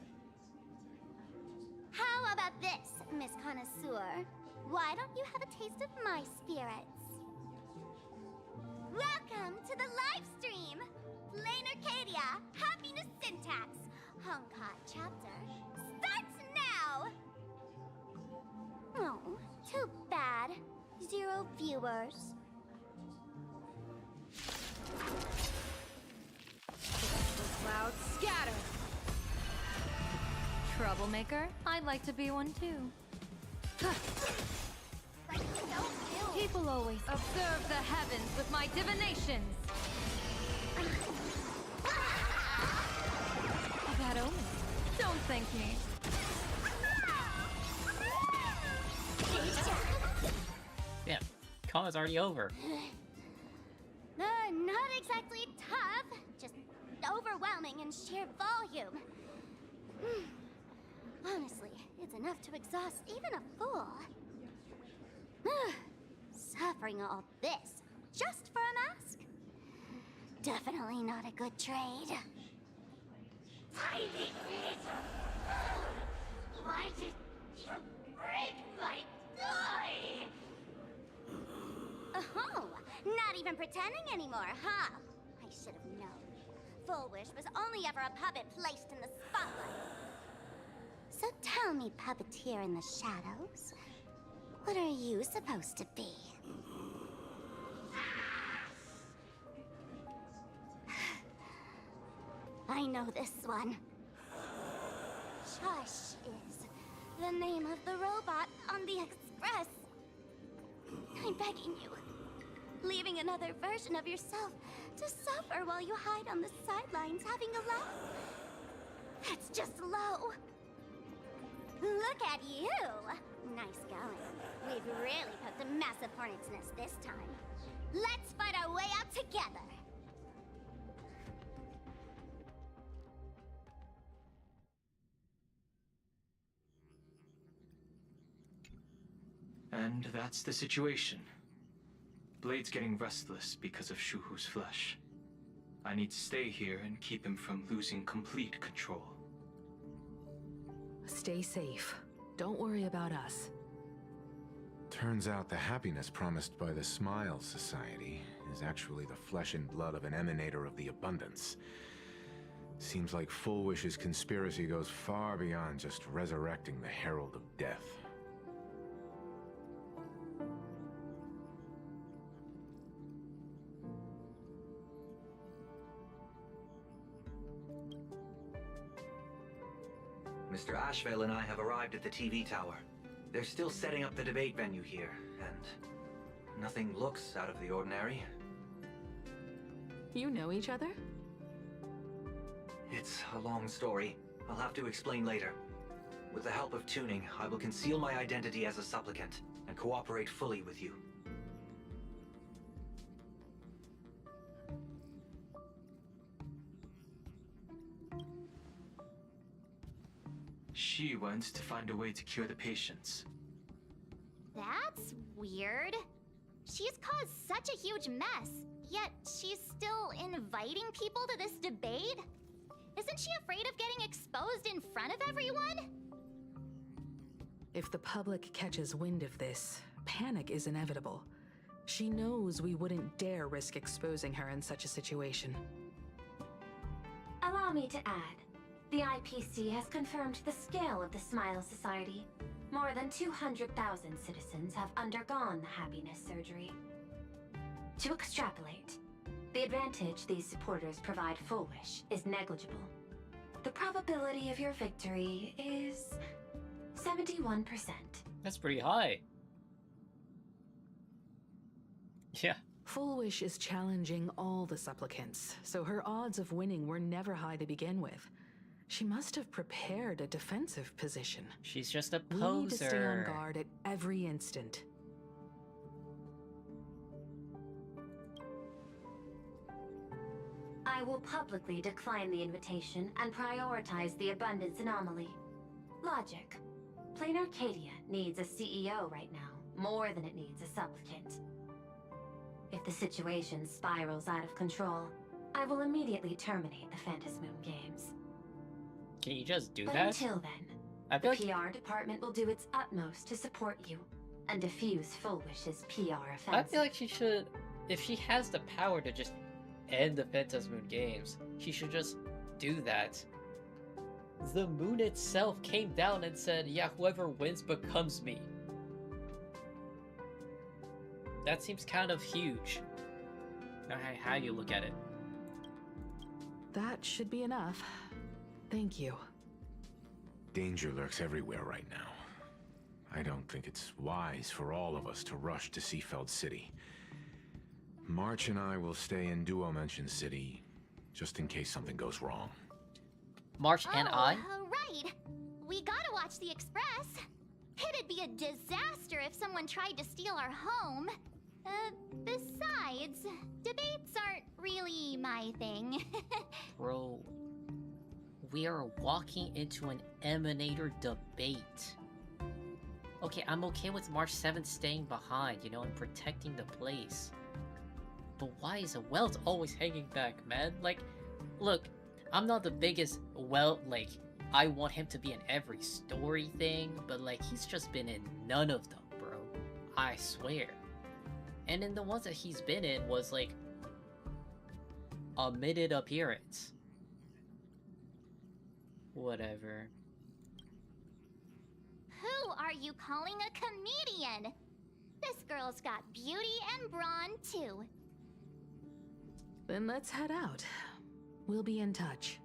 How about this, Miss Connoisseur? Why don't you have a taste of my spirits? Welcome to the live stream! Lane Arcadia, Happiness Syntax, Honkai chapter, starts now! Oh, too bad. 0 viewers. Clouds scatter! Troublemaker? I'd like to be one too. People always observe the heavens with my divinations. A bad omen. Don't thank me. Yeah, call is already over. Not exactly tough, just overwhelming in sheer volume. Honestly, it's enough to exhaust even a fool. Suffering all this just for a mask? Definitely not a good trade. Tiny feet! Why did you break my toy? Oh, not even pretending anymore, huh? I should have known. Full Wish was only ever a puppet placed in the spotlight. So tell me, puppeteer in the shadows, what are you supposed to be? I know this one. Shush is the name of the robot on the Express. I'm begging you. Leaving another version of yourself to suffer while you hide on the sidelines having a laugh. That's just low. Look at you! Nice going. We've really poked a massive hornet's nest this time. Let's fight our way out together! And that's the situation. Blade's getting restless because of Shuhu's flesh. I need to stay here and keep him from losing complete control. Stay safe. Don't worry about us. Turns out the happiness promised by the Smile Society is actually the flesh and blood of an emanator of the abundance. Seems like Full Wish's conspiracy goes far beyond just resurrecting the Herald of Death. Mr. Ashvale and I have arrived at the TV tower. They're still setting up the debate venue here, and nothing looks out of the ordinary. You know each other? It's a long story. I'll have to explain later. With the help of tuning, I will conceal my identity as a supplicant and cooperate fully with you. She wants to find a way to cure the patients. That's weird. She's caused such a huge mess, yet she's still inviting people to this debate? Isn't she afraid of getting exposed in front of everyone? If the public catches wind of this, panic is inevitable. She knows we wouldn't dare risk exposing her in such a situation. Allow me to add, the IPC has confirmed the scale of the Smile Society. More than 200,000 citizens have undergone the happiness surgery. To extrapolate, the advantage these supporters provide Full Wish is negligible. The probability of your victory is 71%. That's pretty high. Yeah. Full Wish is challenging all the supplicants, so her odds of winning were never high to begin with. She must have prepared a defensive position. She's just a poser. We need to stay on guard at every instant. I will publicly decline the invitation and prioritize the abundance anomaly. Logic. Plain Arcadia needs a CEO right now, more than it needs a supplicant. If the situation spirals out of control, I will immediately terminate the Phantasm Moon Games. Can you just do But that? until then, I the feel like PR department will do its utmost to support you and defuse Full Wish's PR offensive. I feel like she should, if she has the power to just end the Phantasm Moon Games, she should just do that. The moon itself came down and said, yeah, whoever wins becomes me. That seems kind of huge. How do you look at it? That should be enough. Thank you. Danger lurks everywhere right now. I don't think it's wise for all of us to rush to Seafeld City. March and I will stay in Duo Mansion City, just in case something goes wrong. March and I? Right. We gotta watch the Express. It'd be a disaster if someone tried to steal our home. Besides, debates aren't really my thing. Bro, we are walking into an Emanator debate. Okay, I'm okay with March 7th staying behind, you know, and protecting the place. But why is Welt always hanging back, man? Like, look, I'm not the biggest like, I want him to be in every story thing, but like, he's just been in none of them, bro. I swear. And in the ones that he's been in was like a minute appearance. Whatever. Who are you calling a comedian? This girl's got beauty and brawn, too. Then let's head out. We'll be in touch.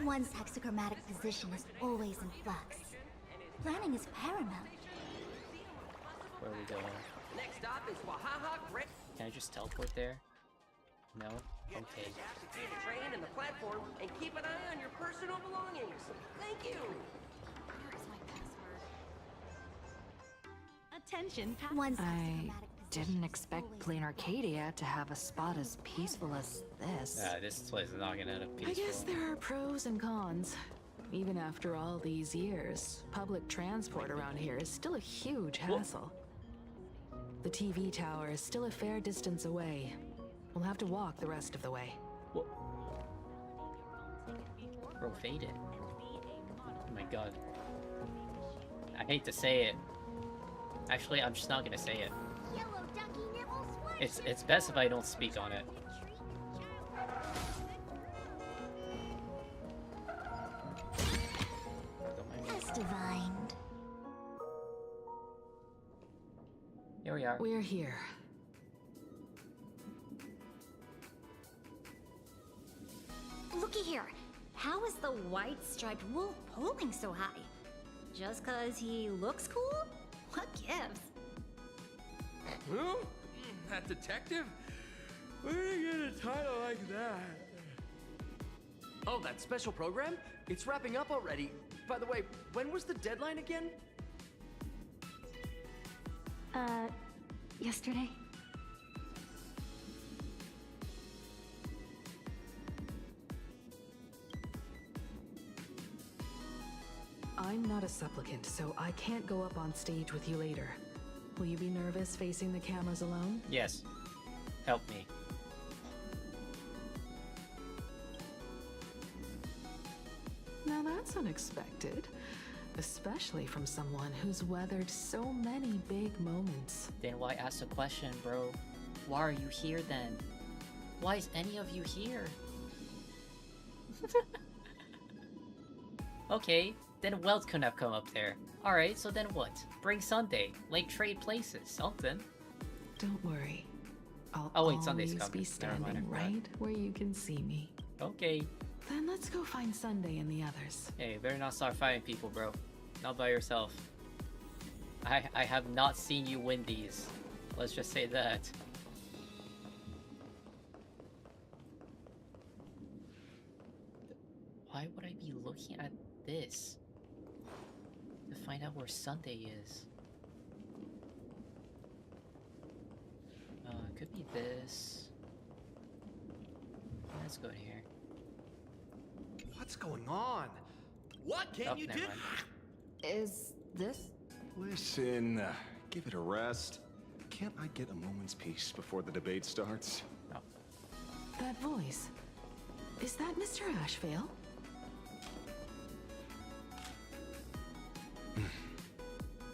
One's hexachromatic position is always in flux. Planning is paramount. Where are we going? Next stop is Wahaha Great. Can I just teleport there? No? Okay. Secure the train and the platform, and keep an eye on your personal belongings. Thank you. Here's my password. Attention, I didn't expect Plain Arcadia to have a spot as peaceful as this. This place is not gonna end up peaceful. I guess there are pros and cons. Even after all these years, public transport around here is still a huge hassle. The TV tower is still a fair distance away. We'll have to walk the rest of the way. Bro, fade it. Oh my god. I hate to say it. Actually, I'm just not gonna say it. It's best if I don't speak on it. As divined. Here we are. We're here. Looky here. How is the white striped wolf polling so high? Just 'cause he looks cool? What gives? Who? That detective? Where did he get a title like that? Oh, that special program? It's wrapping up already. By the way, when was the deadline again? Yesterday? I'm not a supplicant, so I can't go up on stage with you later. Will you be nervous facing the cameras alone? Yes. Help me. Now that's unexpected. Especially from someone who's weathered so many big moments. Then why ask the question, bro? Why are you here then? Why is any of you here? Okay, then Welt couldn't have come up there. Alright, so then what? Bring Sunday. Like trade places, something. Don't worry. I'll Oh wait, Sunday's always coming. be Never mind, I standing forgot. right where you can see me. Okay. Then let's go find Sunday and the others. Hey, better not start fighting people, bro. Not by yourself. I have not seen you win these. Let's just say that. Why would I be looking at this? To find out where Sunday is. It could be this. Let's go here. What's going on? What can you do? Is this? Listen, give it a rest. Can't I get a moment's peace before the debate starts? No. That voice. Is that Mr. Ashvale?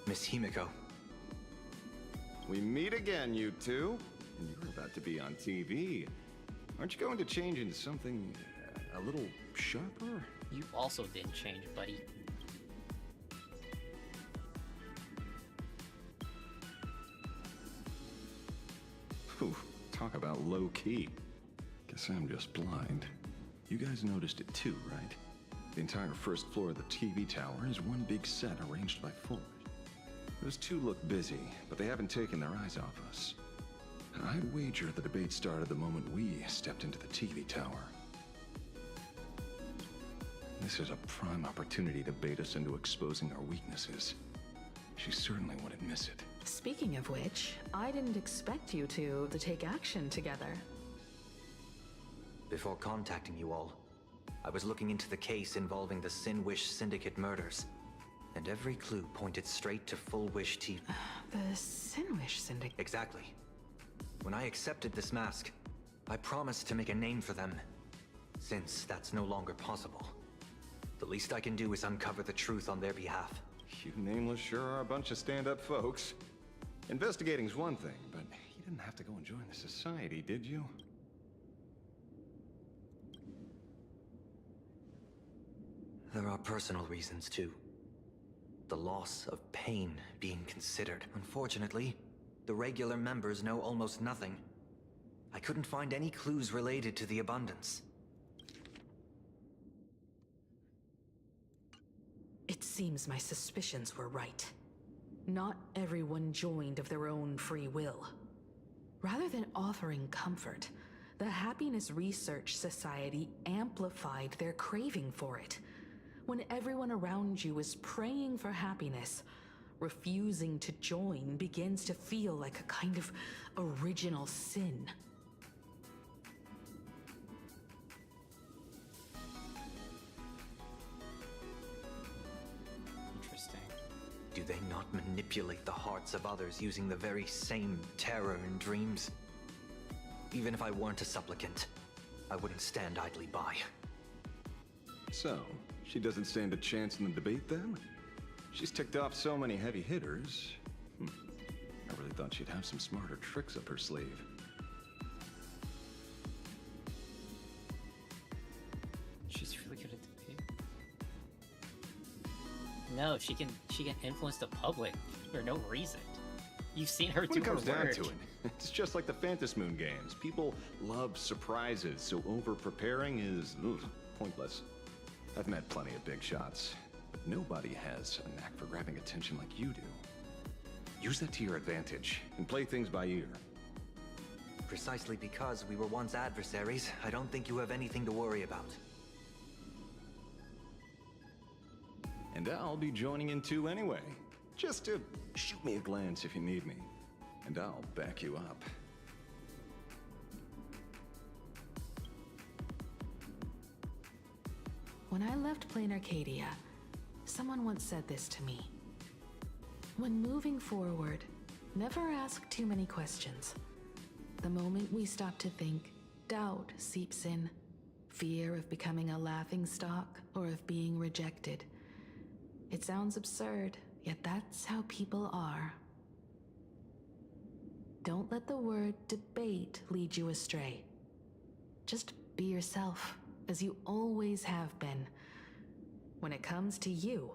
Miss Himiko. We meet again, you two. And you're about to be on TV. Aren't you going to change into something a little sharper? You also didn't change, buddy. Whew, talk about low-key. Guess I'm just blind. You guys noticed it too, right? The entire first floor of the TV tower is one big set arranged by floors. Those two look busy, but they haven't taken their eyes off us. I'd wager the debate started the moment we stepped into the TV tower. This is a prime opportunity to bait us into exposing our weaknesses. She certainly wouldn't miss it. Speaking of which, I didn't expect you two to take action together. Before contacting you all, I was looking into the case involving the Sin-Wish Syndicate murders, and every clue pointed straight to Full Wish TV. The Sin-Wish Syndicate? Exactly. When I accepted this mask, I promised to make a name for them. Since that's no longer possible, the least I can do is uncover the truth on their behalf. You nameless sure are a bunch of stand-up folks. Investigating's one thing, but you didn't have to go and join the society, did you? There are personal reasons, too. The loss of pain being considered. Unfortunately, the regular members know almost nothing. I couldn't find any clues related to the abundance. It seems my suspicions were right. Not everyone joined of their own free will. Rather than offering comfort, the Happiness Research Society amplified their craving for it. When everyone around you is praying for happiness, refusing to join begins to feel like a kind of original sin. Interesting. Do they not manipulate the hearts of others using the very same terror and dreams? Even if I weren't a supplicant, I wouldn't stand idly by. So, she doesn't stand a chance in the debate then? She's ticked off so many heavy hitters. I really thought she'd have some smarter tricks up her sleeve. She's really good at debate. No, she can influence the public for no reason. You've seen her do When it her comes down work. to it, it's just like the Phantom Moon games. People love surprises, so over-preparing is pointless. I've met plenty of big shots, but nobody has a knack for grabbing attention like you do. Use that to your advantage, and play things by ear. Precisely because we were once adversaries, I don't think you have anything to worry about. And I'll be joining in too anyway. Just to shoot me a glance if you need me, and I'll back you up. When I left Plain Arcadia, someone once said this to me. When moving forward, never ask too many questions. The moment we stop to think, doubt seeps in. Fear of becoming a laughingstock or of being rejected. It sounds absurd, yet that's how people are. Don't let the word debate lead you astray. Just be yourself, as you always have been. When it comes to you,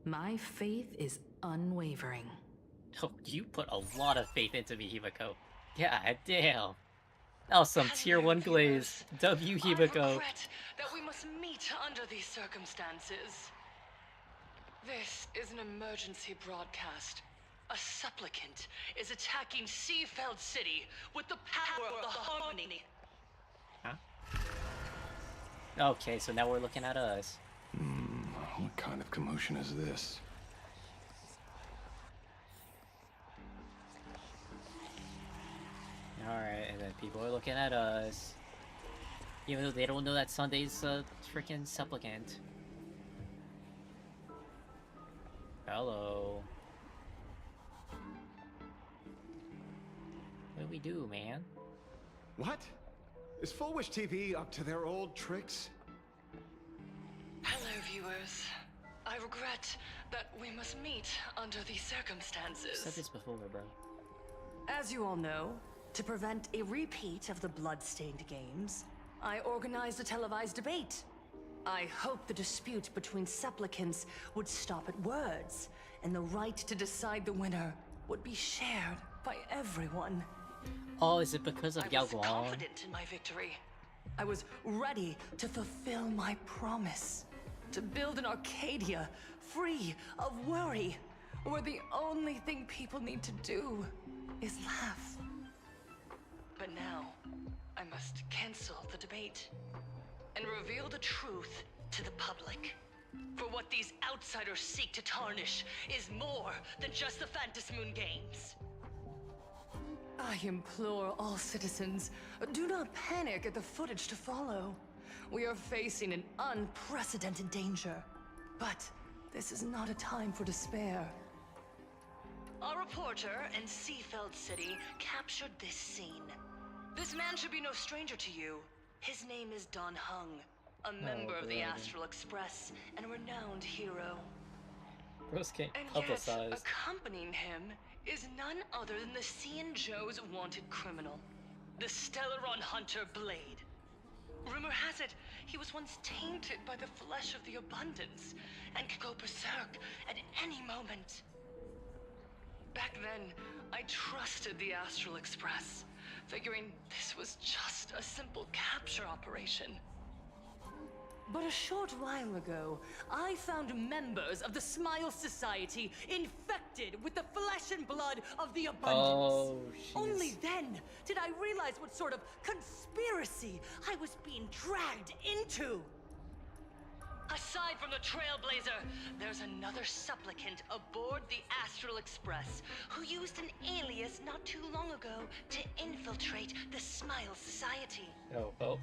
my faith is unwavering. Oh, you put a lot of faith into me, Himiko. Yeah, damn. That was some tier 1 glaze. W I Hibiko. regret that we must meet under these circumstances. This is an emergency broadcast. A supplicant is attacking Seafeld City with the power of the harmony. Huh? Okay, so now we're looking at us. What kind of commotion is this? Alright, and then people are looking at us. Even though they don't know that Sunday's a freaking supplicant. Hello. What do we do, man? What? Is Full Wish TV up to their old tricks? Hello, viewers. I regret that we must meet under these circumstances. I've said this before, bro. As you all know, to prevent a repeat of the blood-stained games, I organized a televised debate. I hoped the dispute between supplicants would stop at words, and the right to decide the winner would be shared by everyone. Oh, is it because of Yao I was Guang? confident in my victory. I was ready to fulfill my promise. To build an Arcadia free of worry, where the only thing people need to do is laugh. But now, I must cancel the debate and reveal the truth to the public. For what these outsiders seek to tarnish is more than just the Phantom Moon games. I implore all citizens, do not panic at the footage to follow. We are facing an unprecedented danger. But this is not a time for despair. A reporter in Seafeld City captured this scene. This man should be no stranger to you. His name is Don Hung, a member of the Astral Express and a renowned hero. Bros can't And publicize. yet, accompanying him is none other than the Cian Joe's wanted criminal, the Stellaron hunter Blade. Rumor has it he was once tainted by the flesh of the Abundance and could go berserk at any moment. Back then, I trusted the Astral Express, figuring this was just a simple capture operation. But a short while ago, I found members of the Smile Society infected with the flesh and blood of the Abundance. Oh, Only then did I realize what sort of conspiracy I was being dragged into. Aside from the Trailblazer, there's another supplicant aboard the Astral Express who used an alias not too long ago to infiltrate the Smile Society. Oh.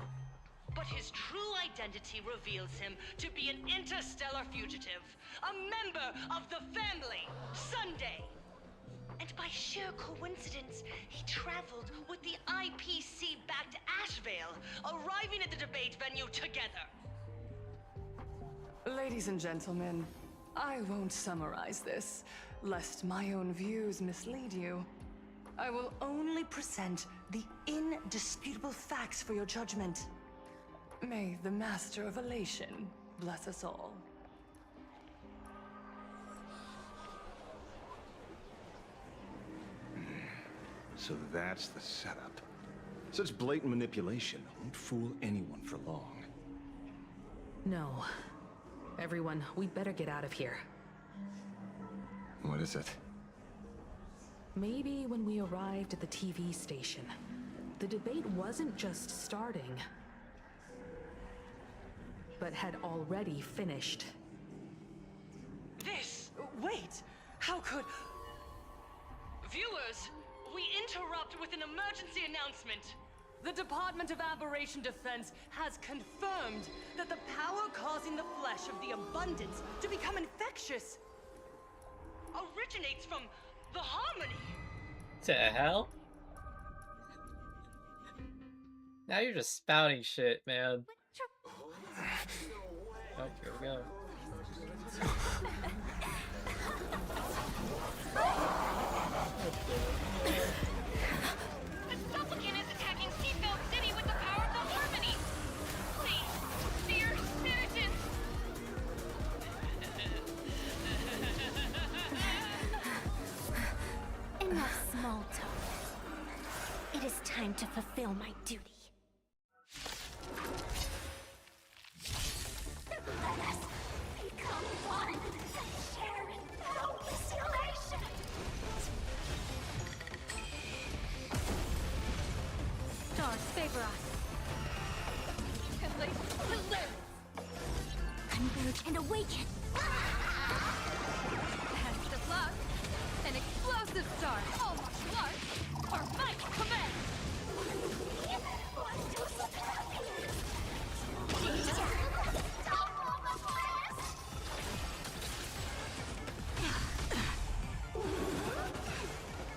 But his true identity reveals him to be an interstellar fugitive, a member of the family, Sunday. And by sheer coincidence, he traveled with the IPC back to Ashvale, arriving at the debate venue together. Ladies and gentlemen, I won't summarize this, lest my own views mislead you. I will only present the indisputable facts for your judgment. May the Master of Elation bless us all. So that's the setup. Such blatant manipulation won't fool anyone for long. No. Everyone, we better get out of here. What is it? Maybe when we arrived at the TV station, the debate wasn't just starting, but had already finished. Wait! How could... Viewers, we interrupt with an emergency announcement. The Department of Aberration Defense has confirmed that the power causing the flesh of the Abundance to become infectious originates from the Harmony. To hell? Now you're just spouting shit, man. Oh, here we go. The supplicant is attacking Seafeld City with the power of the Harmony! Please, dear citizens! Enough small talk. It is time to fulfill my duty. Let us become one and share in boundless elation. Stars favor us. And they will live. Converge and awaken. Best of luck. An explosive star, all martial arts, or might command. What does the happiness? Teacher, double the bliss.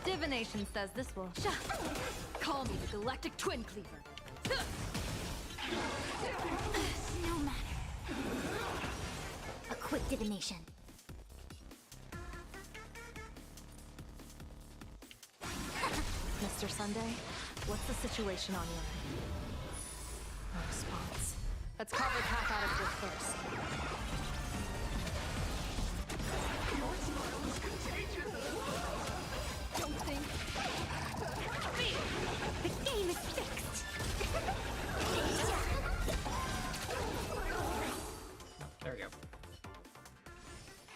Divination says this will call me the Galactic Twin Cleaver. No matter. A quick divination. Mr. Sunday, what's the situation on your end? No response. Let's carve a path out of this first. Don't think. The game is fixed. There we go.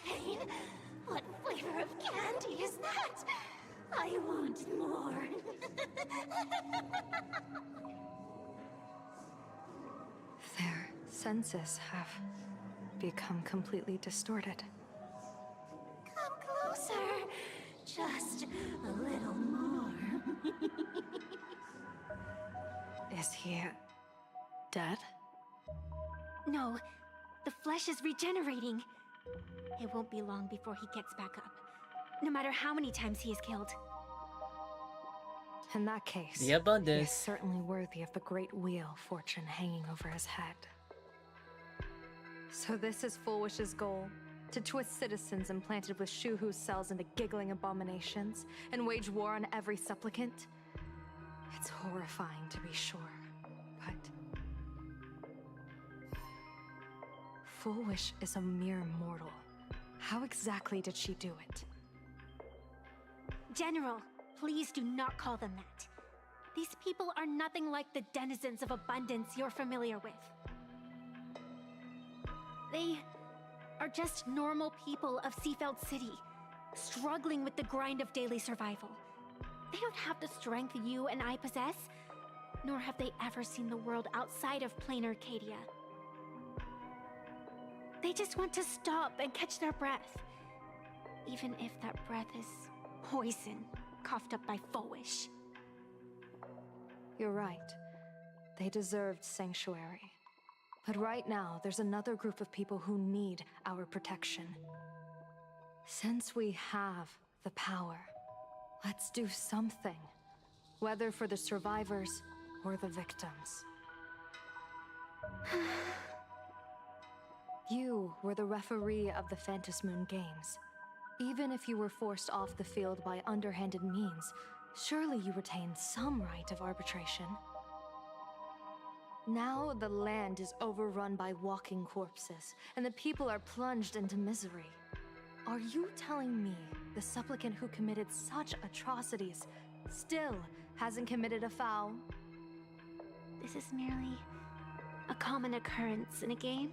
Pain? What flavor of candy is that? I want more. Their senses have become completely distorted. Come closer. Just a little more. Is he dead? No, the flesh is regenerating. It won't be long before he gets back up, no matter how many times he is killed. In that case, The he is abundance. certainly worthy of the great wheel fortune hanging over his head. So this is Full Wish's goal? To twist citizens implanted with Shuhu cells into giggling abominations and wage war on every supplicant? It's horrifying to be sure, but Full Wish is a mere mortal. How exactly did she do it? General, please do not call them that. These people are nothing like the denizens of abundance you're familiar with. They are just normal people of Seafeld City, struggling with the grind of daily survival. They don't have the strength you and I possess, nor have they ever seen the world outside of plain Arcadia. They just want to stop and catch their breath, even if that breath is poison coughed up by Fowish. You're right. They deserved sanctuary. But right now, there's another group of people who need our protection. Since we have the power, let's do something. Whether for the survivors or the victims. You were the referee of the Phantom Moon Games. Even if you were forced off the field by underhanded means, surely you retained some right of arbitration. Now the land is overrun by walking corpses, and the people are plunged into misery. Are you telling me the supplicant who committed such atrocities still hasn't committed a foul? This is merely a common occurrence in a game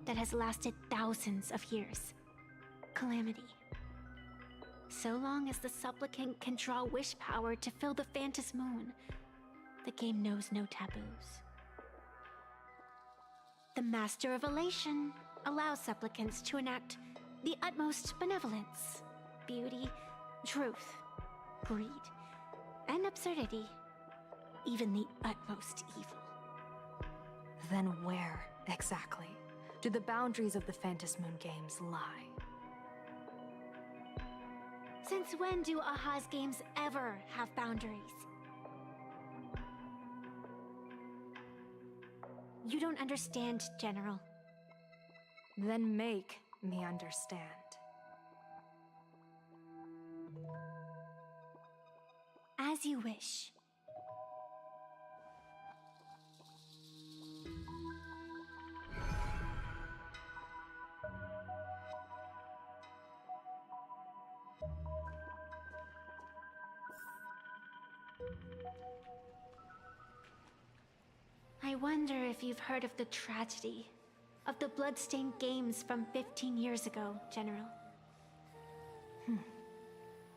that has lasted thousands of years. Calamity. So long as the supplicant can draw wish power to fill the Phantom Moon, the game knows no taboos. The Master of Elation allows supplicants to enact the utmost benevolence, beauty, truth, greed, and absurdity, even the utmost evil. Then where, exactly, do the boundaries of the Phantom Moon Games lie? Since when do Aha's games ever have boundaries? You don't understand, General. Then make me understand. As you wish. I wonder if you've heard of the tragedy of the bloodstained games from 15 years ago, General.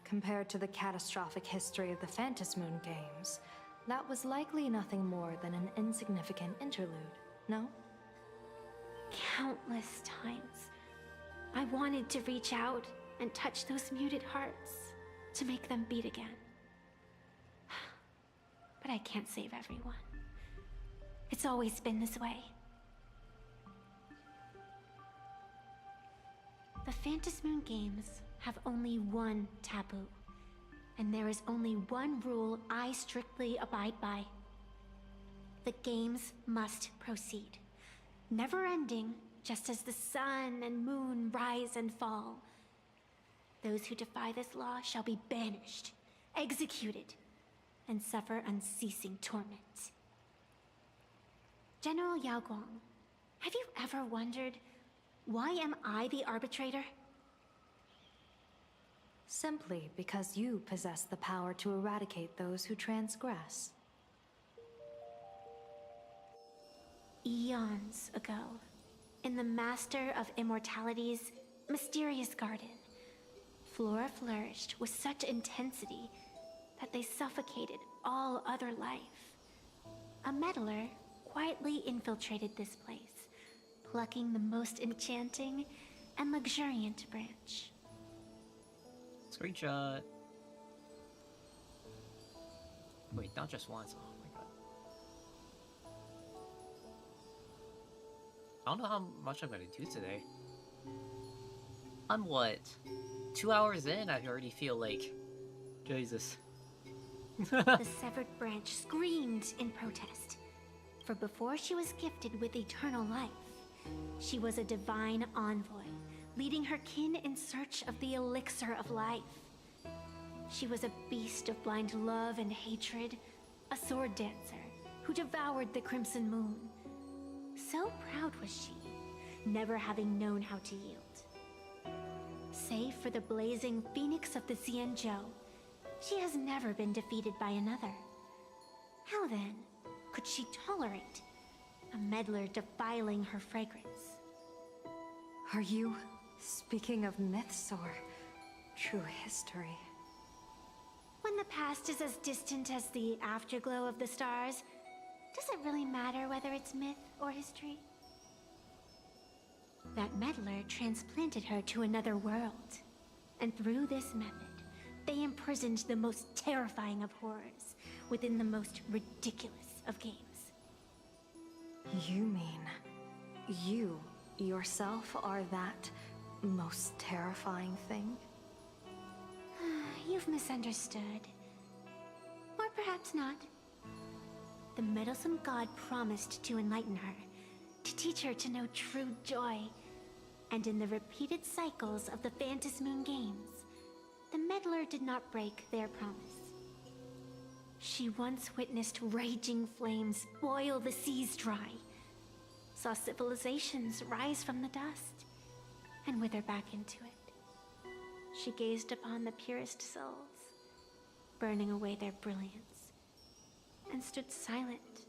Compared to the catastrophic history of the Phantom Moon games, that was likely nothing more than an insignificant interlude, no? Countless times, I wanted to reach out and touch those muted hearts to make them beat again. But I can't save everyone. It's always been this way. The Phantom Moon games have only one taboo, and there is only one rule I strictly abide by. The games must proceed, never ending, just as the sun and moon rise and fall. Those who defy this law shall be banished, executed, and suffer unceasing torment. General Yao Guang, have you ever wondered, why am I the arbitrator? Simply because you possess the power to eradicate those who transgress. Eons ago, in the Master of Immortality's mysterious garden, flora flourished with such intensity that they suffocated all other life. A meddler quietly infiltrated this place, plucking the most enchanting and luxuriant branch. Screenshot. Wait, not just once. Oh my god. I don't know how much I'm gonna do today. I'm what? 2 hours in, I already feel like... Jesus. The severed branch screamed in protest. For before she was gifted with eternal life, she was a divine envoy, leading her kin in search of the elixir of life. She was a beast of blind love and hatred, a sword dancer who devoured the crimson moon. So proud was she, never having known how to yield. Save for the blazing phoenix of the Xianzhou, she has never been defeated by another. How then could she tolerate a meddler defiling her fragrance? Are you speaking of myths or true history? When the past is as distant as the afterglow of the stars, does it really matter whether it's myth or history? That meddler transplanted her to another world, and through this method, they imprisoned the most terrifying of horrors within the most ridiculous of games. You mean you yourself are that most terrifying thing? You've misunderstood. Or perhaps not. The meddlesome god promised to enlighten her, to teach her to know true joy. And in the repeated cycles of the Phantom Moon games, the meddler did not break their promise. She once witnessed raging flames boil the seas dry, saw civilizations rise from the dust, and wither back into it. She gazed upon the purest souls, burning away their brilliance, and stood silent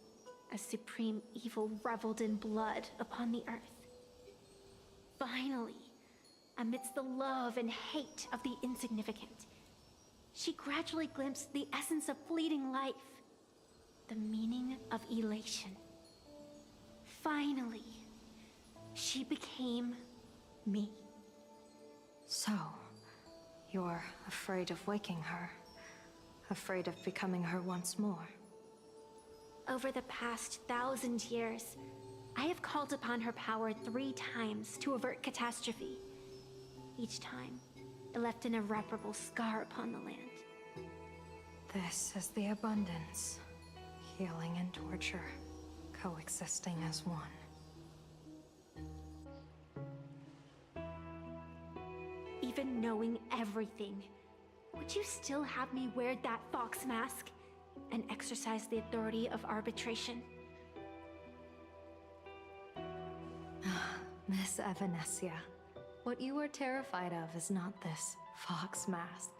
as supreme evil reveled in blood upon the earth. Finally, amidst the love and hate of the insignificant, she gradually glimpsed the essence of fleeting life, the meaning of elation. Finally, she became me. So, you're afraid of waking her, afraid of becoming her once more. Over the past 1,000 years, I have called upon her power 3 times to avert catastrophe. Each time, it left an irreparable scar upon the land. This is the abundance, healing and torture, coexisting as one. Even knowing everything, would you still have me wear that fox mask and exercise the authority of arbitration? Miss Evanescia, what you are terrified of is not this fox mask.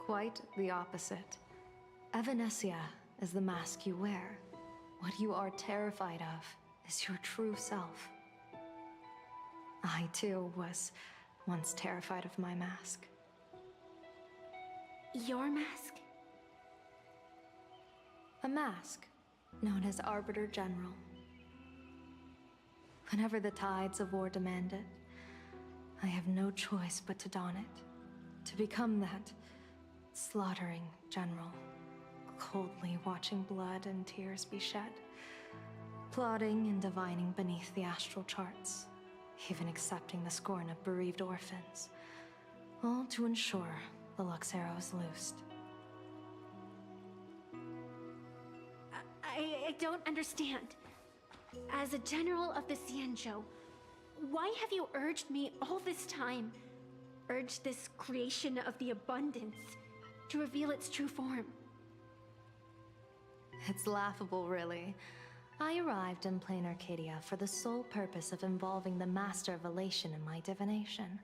Quite the opposite. Evanescia is the mask you wear. What you are terrified of is your true self. I too was once terrified of my mask. Your mask? A mask known as Arbiter General. Whenever the tides of war demand it, I have no choice but to don it. To become that slaughtering general, coldly watching blood and tears be shed, plotting and divining beneath the astral charts, even accepting the scorn of bereaved orphans, all to ensure the Luxero is loosed. I don't understand. As a general of the Xianzhou, why have you urged me all this time? Urged this creation of the abundance to reveal its true form? It's laughable, really. I arrived in plain Arcadia for the sole purpose of involving the Master of Elation in my divination,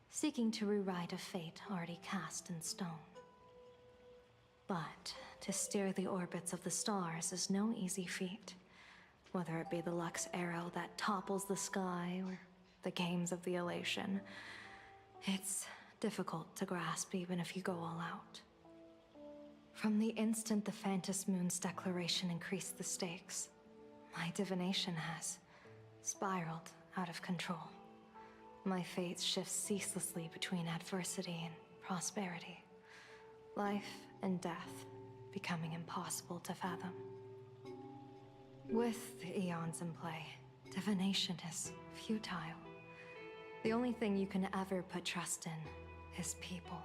seeking to rewrite a fate already cast in stone. But to steer the orbits of the stars is no easy feat, whether it be the Lux Arrow that topples the sky or the games of the Elation. It's difficult to grasp even if you go all out. From the instant the Phantos Moon's declaration increased the stakes, my divination has spiraled out of control. My fate shifts ceaselessly between adversity and prosperity, life and death becoming impossible to fathom. With the eons in play, divination is futile. The only thing you can ever put trust in is people.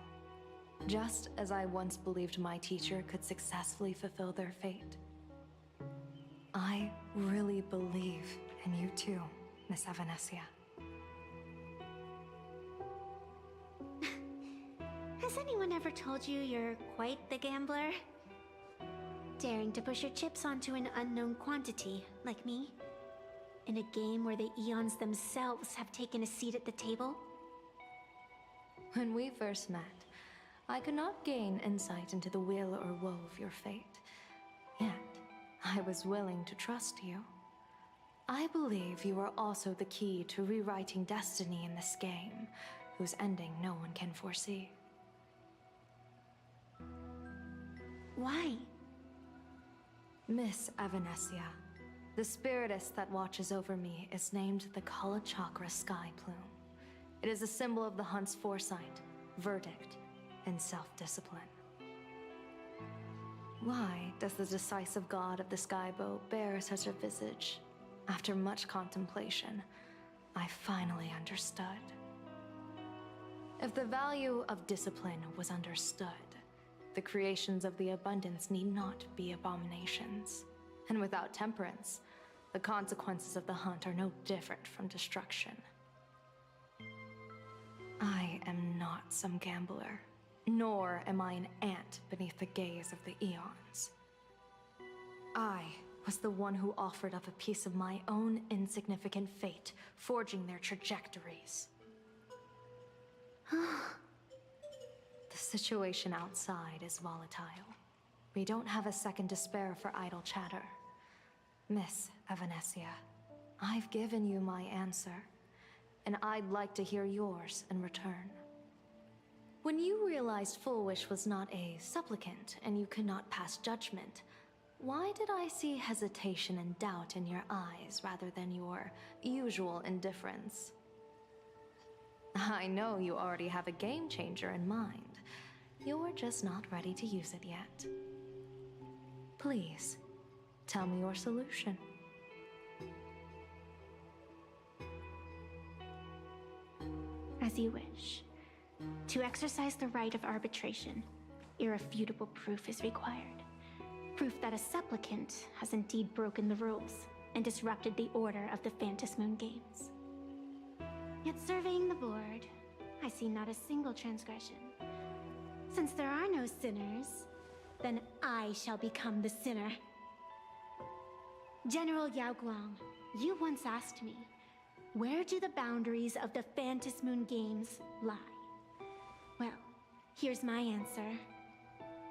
Just as I once believed my teacher could successfully fulfill their fate. I really believe in you too, Miss Evanescia. Has anyone ever told you you're quite the gambler? Daring to push your chips onto an unknown quantity, like me? In a game where the eons themselves have taken a seat at the table? When we first met, I could not gain insight into the will or woe of your fate. Yet, I was willing to trust you. I believe you are also the key to rewriting destiny in this game, whose ending no one can foresee. Why? Miss Evanescia, the spiritess that watches over me is named the Kala Chakra Sky Plume. It is a symbol of the hunt's foresight, verdict, and self-discipline. Why does the decisive god of the skybow bear such a visage? After much contemplation, I finally understood. If the value of discipline was understood, the creations of the abundance need not be abominations. And without temperance, the consequences of the hunt are no different from destruction. I am not some gambler, nor am I an ant beneath the gaze of the eons. I was the one who offered up a piece of my own insignificant fate, forging their trajectories. The situation outside is volatile. We don't have a second to spare for idle chatter. Miss Evanescia, I've given you my answer, and I'd like to hear yours in return. When you realized Full Wish was not a supplicant and you could not pass judgment, why did I see hesitation and doubt in your eyes rather than your usual indifference? I know you already have a game changer in mind. You're just not ready to use it yet. Please, tell me your solution. As you wish. To exercise the right of arbitration, irrefutable proof is required. Proof that a supplicant has indeed broken the rules and disrupted the order of the Phantos Moon Games. Yet surveying the board, I see not a single transgression. Since there are no sinners, then I shall become the sinner. General Yao Guang, you once asked me, where do the boundaries of the Phantos Moon Games lie? Well, here's my answer.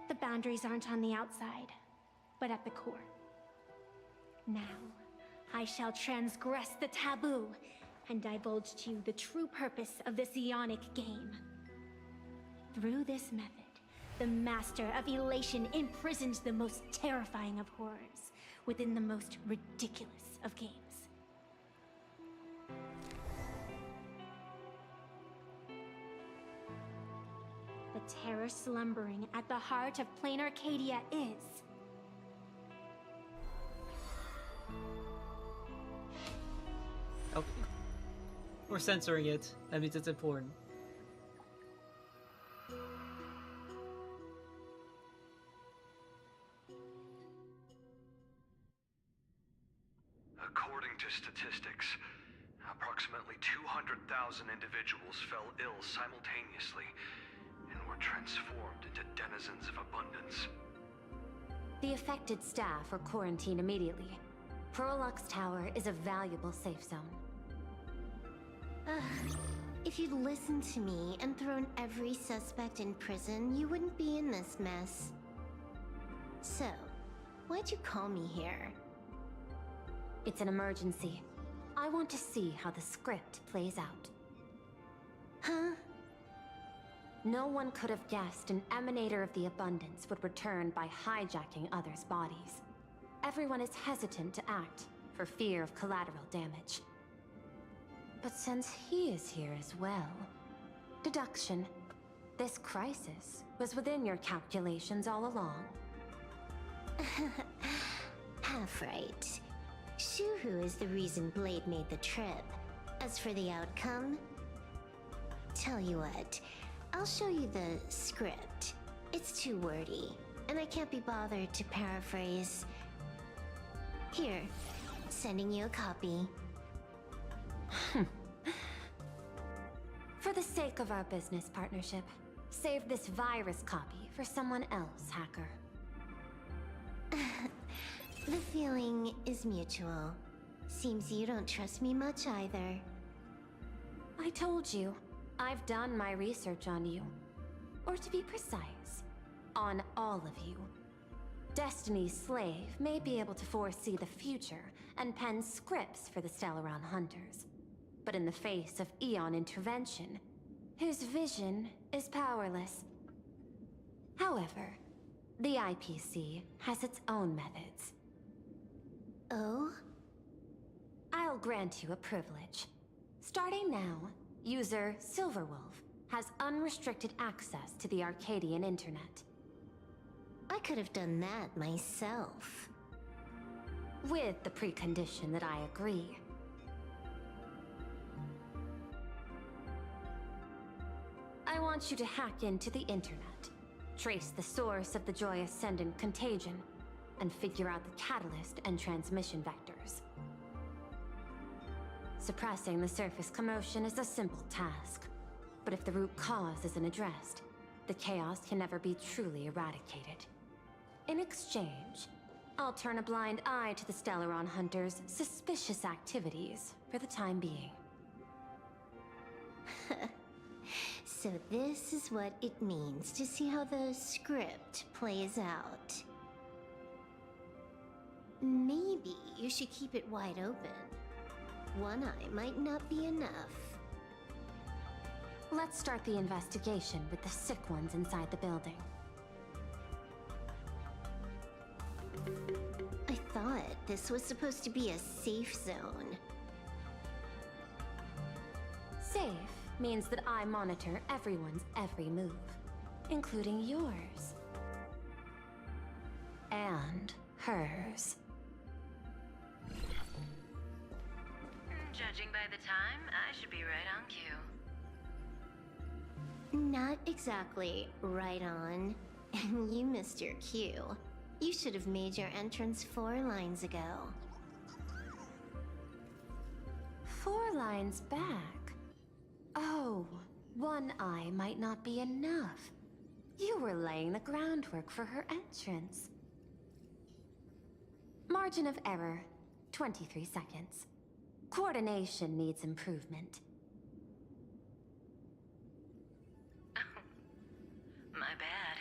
The boundaries aren't on the outside, but at the core. Now, I shall transgress the taboo and divulge to you the true purpose of this Ionic game. Through this method, the Master of Elation imprisons the most terrifying of horrors within the most ridiculous of games. The terror slumbering at the heart of Plain Arcadia is... Okay. We're censoring it. That means it's important. According to statistics, approximately 200,000 individuals fell ill simultaneously and were transformed into denizens of abundance. The affected staff are quarantined immediately. Prolux Tower is a valuable safe zone. If you'd listened to me and thrown every suspect in prison, you wouldn't be in this mess. So, why'd you call me here? It's an emergency. I want to see how the script plays out. Huh? No one could have guessed an emanator of the abundance would return by hijacking others' bodies. Everyone is hesitant to act, for fear of collateral damage. But since he is here as well... Deduction. This crisis was within your calculations all along. Half right. Shuhu is the reason Blade made the trip. As for the outcome... Tell you what, I'll show you the script. It's too wordy, and I can't be bothered to paraphrase. Here, sending you a copy. For the sake of our business partnership, save this virus copy for someone else, hacker. The feeling is mutual. Seems you don't trust me much either. I told you, I've done my research on you. Or to be precise, on all of you. Destiny's slave may be able to foresee the future and pen scripts for the Stellaron Hunters. But in the face of Eon intervention, his vision is powerless. However, the IPC has its own methods. Oh? I'll grant you a privilege. Starting now, user Silverwolf has unrestricted access to the Arcadian internet. I could have done that myself. With the precondition that I agree. I want you to hack into the internet, trace the source of the Joy Ascendant contagion, and figure out the catalyst and transmission vectors. Suppressing the surface commotion is a simple task, but if the root cause isn't addressed, the chaos can never be truly eradicated. In exchange, I'll turn a blind eye to the Stellaron Hunters' suspicious activities for the time being. So this is what it means to see how the script plays out. Maybe you should keep it wide open. One eye might not be enough. Let's start the investigation with the sick ones inside the building. I thought this was supposed to be a safe zone. Safe means that I monitor everyone's every move, including yours. And hers. Judging by the time, I should be right on cue. Not exactly right on. And you missed your cue. You should have made your entrance 4 lines ago. 4 lines back? Oh, one eye might not be enough. You were laying the groundwork for her entrance. Margin of error, 23 seconds. Coordination needs improvement. My bad.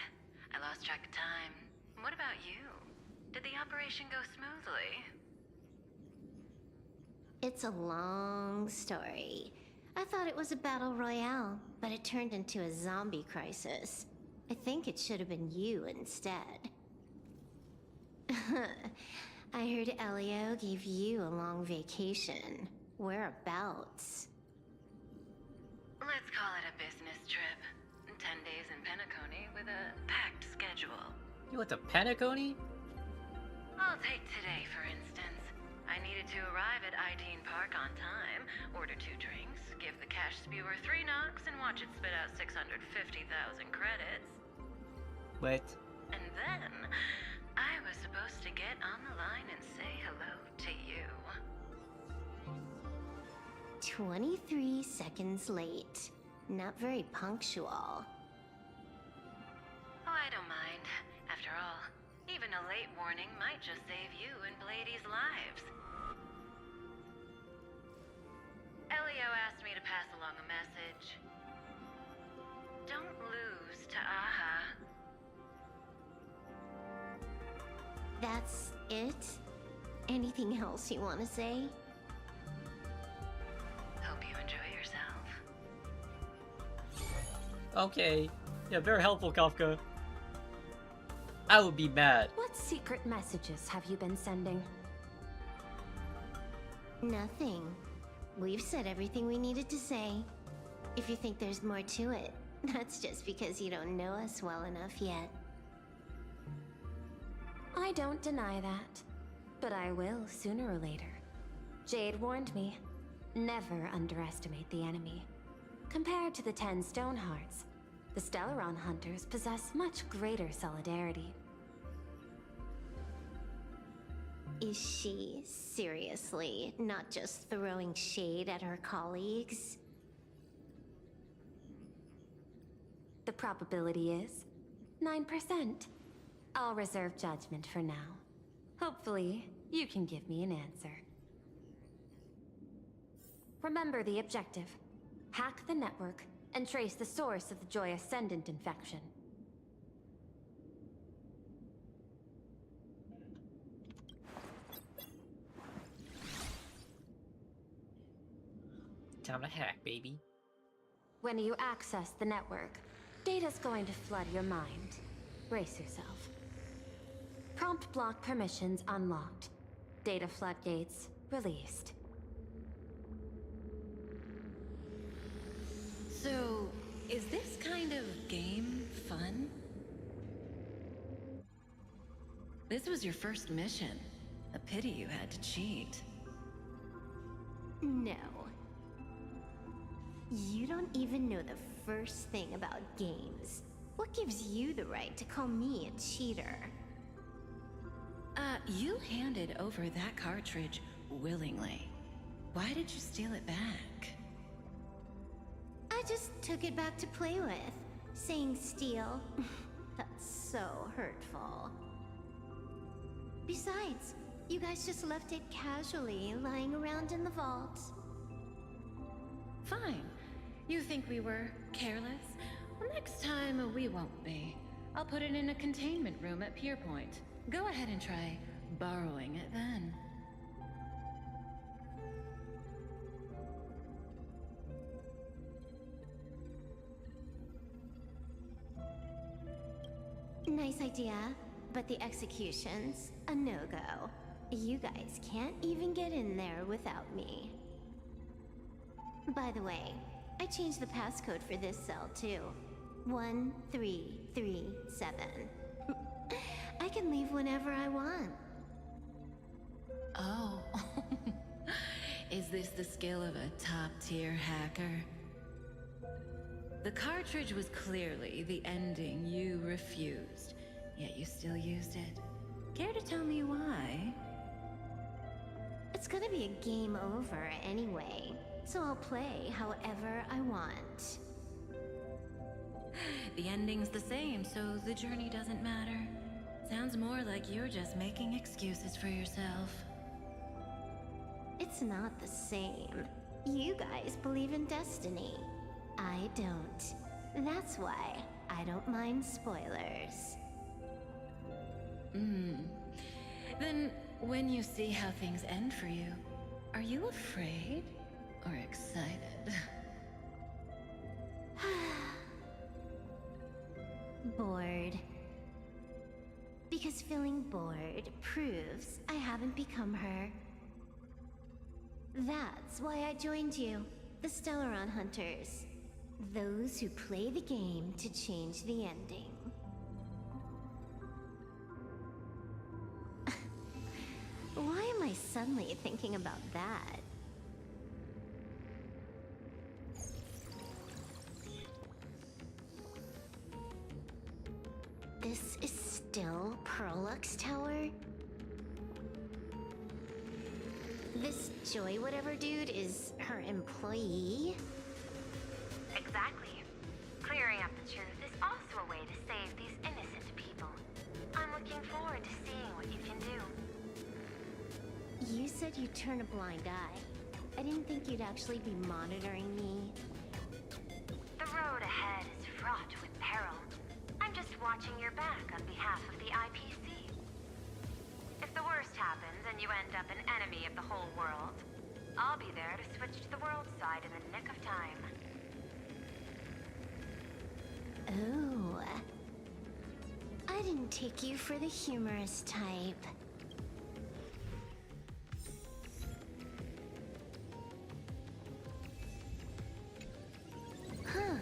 I lost track of time. What about you? Did the operation go smoothly? It's a long story. I thought it was a battle royale, but it turned into a zombie crisis. I think it should have been you instead. I heard Elio gave you a long vacation. Whereabouts? Let's call it a business trip. 10 days in Penacony with a packed schedule. You went to Penacony? I'll take today, for instance. I needed to arrive at Ideen Park on time, order 2 drinks, give the cash spewer 3 knocks, and watch it spit out 650,000 credits. Wait. And then, I was supposed to get on the line and say hello to you. 23 seconds late. Not very punctual. Oh, I don't mind. After all, even a late warning might just save you and Blady's lives. Elio asked me to pass along a message. Don't lose to Aha. That's it? Anything else you want to say? Hope you enjoy yourself. Okay. Yeah, very helpful, Kafka. I would be mad. What secret messages have you been sending? Nothing. We've said everything we needed to say. If you think there's more to it, that's just because you don't know us well enough yet. I don't deny that. But I will sooner or later. Jade warned me. Never underestimate the enemy. Compared to the 10 Stonehearts, the Stellaron Hunters possess much greater solidarity. Is she seriously not just throwing shade at her colleagues? The probability is 9%. I'll reserve judgment for now. Hopefully, you can give me an answer. Remember the objective. Hack the network and trace the source of the Joy Ascendant infection. Time to hack, baby. When you access the network, data's going to flood your mind. Brace yourself. Prompt block permissions unlocked. Data floodgates released. So, is this kind of game fun? This was your first mission. A pity you had to cheat. No. You don't even know the first thing about games. What gives you the right to call me a cheater? You handed over that cartridge willingly. Why did you steal it back? I just took it back to play with. Saying steal, that's so hurtful. Besides, you guys just left it casually lying around in the vault. Fine. You think we were careless? Well, next time we won't be. I'll put it in a containment room at Pierpoint. Go ahead and try borrowing it then. Nice idea, but the execution's a no-go. You guys can't even get in there without me. By the way, I changed the passcode for this cell too. 1337. I can leave whenever I want. Oh. Is this the skill of a top-tier hacker? The cartridge was clearly the ending you refused, yet you still used it. Care to tell me why? It's gonna be a game over anyway, so I'll play however I want. The ending's the same, so the journey doesn't matter. Sounds more like you're just making excuses for yourself. It's not the same. You guys believe in destiny. I don't. That's why I don't mind spoilers. Then, when you see how things end for you, Are you afraid or excited? Bored. Because feeling bored proves I haven't become her. That's why I joined you, the Stellaron Hunters. Those who play the game to change the ending. Why am I suddenly thinking about that? This is still Perlux Tower? This Joy whatever dude is her employee? Exactly. Clearing up the truth is also a way to save these innocent people. I'm looking forward to seeing what you can do. You said you'd turn a blind eye. I didn't think you'd actually be monitoring me. The road ahead is fraught with peril. I'm just watching your back on behalf of the IPC. If the worst happens and you end up an enemy of the whole world, I'll be there to switch to the world side in the nick of time. Oh. I didn't take you for the humorous type. Huh. I'm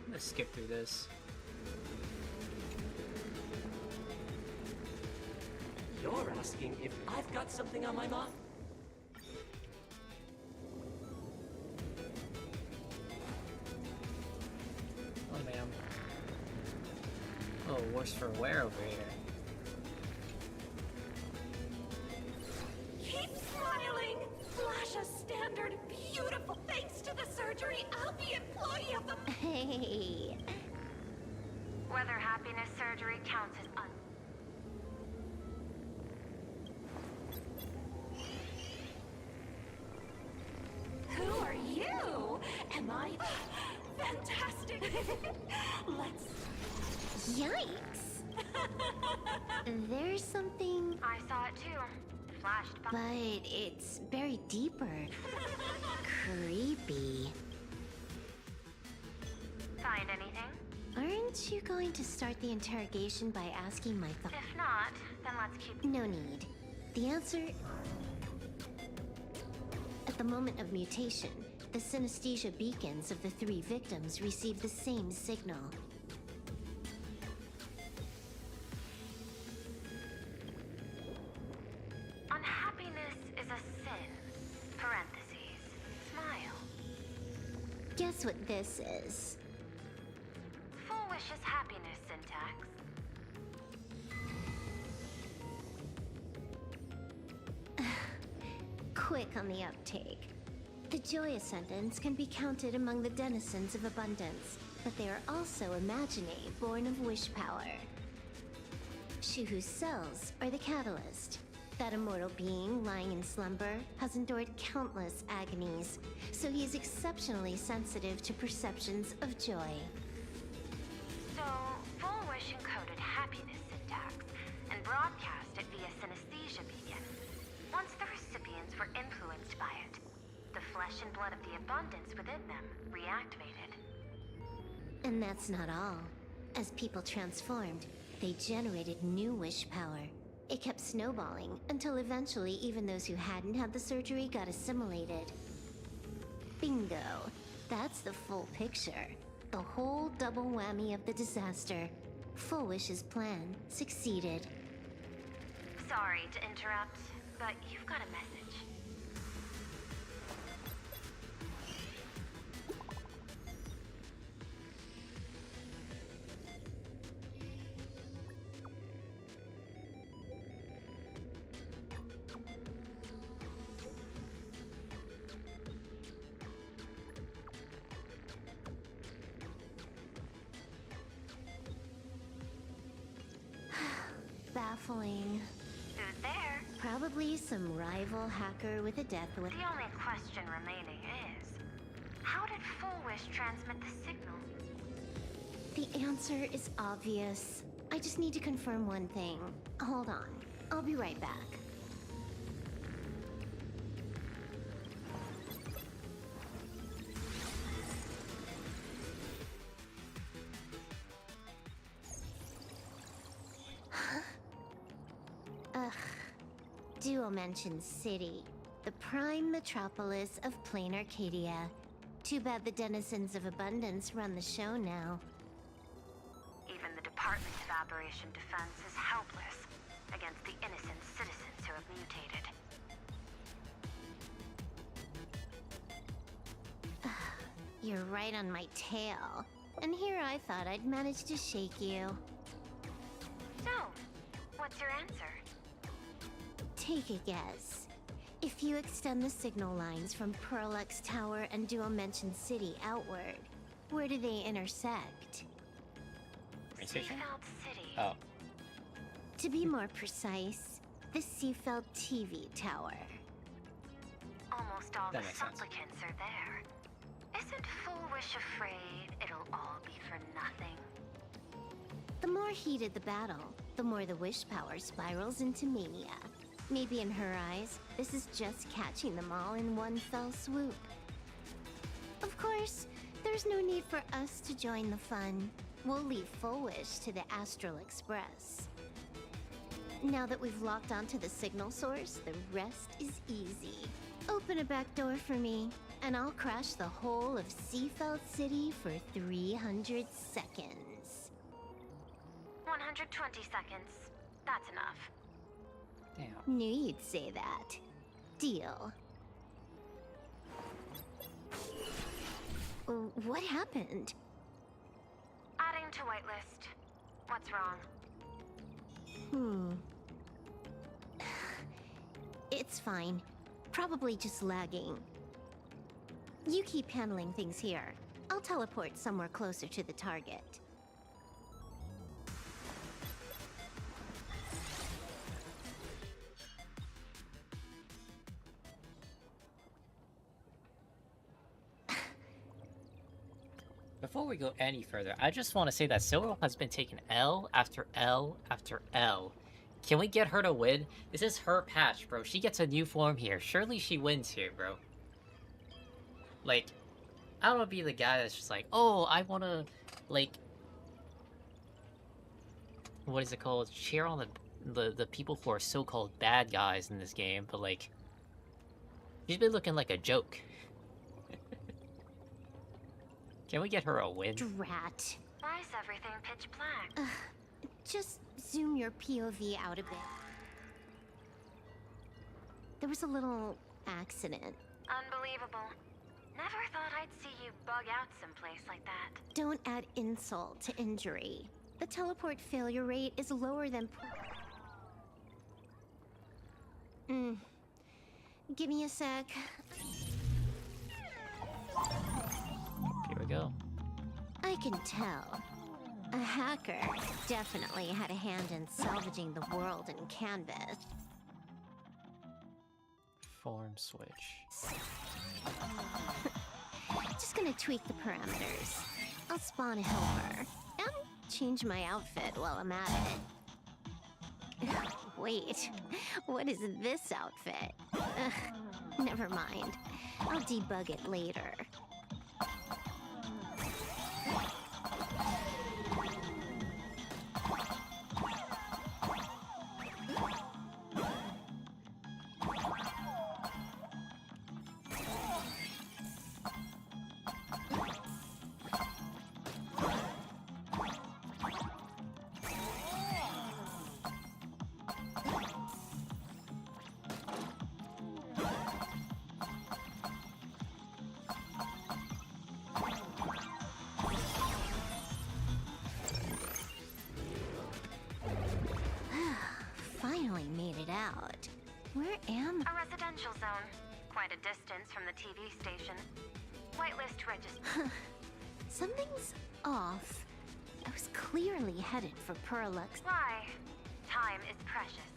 gonna skip through this. You're asking if I've got something on my mind? Oh, ma'am. Oh, worse for wear over here. Keep smiling! Flash a standard, beautiful. Thanks to the surgery, I'll be employee of the... Hey. Whether happiness surgery counts as Who are you? Am I... Fantastic! Let's... Yikes! There's something... I saw it too. Flashed by... But it's buried deeper. Creepy. Find anything? Aren't you going to start the interrogation by asking my thoughts? If not, then let's keep... No need. The answer... At the moment of mutation, the synesthesia beacons of the 3 victims receive the same signal. Unhappiness is a sin. Parentheses. Smile. Guess what this is? Full wish is happiness syntax. Quick on the uptake. The Joy Ascendants can be counted among the denizens of abundance, but they are also Imaginae, born of wish power. Shuhu's cells are the catalyst. That immortal being lying in slumber has endured countless agonies, so he is exceptionally sensitive to perceptions of joy. So, full wish encoded happiness syntax and broadcast it via synesthesia beacon. Once the recipients were influenced by it, the flesh and blood of the abundance within them reactivated. And that's not all. As people transformed, they generated new wish power. It kept snowballing until eventually even those who hadn't had the surgery got assimilated. Bingo. That's the full picture. The whole double whammy of the disaster. Full Wish's plan succeeded. Sorry to interrupt, but you've got a message. Baffling. Who's there? Probably some rival hacker with a death wish. The only question remaining is, how did Full Wish transmit the signal? The answer is obvious. I just need to confirm one thing. Hold on. I'll be right back. Ugh. Dual Mention City, the prime metropolis of plain Arcadia. Too bad the denizens of abundance run the show now. Even the Department of Aberration Defense is helpless against the innocent citizens who have mutated. You're right on my tail. And here I thought I'd manage to shake you. So, what's your answer? Take a guess. If you extend the signal lines from Pearlux Tower and Dual Mention City outward, where do they intersect? Seafeld City. Oh. To be more precise, the Seafeld TV Tower. Almost all That the makes sense. supplicants are there. Isn't Foolish afraid it'll all be for nothing? The more heated the battle, the more the wish power spirals into mania. Maybe in her eyes, this is just catching them all in one fell swoop. Of course, there's no need for us to join the fun. We'll leave Full Wish to the Astral Express. Now that we've locked onto the signal source, the rest is easy. Open a back door for me, and I'll crash the whole of Seafeld City for 300 seconds. 120 seconds. That's enough. Damn. Knew you'd say that. Deal. What happened? Adding to whitelist. What's wrong? It's fine. Probably just lagging. You keep handling things here. I'll teleport somewhere closer to the target. Before we go any further, I just want to say that Silver has been taking L after L after L. Can we get her to win? This is her patch, bro. She gets a new form here. Surely she wins here, bro. Like, I don't want to be the guy that's just like, oh, I want to, like, what is it called? Cheer on the people who are so-called bad guys in this game, but like, she's been looking like a joke. Can we get her a win? Drat. Why is everything pitch black? Just zoom your POV out a bit. There was a little accident. Unbelievable. Never thought I'd see you bug out someplace like that. Don't add insult to injury. The teleport failure rate is lower than... Give me a sec. Here we go. I can tell. A hacker definitely had a hand in salvaging the world in Canvas. Form switch. Just gonna tweak the parameters. I'll spawn a helper. And change my outfit while I'm at it. Wait, what is this outfit? Never mind. I'll debug it later. Finally made it out. Where am I? A residential zone. Quite a distance from the TV station. Whitelist register. Something's off. I was clearly headed for Pearlux. Why? Time is precious.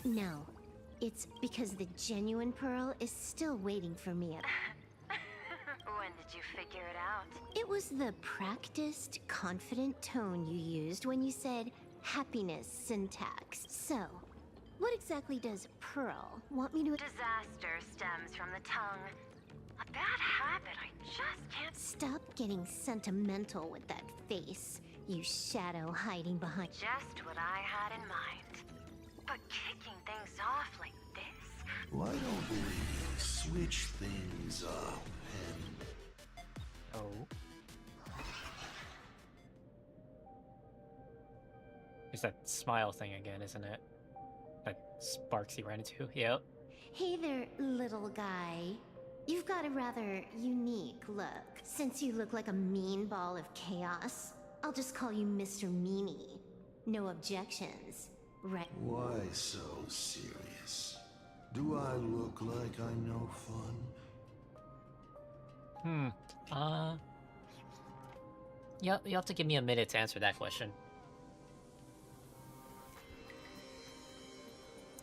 No, it's because the genuine Pearl is still waiting for me at... When did you figure it out? It was the practiced, confident tone you used when you said happiness syntax. So, what exactly does Pearl want me to... Disaster stems from the tongue. A bad habit I just can't... Stop getting sentimental with that face, you shadow hiding behind... Just what I had in mind. Why don't we switch things up and... Oh. It's that smile thing again, isn't it? That Sparksy ran into. Yep. Hey there, little guy. You've got a rather unique look. Since you look like a mean ball of chaos, I'll just call you Mr. Meanie. No objections, right? Why so serious? Do I look like I'm no fun? You have to give me a minute to answer that question.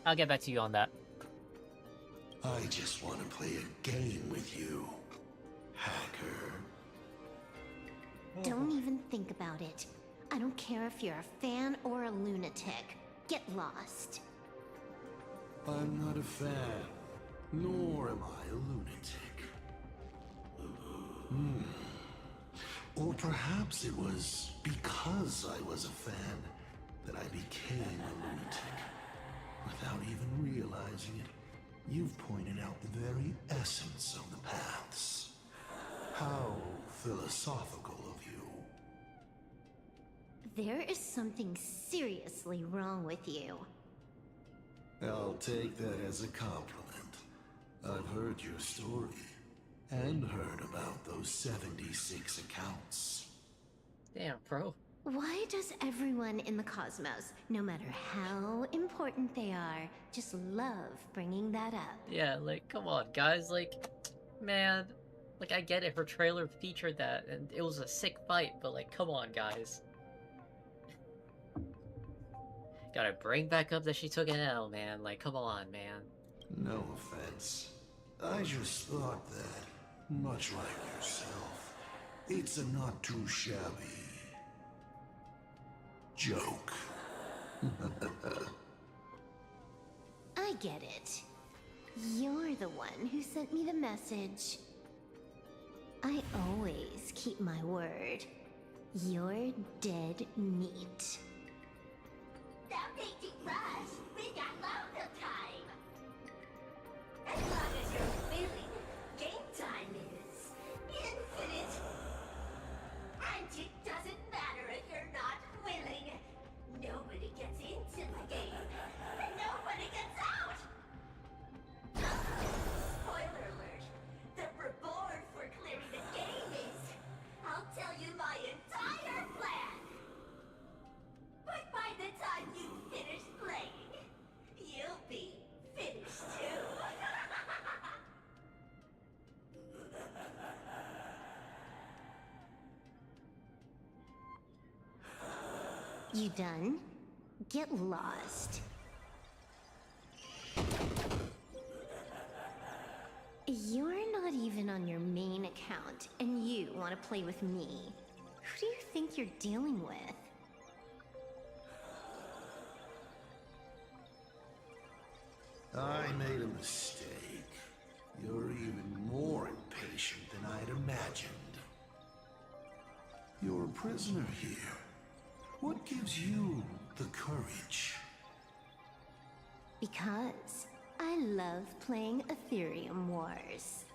I'll get back to you on that. I just want to play a game with you, hacker. Don't even think about it. I don't care if you're a fan or a lunatic. Get lost. I'm not a fan, nor am I a lunatic. Or perhaps it was because I was a fan that I became a lunatic. Without even realizing it, you've pointed out the very essence of the paths. How philosophical of you. There is something seriously wrong with you. I'll take that as a compliment. I've heard your story, and heard about those 76 accounts. Damn, bro. Why does everyone in the cosmos, no matter how important they are, just love bringing that up? Yeah, like, come on, guys. Like, man. Like, I get it, her trailer featured that, and it was a sick fight, but like, come on, guys. Gotta bring back up that she took an L, man. Like, come on, man. No offense. I just thought that, much like yourself, it's a not too shabby joke. I get it. You're the one who sent me the message. I always keep my word. You're dead meat. Stop taking rush. We got loads of time. As long as you're willing, game time is infinite. And it doesn't matter if you're not willing. Nobody gets into the game, and nobody gets out. Spoiler alert. The reward for clearing the game is, I'll tell you my entire plan. But by the time you finish playing, you'll be finished too. You done? Get lost. You're not even on your main account, and you want to play with me. Who do you think you're dealing with? I made a mistake. You're even more impatient than I'd imagined. You're a prisoner here. What gives you the courage? Because I love playing Ethereum Wars.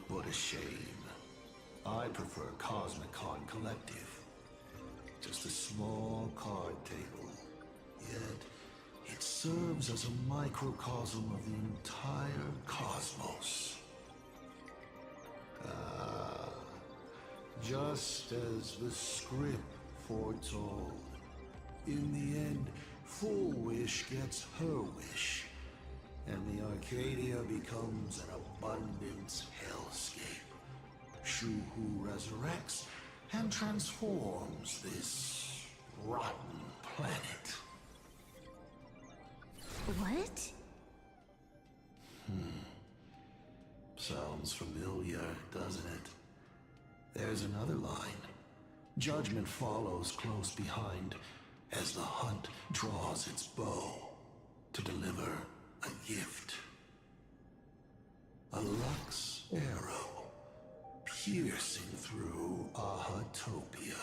What a shame. I prefer Cosmic Con Collective. Just a small card table. Yet, it serves as a microcosm of the entire cosmos. Just as the script foretold. In the end, Full Wish gets her wish, and the Arcadia becomes an abundance hellscape. Shu-Hu resurrects and transforms this rotten planet. What? Sounds familiar, doesn't it? There's another line. Judgment follows close behind as the hunt draws its bow to deliver a gift. A Lux arrow piercing through Ahatopia.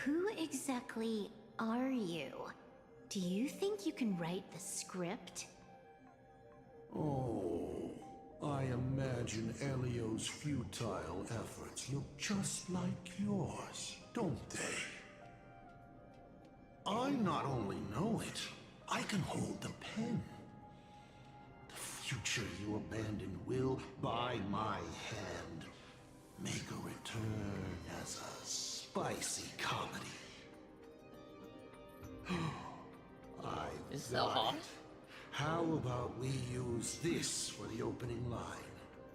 Who exactly are you? Do you think you can write the script? Oh, I imagine Elio's futile efforts look just like yours, don't they? I not only know it, I can hold the pen. The future you abandoned will, by my hand, make a return as a spicy comedy. Is this a Hodge? How about we use this for the opening line?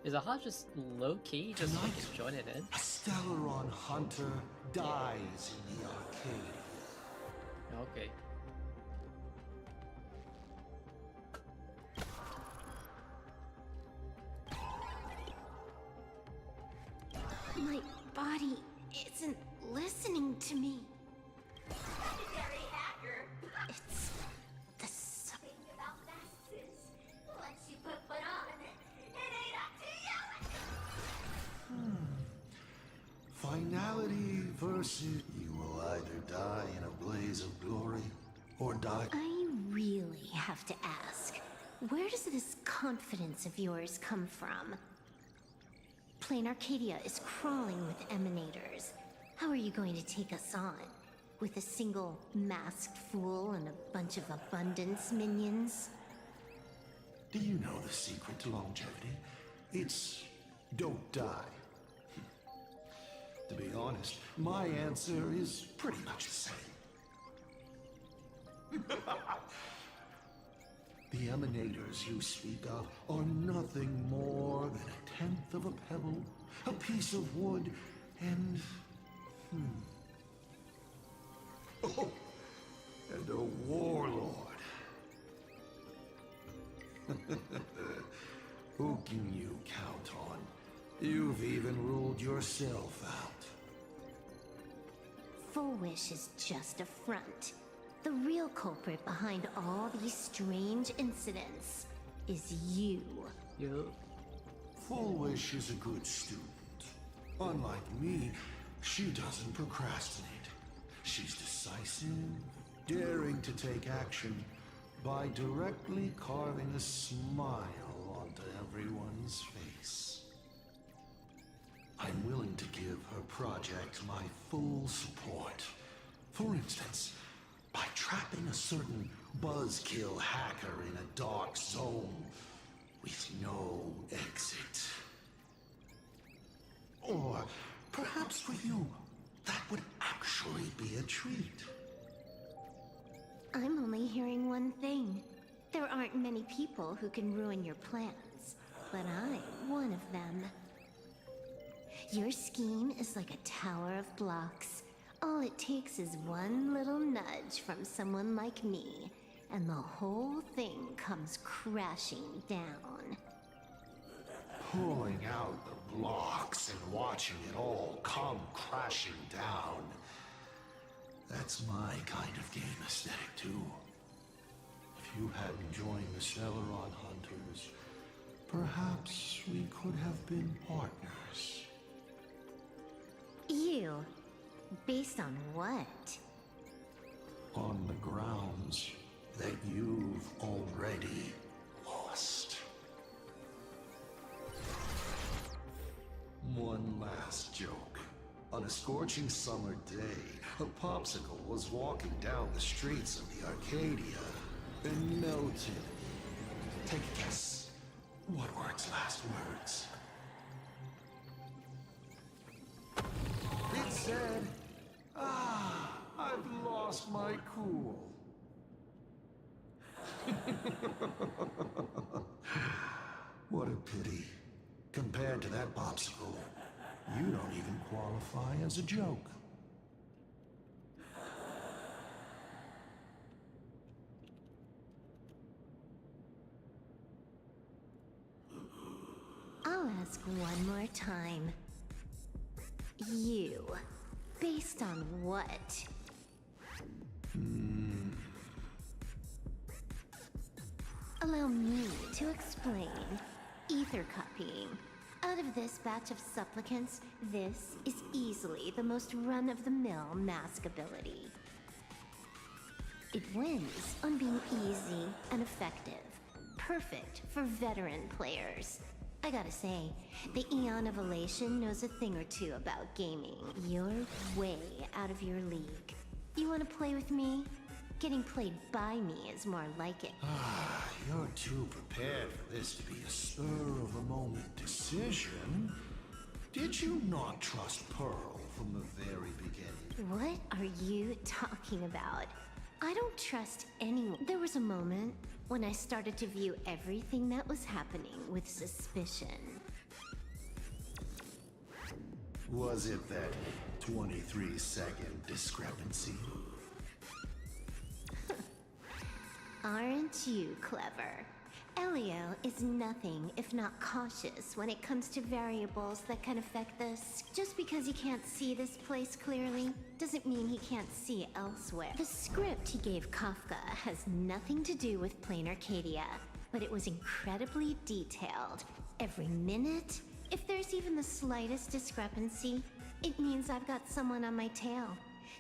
Is a Hodge just low-key, just like join it in? A Stellaron hunter dies in the arcade. Okay. My body isn't listening to me. Legendary hacker. It's the Thing about masks is, once you put one on, it ain't up to you. Finality versus you will either die in a blaze of glory or die. I really have to ask, where does this confidence of yours come from? Plain Arcadia is crawling with emanators. How are you going to take us on? With a single masked fool and a bunch of abundance minions? Do you know the secret to longevity? It's don't die. To be honest, my answer is pretty much the same. The emanators you speak of are nothing more than a tenth of a pebble, a piece of wood, and... Oh, and a warlord. Who can you count on? You've even ruled yourself out. Full Wish is just a front. The real culprit behind all these strange incidents is you. Full Wish is a good student. Unlike me, she doesn't procrastinate. She's decisive, daring to take action by directly carving a smile onto everyone's face. I'm willing to give her project my full support. For instance, by trapping a certain buzzkill hacker in a dark zone with no exit. Or perhaps for you, that would actually be a treat. I'm only hearing one thing. There aren't many people who can ruin your plans, but I'm one of them. Your scheme is like a tower of blocks. All it takes is one little nudge from someone like me, and the whole thing comes crashing down. Pulling out the blocks and watching it all come crashing down. That's my kind of game aesthetic, too. If you hadn't joined the Stellaron Hunters, perhaps we could have been partners. You? Based on what? On the grounds that you've already lost. One last joke. On a scorching summer day, a popsicle was walking down the streets of the Arcadia and melted. Take a guess. What were its last words? It said, I've lost my cool. What a pity. Compared to that popsicle, you don't even qualify as a joke. I'll ask one more time. You. Based on what? Allow me to explain. Ether copying. Out of this batch of supplicants, this is easily the most run-of-the-mill mask ability. It wins on being easy and effective. Perfect for veteran players. I gotta say, the Eon of Elation knows a thing or two about gaming. You're way out of your league. You wanna play with me? Getting played by me is more like it. You're too prepared for this to be a spur-of-the-moment decision. Did you not trust Pearl from the very beginning? What are you talking about? I don't trust anyone. There was a moment when I started to view everything that was happening with suspicion. Was it that 23-second discrepancy? Aren't you clever? Elio is nothing if not cautious when it comes to variables that can affect this. Just because he can't see this place clearly, doesn't mean he can't see elsewhere. The script he gave Kafka has nothing to do with plain Arcadia, but it was incredibly detailed. Every minute, if there's even the slightest discrepancy, it means I've got someone on my tail.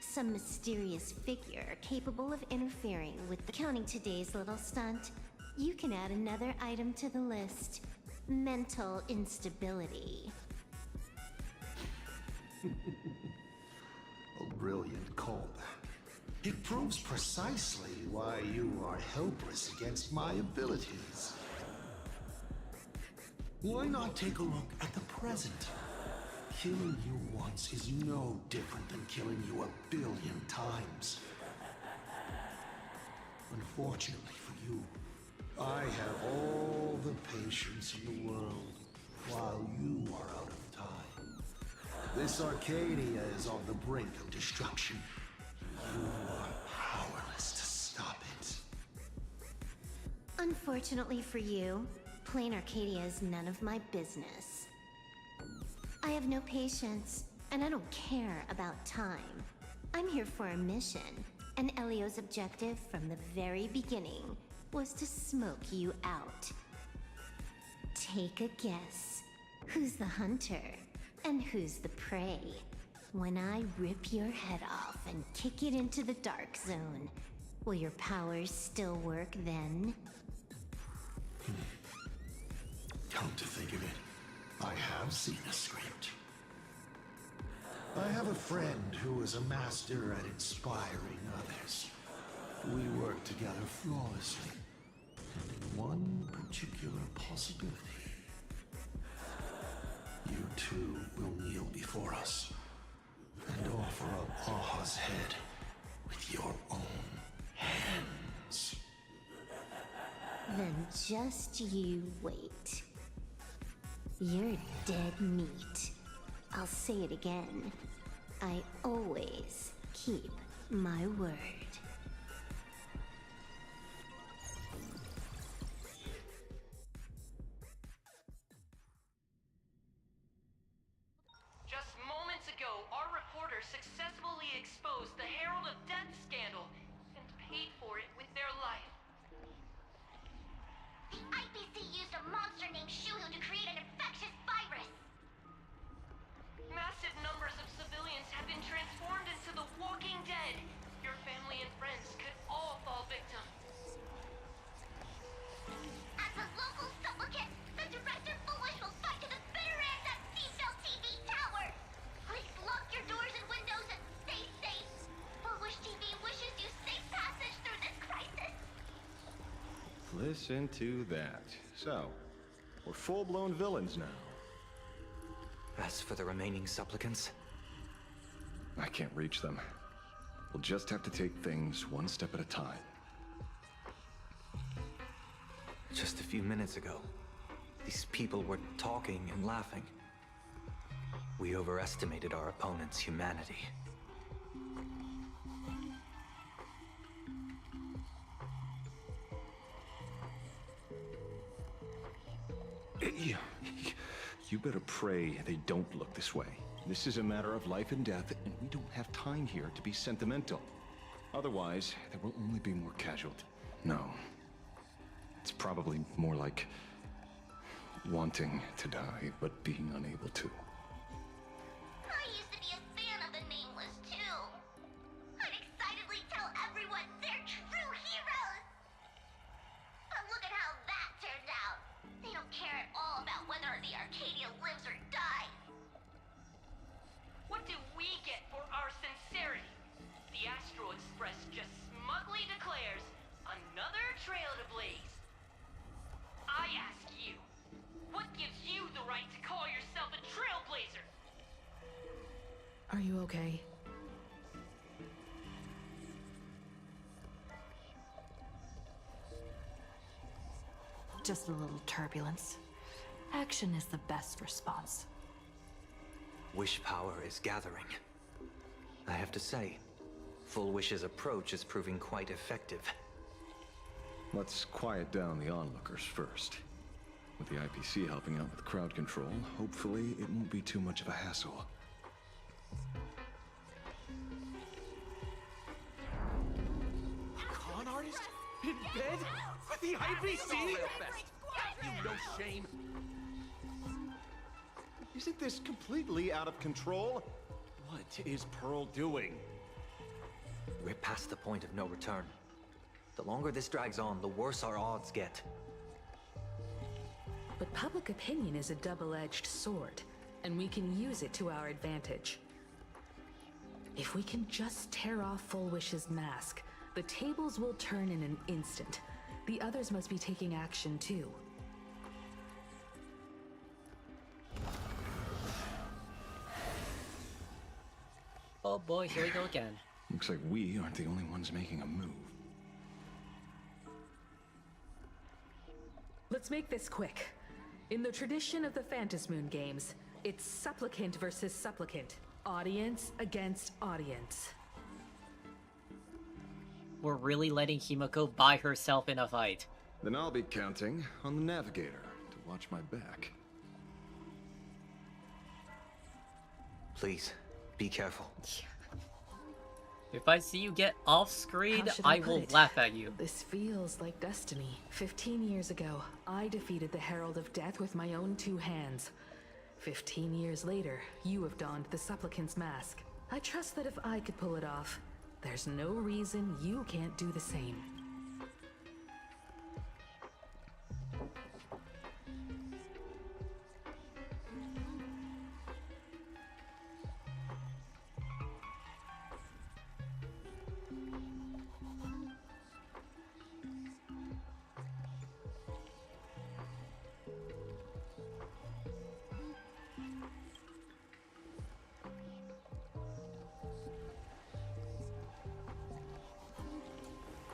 Some mysterious figure capable of interfering with the counting today's little stunt. You can add another item to the list. Mental instability. A brilliant callback. It proves precisely why you are helpless against my abilities. Why not take a look at the present? Killing you once is no different than killing you 1 billion times. Unfortunately for you, I have all the patience in the world, while you are out of time. This Arcadia is on the brink of destruction. You are powerless to stop it. Unfortunately for you, plain Arcadia is none of my business. I have no patience, and I don't care about time. I'm here for a mission, and Elio's objective from the very beginning was to smoke you out. Take a guess. Who's the hunter, and who's the prey? When I rip your head off and kick it into the dark zone, will your powers still work then? Come to think of it, I have seen a script. I have a friend who is a master at inspiring others. We work together flawlessly, and in one particular possibility. You two will kneel before us and offer up Aha's head with your own hands. Then just you wait. You're dead meat. I'll say it again. I always keep my word. Just moments ago, our reporter successfully exposed the Herald of Death scandal and paid for it with their life. The IPC used a monster named Shuhu to create an infectious virus. Massive numbers of civilians have been transformed into the Walking Dead. Your family and friends could all fall victim. As a local supplicant, the director Foolish will fight to the bitter end at Seatbelt TV Tower. Please lock your doors and windows and stay safe. Foolish TV wishes you safe passage through this crisis. Listen to that. So, we're full-blown villains now. As for the remaining supplicants, I can't reach them. We'll just have to take things one step at a time. just a few minutes ago, these people were talking and laughing. We overestimated our opponent's humanity. You better pray they don't look this way. This is a matter of life and death, and we don't have time here to be sentimental. Otherwise, there will only be more casualties. No. It's probably more like wanting to die, but being unable to. I used to be a fan of the Nameless, too. I'd excitedly tell everyone their Are you okay? Just a little turbulence. Action is the best response. Wish power is gathering. I have to say, Full Wish's approach is proving quite effective. Let's quiet down the onlookers first. With the IPC helping out with crowd control, hopefully it won't be too much of a hassle. Con artist? In bed? With the IPC? You no shame. Isn't this completely out of control? What is Pearl doing? We're past the point of no return. The longer this drags on, the worse our odds get. But public opinion is a double-edged sword, and we can use it to our advantage. If we can just tear off Full Wish's mask, the tables will turn in an instant. The others must be taking action too. Oh boy, here we go again. Looks like we aren't the only ones making a move. Let's make this quick. In the tradition of the Phantasmoon games, it's supplicant versus supplicant. Audience against audience. We're really letting Himiko by herself in a fight. Then I'll be counting on the navigator to watch my back. Please, be careful. If I see you get off screen, How should I put will it? laugh at you. This feels like destiny. 15 years ago, I defeated the Herald of Death with my own two hands. 15 years later, you have donned the supplicant's mask. I trust that if I could pull it off, there's no reason you can't do the same.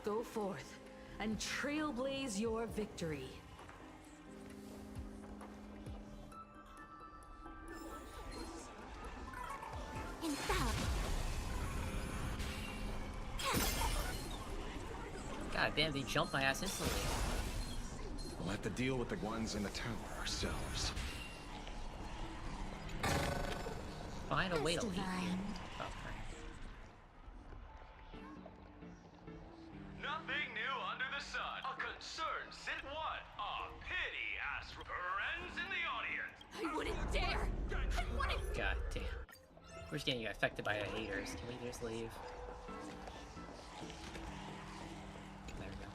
Go forth and trailblaze your victory. God damn, they jumped my ass instantly. We'll have to deal with the ones in the tower ourselves. Find a way to leave. Nothing new under the sun. A concerned sit what? A pity asked friends in the audience. I wouldn't dare! I wouldn't! God damn. We're just getting affected by the haters. Can we just leave? There we go.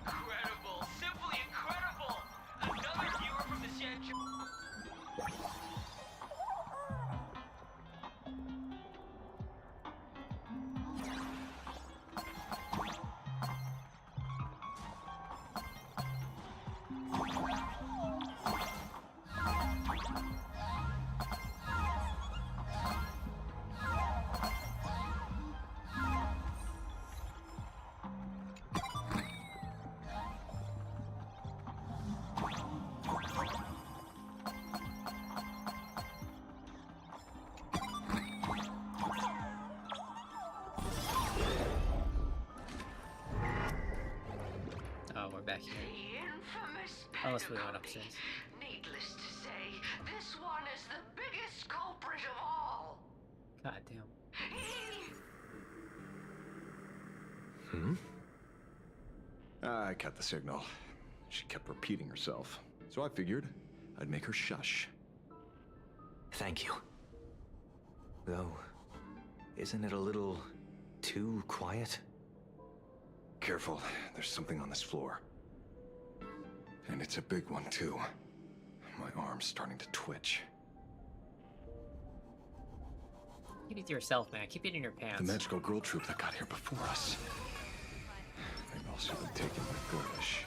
Incredible! Simply incredible! Another viewer from the Sanctuary. Oh, we're back here. The infamous Unless we went upstairs. Needless to say, this one is the biggest culprit of all. God damn. Hmm? I cut the signal. She kept repeating herself. So I figured I'd make her shush. Thank you. Though, isn't it a little too quiet? Careful, there's something on this floor. And it's a big one, too. My arm's starting to twitch. Keep it to yourself, man. Keep it in your pants. The magical girl troop that got here before us. They've also been taken by Gerdish.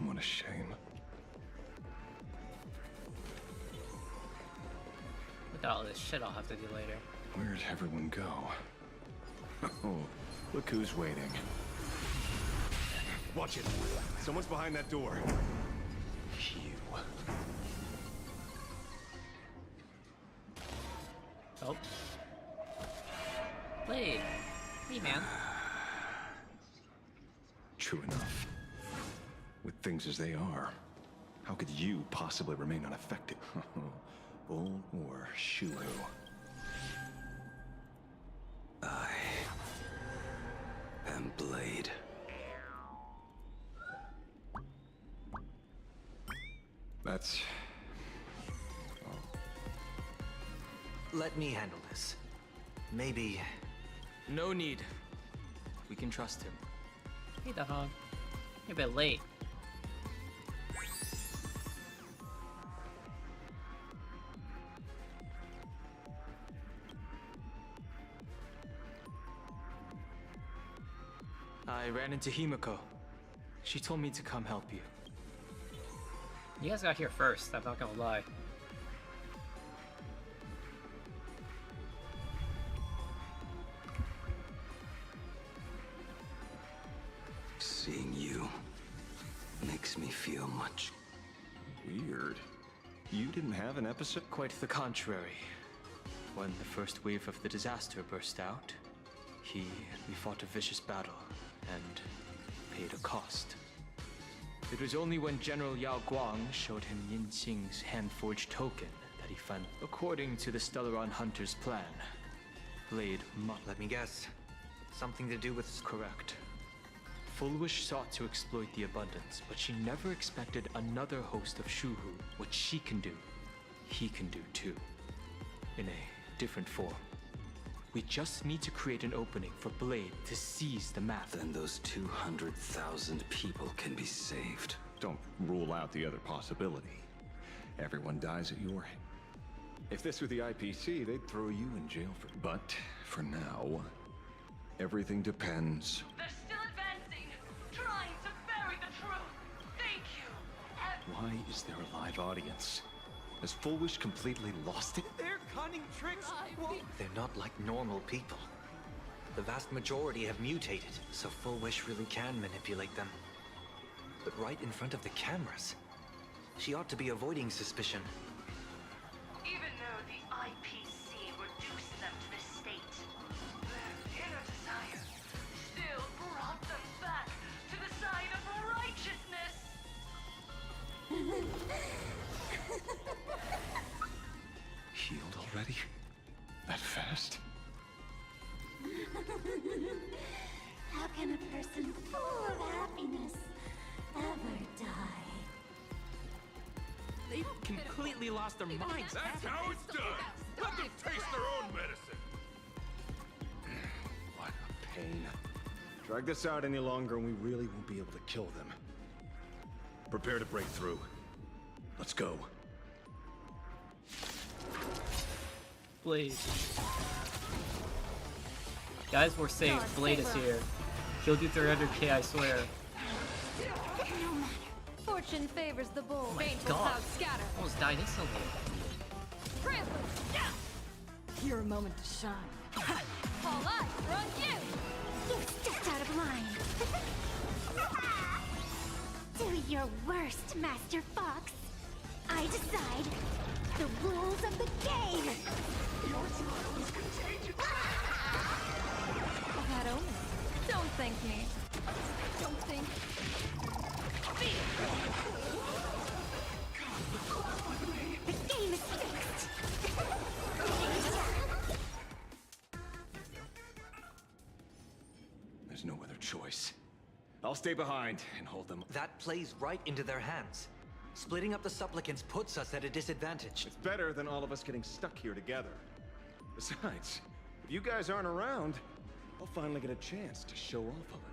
What a shame. Look at all this shit I'll have to do later. Where'd everyone go? Oh, look who's waiting. Watch it. Someone's behind that door. You. Oh. Blade. Hey, man. True enough. With things as they are, how could you possibly remain unaffected? Bull or Shuhu? I am Blade. That's... Let me handle this. Maybe... No need. We can trust him. Hey, the hog. You're a bit late. I ran into Himiko. She told me to come help you. You guys got here first, I'm not gonna lie. Seeing you makes me feel much weird. You didn't have an episode? Quite the contrary. When the first wave of the disaster burst out, we fought a vicious battle and paid a cost. It was only when General Yao Guang showed him Yin Qing's hand-forged token that he found. According to the Stellaron Hunter's plan, Blade must... Let me guess. Something to do with... Correct. Fullwish sought to exploit the abundance, but she never expected another host of Shuhu. What she can do, he can do too. In a different form. We just need to create an opening for Blade to seize the map. Then those 200,000 people can be saved. Don't rule out the other possibility. Everyone dies at your hand. If this were the IPC, they'd throw you in jail for... But, for now, everything depends... They're still advancing, trying to bury the truth. Thank you. Why is there a live audience? Has Fullwish completely lost it? Their cunning tricks... They're not like normal people. The vast majority have mutated, so Fullwish really can manipulate them. But right in front of the cameras, she ought to be avoiding suspicion. Even though the IPC reduced them to this state, their inner desire still brought them back to the side of righteousness. Healed already? That fast? How can a person full of happiness ever die? They've completely lost their minds. That's how it's done. Let them taste their own medicine. What a pain. Drag this out any longer and we really won't be able to kill them. Prepare to break through. Let's go. Blade. Guys, we're safe. Blade is here. He'll do 300k, I swear. No matter. Fortune favors the bold. Oh my Baneful god. clouds scatter. Almost died instantly. Trailblaze. Yeah. Your moment to shine. All eyes are on you. You stepped out of line. Do your worst, Master Fox. I decide the rules of the game. Your smile is contagious. Bad omen. Don't thank me. Don't think. The game is fixed. There's no other choice. I'll stay behind and hold them. That plays right into their hands. Splitting up the supplicants puts us at a disadvantage. It's better than all of us getting stuck here together. Besides, if you guys aren't around, I'll finally get a chance to show off a little.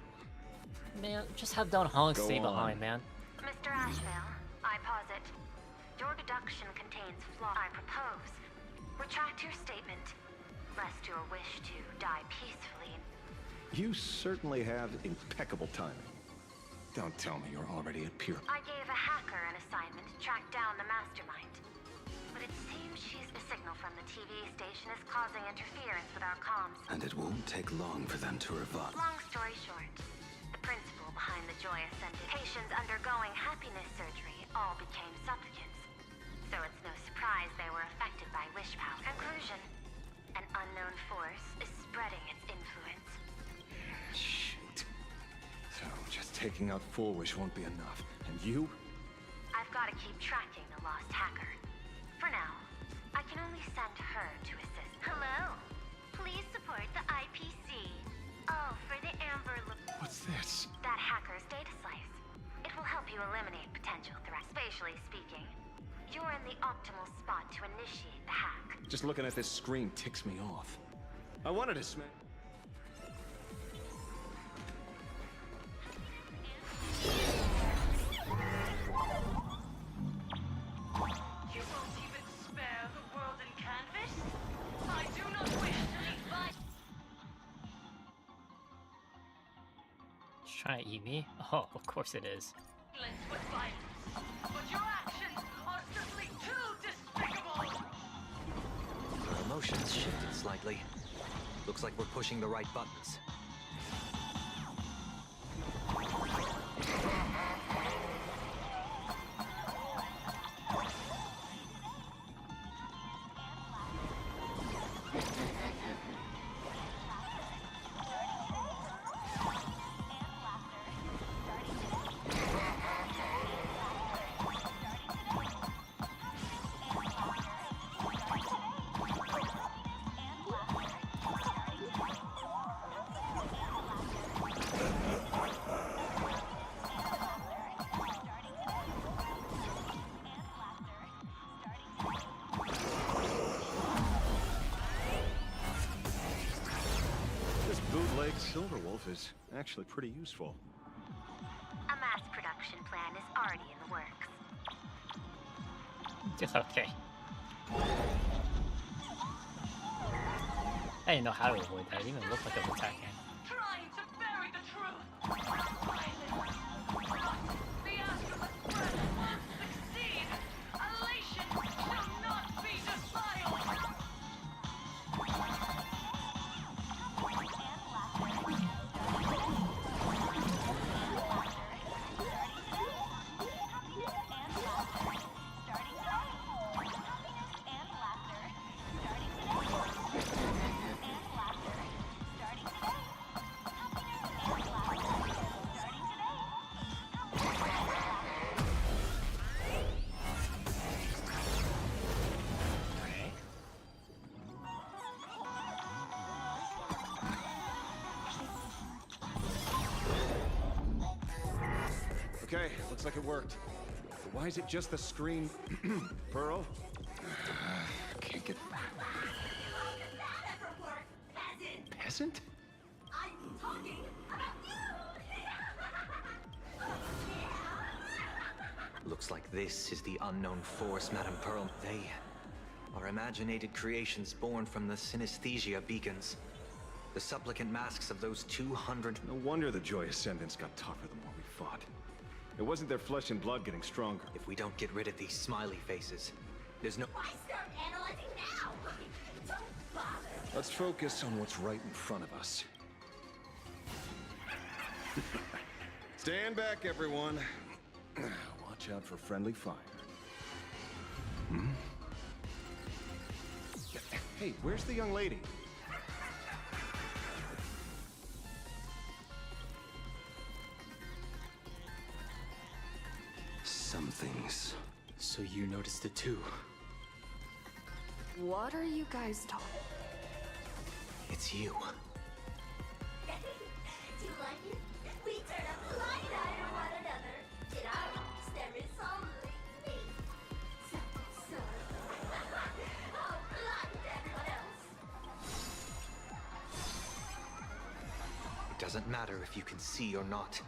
Man, just have Don Hong Go stay on. behind, man. Mr. Ashvale, I posit. Your deduction contains flaw. I propose Retract your statement, lest your wish to die peacefully. You certainly have impeccable timing. Don't tell me you're already at Pure. I gave a hacker an assignment to track down the mastermind. But it seems a signal from the TV station is causing interference with our comms. And it won't take long for them to revive. Long story short, the principal behind the Joy Ascendant patients undergoing happiness surgery all became supplicants. So it's no surprise they were affected by wish power. Conclusion, an unknown force is spreading its influence. Shoot. So just taking out Full Wish won't be enough. And you? I've got to keep tracking the lost hacker. For now, I can only send her to assist. Hello. Please support the IPC. Oh, for the Amber look. What's this? That hacker's data slice. It will help you eliminate potential threats. Spatially speaking, you're in the optimal spot to initiate the hack. Just looking at this screen ticks me off. I wanted to smash. You won't even spare the world in canvas? I do not wish to leave by. It's trying to eat me? Oh, of course it is. With violence, but your actions are simply too despicable. Our emotions shifted slightly. Looks like we're pushing the right buttons. Silverwolf is actually pretty useful. A mass production plan is already in the works. Okay. I didn't know how to avoid that. It even looked like I was attacking. Trying to bury the truth. Violence. The Astrolist won't succeed. Elation shall not be defiled. Okay, looks like it worked. But why is it just the screen? Pearl? Can't get... Peasant? I'm talking about you! Looks like this is the unknown force, Madame Pearl. They are imaginated creations born from the synesthesia beacons. The supplicant masks of those 200... No wonder the Joy Ascendants got tougher the more we fought. It wasn't their flesh and blood getting stronger. If we don't get rid of these smiley faces, there's no... Why start analyzing now? Don't bother. Let's focus on what's right in front of us. Stand back, everyone. Watch out for friendly fire. Hmm? Hey, where's the young lady? Some things. So you noticed it too? What are you guys talking? It's you. Do you like it? We turn a blind eye to one another. In our homes, there is only me. So, oh, blind everyone else. It doesn't matter if you can see or not.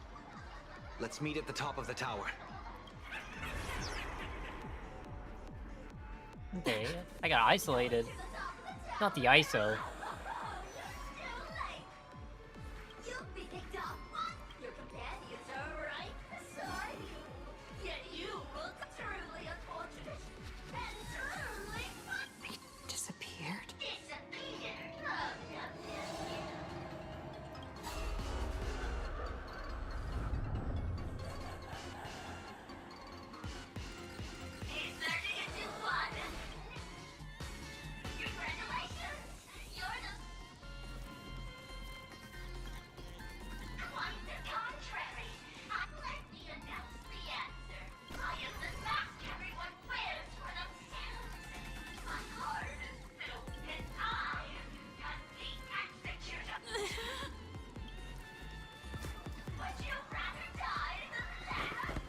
Let's meet at the top of the tower. Okay, I got isolated. Not the ISO. You'll be picked up. Your companions are right beside you. Yet you look truly unfortunate and truly They disappeared. disappeared from Evanescia. He's turning into one. Congratulations! You're the... Quite the contrary. Let me announce the answer. I am the mask everyone wears for themselves. My heart is filled and I am the executor. Would you rather die than laugh?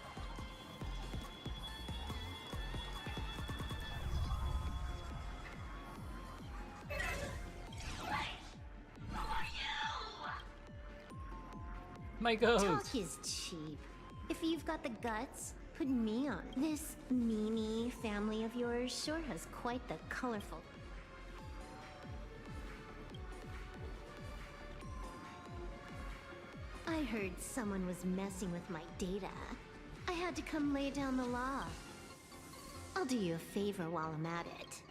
My ghost. Talk is cheap. If you've got the guts, put me on. This Mimi family of yours sure has quite the colorful. I heard someone was messing with my data. I had to come lay down the law. I'll do you a favor while I'm at it.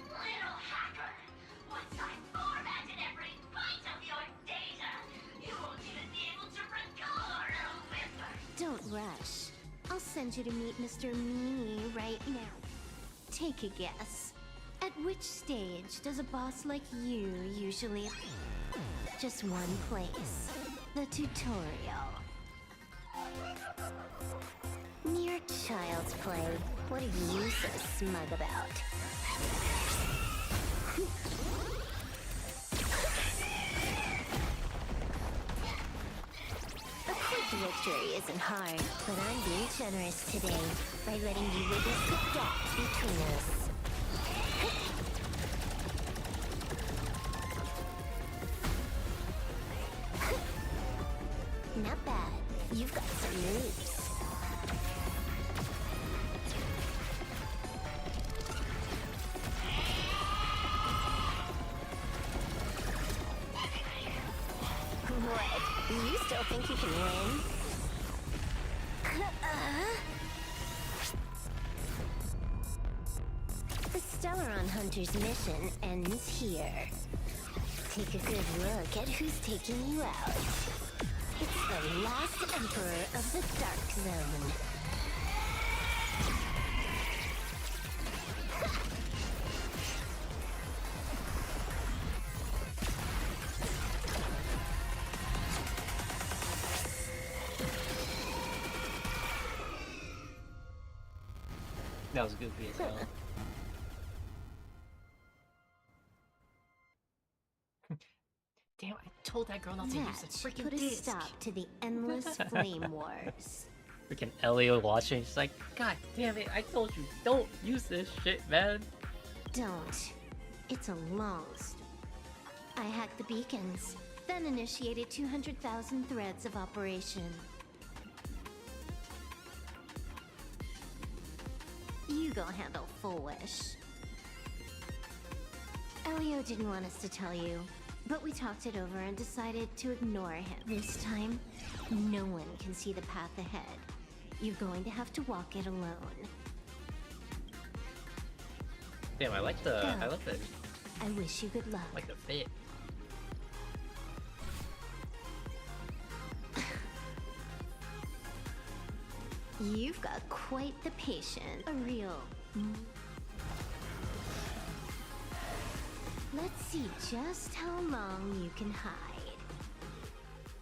Little hacker! Once I formatted every byte of your data, you won't even be able to record a whisper! Don't rush. I'll send you to meet Mr. Mimi right now. Take a guess. At which stage does a boss like you usually... Just one place. The tutorial. Mere child's play. What are you so smug about? A quick victory isn't hard, but I'm being generous today by letting you witness the gap between us. Not bad. You've got some moves. What? You still think you can win? The Stellaron Hunter's mission ends here. Take a good look at who's taking you out. It's the last Emperor of the Dark Zone. That was goofy as hell. Damn, I told that girl not to use the freaking Put a disc. stop to the endless flame wars. Freaking Elio watching, she's like, God damn it, I told you, don't use this shit, man. Don't. It's a long story. I hacked the beacons, then initiated 200,000 threads of operation. You go handle Full Wish. Elio didn't want us to tell you, but we talked it over and decided to ignore him. This time, no one can see the path ahead. You're going to have to walk it alone. Damn, I like the, I wish you good luck. I like the fit. You've got quite the patient. A real... Let's see just how long you can hide.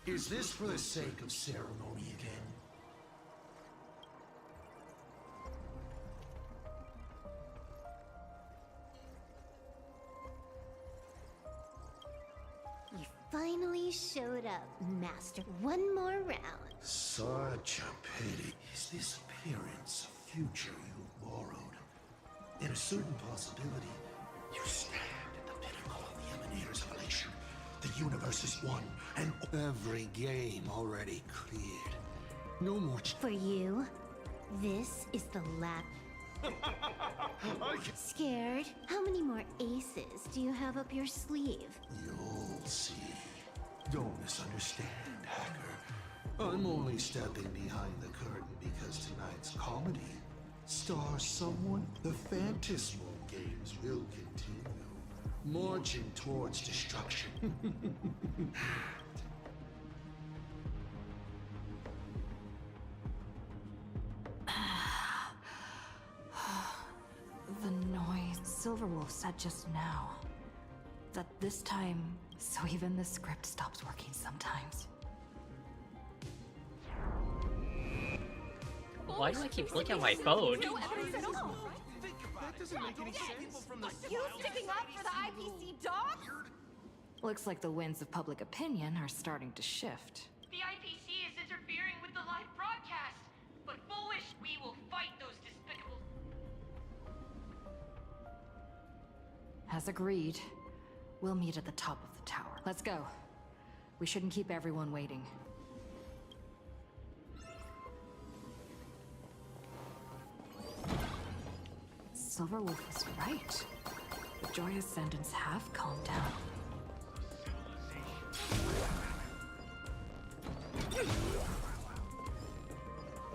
Is this for the sake of ceremony again? You finally showed up, Master. One more round. Such a pity. Is this appearance a future you've borrowed? In a certain possibility, you stand at the pinnacle of the Emanator's evolution. The universe is one, and every game already cleared. No more For you, this is the last... Scared? How many more aces do you have up your sleeve? You'll see. Don't misunderstand, Hacker. I'm only stepping behind the curtain because tonight's comedy stars someone the Phantasmal games will continue, marching towards destruction. The noise Silverwolf said just now. That this time, so even the script stops working sometimes. Why do I keep looking at my phone? No evidence at all. That doesn't make any sense. You sticking up for the IPC dogs? Looks like the winds of public opinion are starting to shift. The IPC is interfering with the live broadcast. But foolish, we will fight those despicable... As agreed, we'll meet at the top of the tower. Let's go. We shouldn't keep everyone waiting. Silverwolf was right. The Joy Ascendants have calmed down.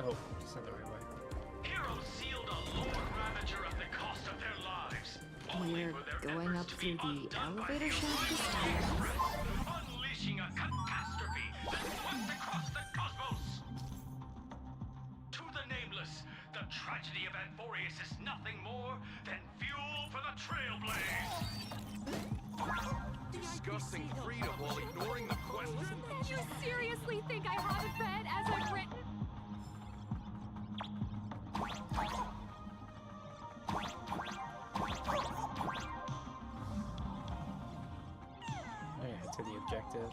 Oh, it's not the right way. Heroes sealed a Lord Ravager at the cost of their lives. We're going up through the elevator shaft this time. Unleashing a catastrophe that swept across the cosmos. To the nameless, the tragedy of Anthorius is nothing more than fuel for the Trailblaze. Discussing freedom while ignoring the question. You seriously think I haven't read as I've written? Yeah, to the objective.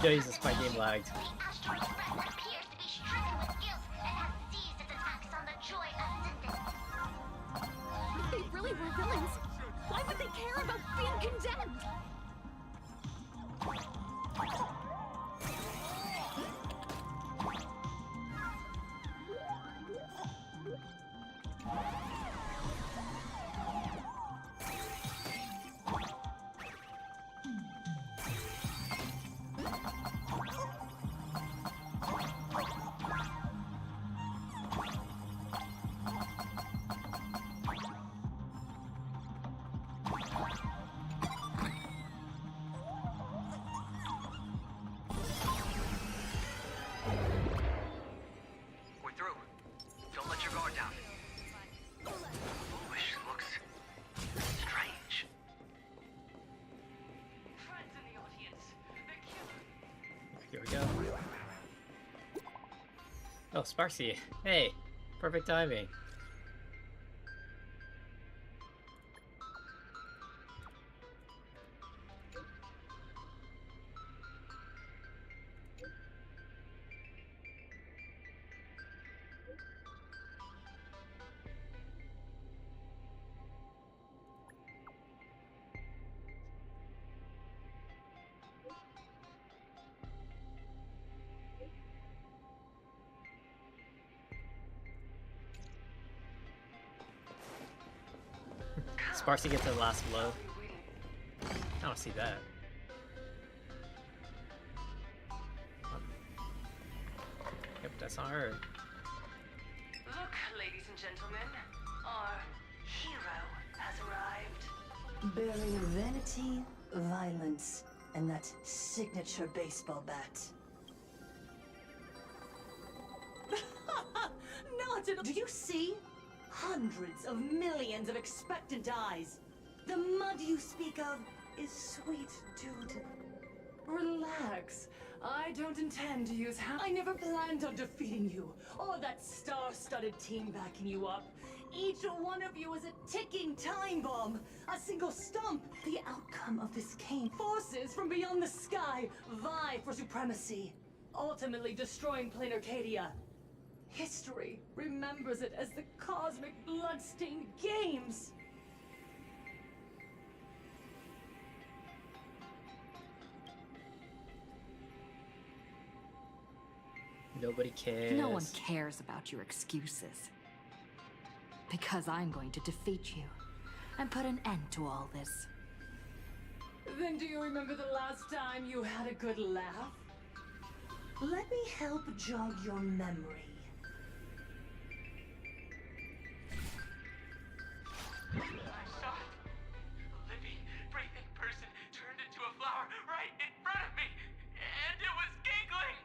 Jesus, my game lagged. The asteroid's breath appears to be stricken with guilt and has seized its attacks on the Joy Ascendant. If they really were villains, why would they care about being condemned? We're through. Don't let your guard down. Foolish looks strange. Friends in the audience, the killer... Here we go. Oh, Sparcy. Hey, perfect timing. Sparcy gets the last blow. I don't see that. Yep, that's not her. Look, ladies and gentlemen, our hero has arrived. Bearing vanity, violence, and that signature baseball bat. Not at all. Do you see? Hundreds of millions of expectant eyes. The mud you speak of is sweet, dude. Relax. I don't intend to use I never planned on defeating you, or that star-studded team backing you up. Each one of you is a ticking time bomb, a single stump. The outcome of this game, forces from beyond the sky vie for supremacy, ultimately destroying plain Arcadia. History remembers it as the cosmic bloodstained games. Nobody cares. No one cares about your excuses. Because I'm going to defeat you and put an end to all this. Then do you remember the last time you had a good laugh? Let me help jog your memory. I saw it. A living, breathing person turned into a flower right in front of me, and it was giggling.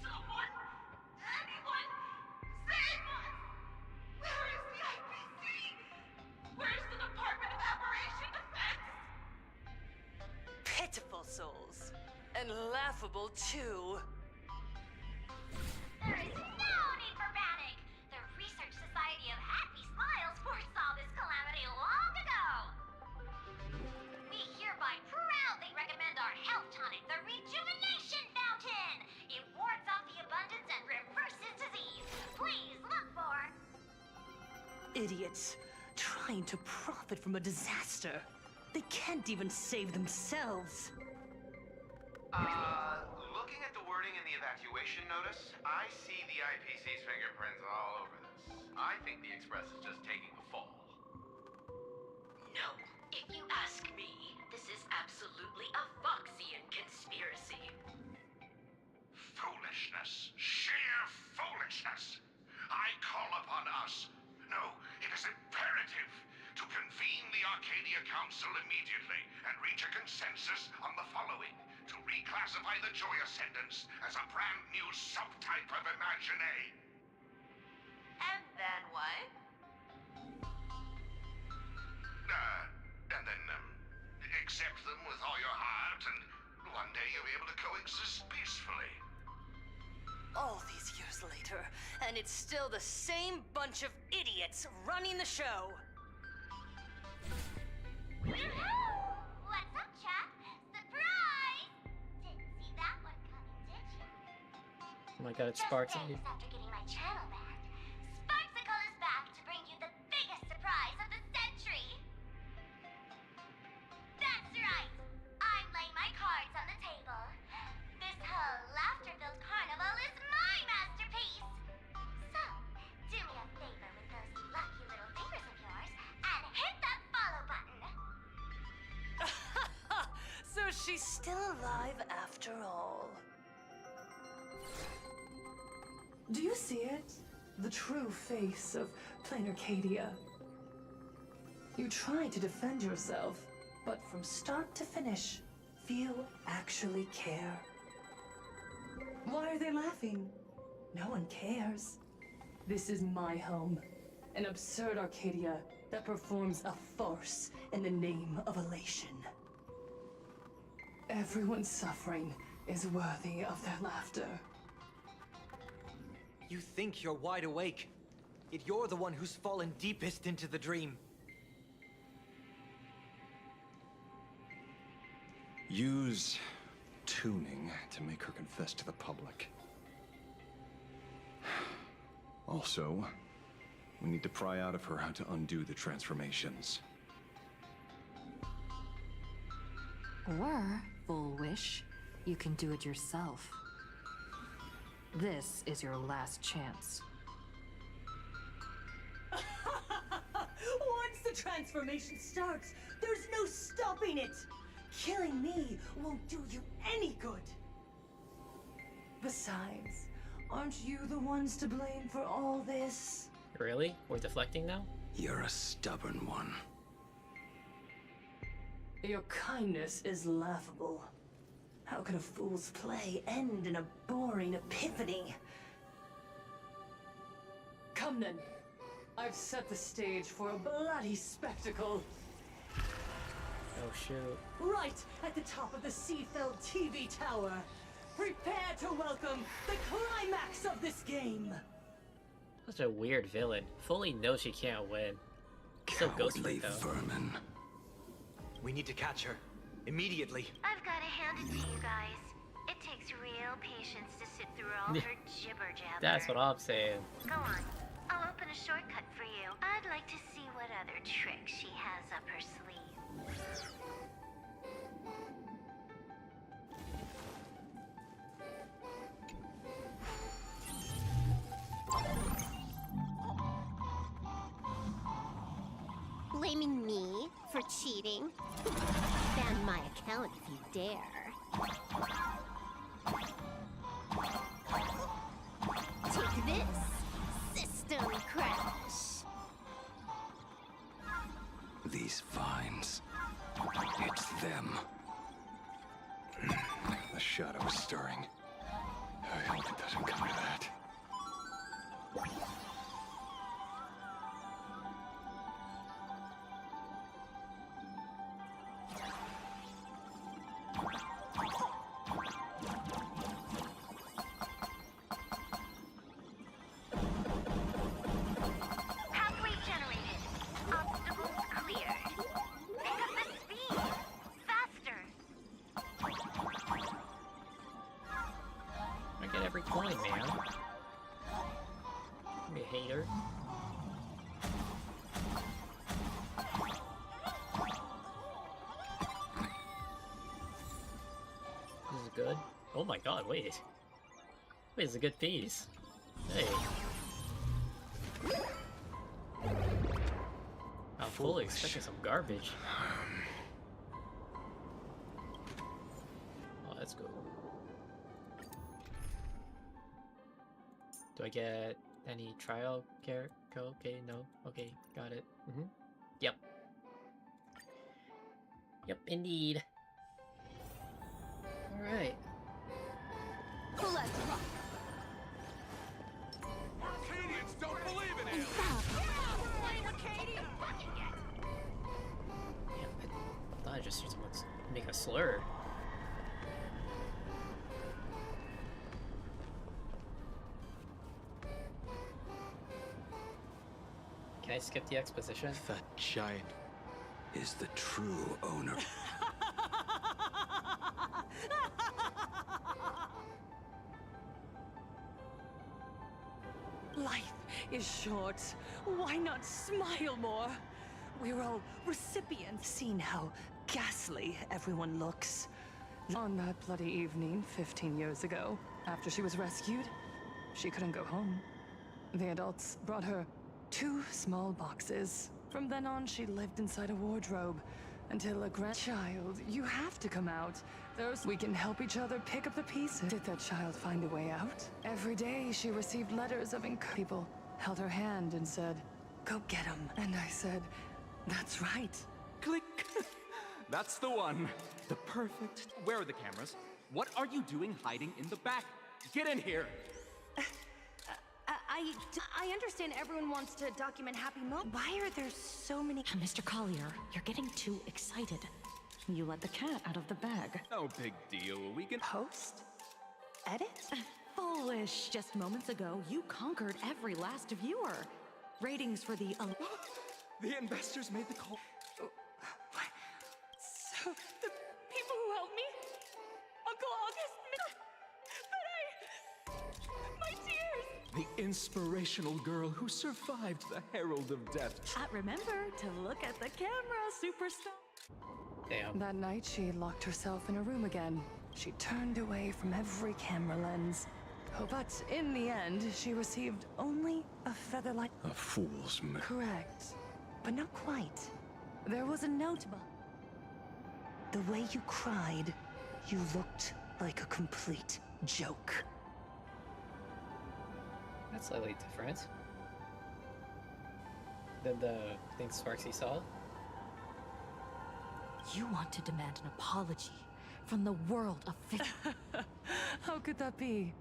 Someone, anyone, save us! Where is the IPC? Where's the Department of Operation Defense? Pitiful souls. And laughable too. There is no need for panic! The Research Society of Happy Smiles foresaw this calamity long ago! We hereby proudly recommend our health tonic, the Rejuvenation Fountain! It wards off the abundance and reverses disease. Please look for... Idiots. Trying to profit from a disaster. They can't even save themselves. Looking at the wording in the evacuation notice, I see the IPC's fingerprints all over this. I think the Express is just taking a fall. No, if you ask me, this is absolutely a Foxian conspiracy. Foolishness. Sheer foolishness. I call upon us. No, it is imperative to convene the Arcadia Council immediately and reach a consensus on the following. To reclassify the Joy Ascendants as a brand new subtype of Imagine. And then what? And then, accept them with all your heart, and one day you'll be able to coexist peacefully. All these years later, and it's still the same bunch of idiots running the show. What's up, chap? Surprise! Didn't see that one coming, did you? Oh my god, it's Just Spartan. days after getting my channel back, Sparksicle is back to bring you the biggest surprise of the century! That's right! I'm laying my cards on the table. This whole laughter-filled carnival is my masterpiece! So, do me a favor with those lucky little fingers of yours and hit that follow button! So she's still alive after all. Do you see it? The true face of plain Arcadia. You try to defend yourself, but from start to finish, few actually care. Why are they laughing? No one cares. This is my home. An absurd Arcadia that performs a farce in the name of elation. Everyone's suffering is worthy of their laughter. You think you're wide awake, yet you're the one who's fallen deepest into the dream. Use tuning to make her confess to the public. Also, we need to pry out of her how to undo the transformations. Or, full wish, you can do it yourself. This is your last chance. Once the transformation starts, there's no stopping it! Killing me won't do you any good! Besides, aren't you the ones to blame for all this? Really? We're deflecting now? You're a stubborn one. Your kindness is laughable. How can a fool's play end in a boring epiphany? Come then. I've set the stage for a bloody spectacle. Oh shoot. Right at the top of the Seafeld TV tower. Prepare to welcome the climax of this game. Such a weird villain. Fully knows she can't win. So ghostly though. Vermin. We need to catch her. Immediately. I've got to hand it to you guys. It takes real patience to sit through all her jibber jabber. That's what I'm saying. Go on. I'll open a shortcut for you. I'd like to see what other tricks she has up her sleeve. Blaming me for cheating? Ban my account if you dare. Take this, system crash. These vines. It's them. The shadow is stirring. I hope it doesn't come to that. Pathway generated. Obstacles cleared. Pick up the speed. Faster. I get every coin, man. You hater. This is good. Oh my god, wait. Wait, it's a good piece. Hey. I'm fully expecting some garbage. Oh, that's cool. Do I get any trial care? Okay, no. Okay, got it. Yep. Yep, indeed. Alright. Let's rock. Arcadians don't believe in it! I thought I just heard someone make a slur. Can I skip the exposition? That giant is the true owner. Life is short. Why not smile more? We're all recipients. Seen how ghastly everyone looks. On that bloody evening 15 years ago, after she was rescued, she couldn't go home. The adults brought her 2 small boxes. From then on, she lived inside a wardrobe until a grandchild. You have to come out. We can help each other pick up the pieces. Did that child find a way out? Every day she received letters of people held her hand and said, "Go get him." And I said, "That's right." Click. That's the one. The perfect. Where are the cameras? What are you doing hiding in the back? Get in here. I understand everyone wants to document happy moments. Why are there so many? Mr. Collier, you're getting too excited. You let the cat out of the bag. No big deal. We can Post? Edit? Foolish. Just moments ago, you conquered every last viewer. Ratings for the... The investors made the call. So, the people who helped me? Uncle August? But my tears! The inspirational girl who survived the Herald of Death. Remember to look at the camera, superstar. Damn. That night, she locked herself in a room again. She turned away from every camera lens. But in the end, she received only a feather-light. A fool's man. Correct. But not quite. There was a note. The way you cried, you looked like a complete joke. That's slightly different than the thing Sparksy saw. You want to demand an apology from the world of fiction. How could that be?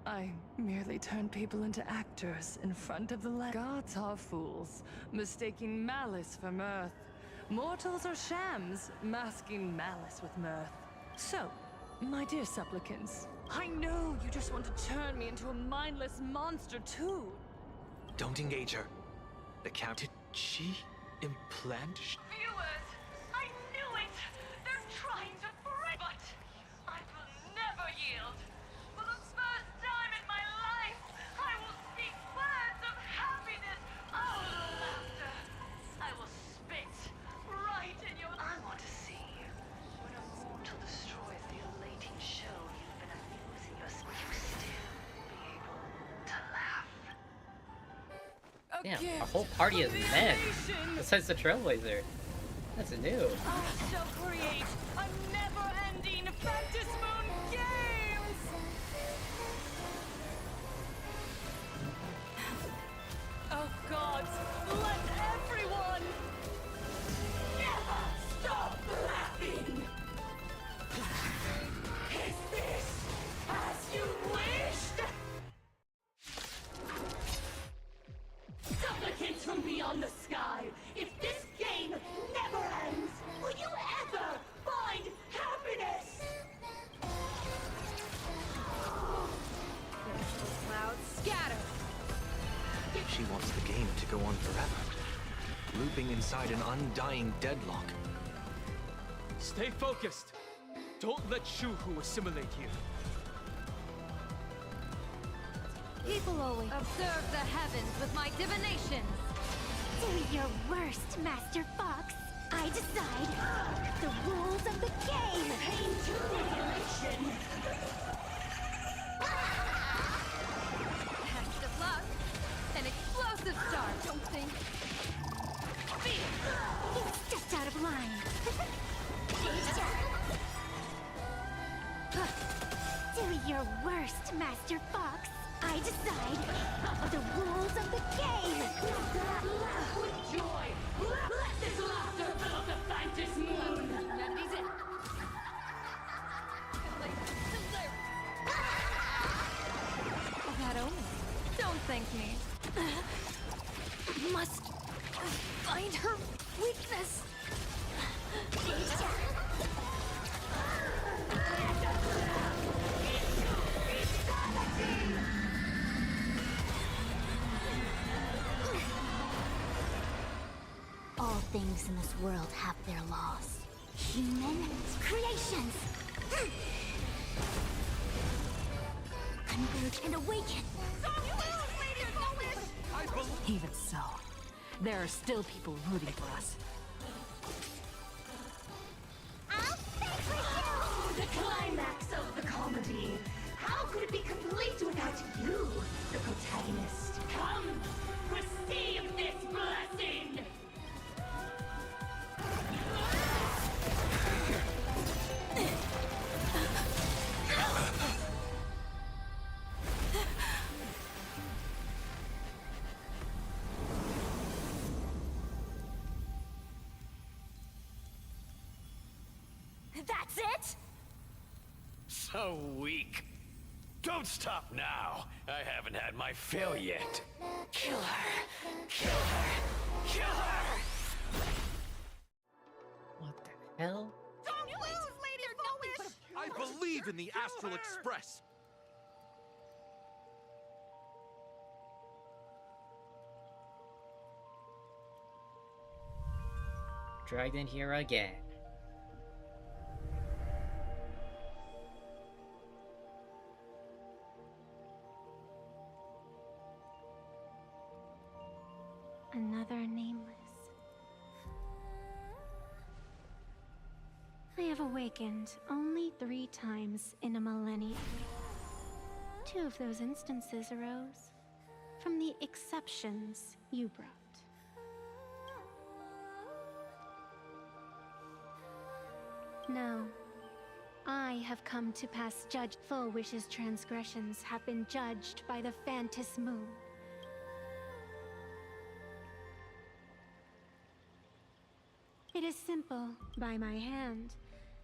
I merely turned people into actors in front of the Gods are fools, mistaking malice for mirth. Mortals are shams, masking malice with mirth. So, my dear supplicants, I know you just want to turn me into a mindless monster too. Don't engage her. The cat. Did she implant? Viewers, I knew it! They're trying to break, but I will never yield. For the first time in my life, I will speak words of happiness out of laughter. I will spit right in your... I want to see when a mortal destroys the elating show you've been amusing yourself. Will you still be able to laugh? Damn, our whole party is men. Besides the Trailblazer. That's new. I shall create a never-ending Fantasy Moon Games! Oh gods, let everyone never stop laughing! Is this as you wished? Supplicants from beyond the sky, if this game never ends, will you ever find happiness? Clouds scatter. She wants the game to go on forever, looping inside an undying deadlock. Stay focused. Don't let Shuhu assimilate you. People always observe the heavens with my divinations. Do your worst, Master Fox. I decide the rules of the game. Pain to regulation. Best of luck. An explosive start, don't think. He's just out of line. Do your worst, Master Fox. I decide the rules of the game. Laugh with joy. Let this laughter fill up the Fantasy Moon. That means it. That omen. Don't thank me. Must find her weakness. All things in this world have their laws. Human creations. Converge and awaken. Even so, there are still people rooting for us. The climax of the comedy. How could it be complete without you, the protagonist? Come, receive this blessing! That's it? So weak. Don't stop now. I haven't had my fill yet. Kill her. Kill her. Kill her! What the hell? Don't lose, Lady Foolish! I believe in the Astral Express. Dragged in here again. Another nameless. I have awakened only 3 times in a millennium. 2 of those instances arose from the exceptions you brought. No. I have come to pass judge. Full Wish's transgressions have been judged by the Fantasy Moon. It is simple. By my hand,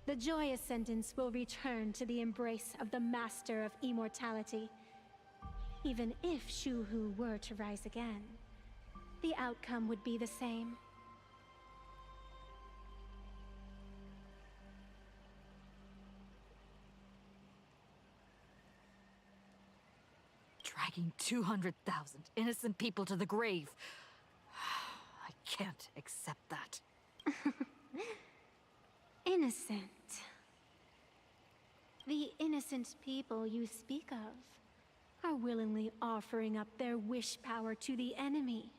the joyous sentence will return to the embrace of the Master of Immortality. Even if Shuhu were to rise again, the outcome would be the same. dragging 200,000 innocent people to the grave. I can't accept that. Innocent. The innocent people you speak of are willingly offering up their wish power to the enemy,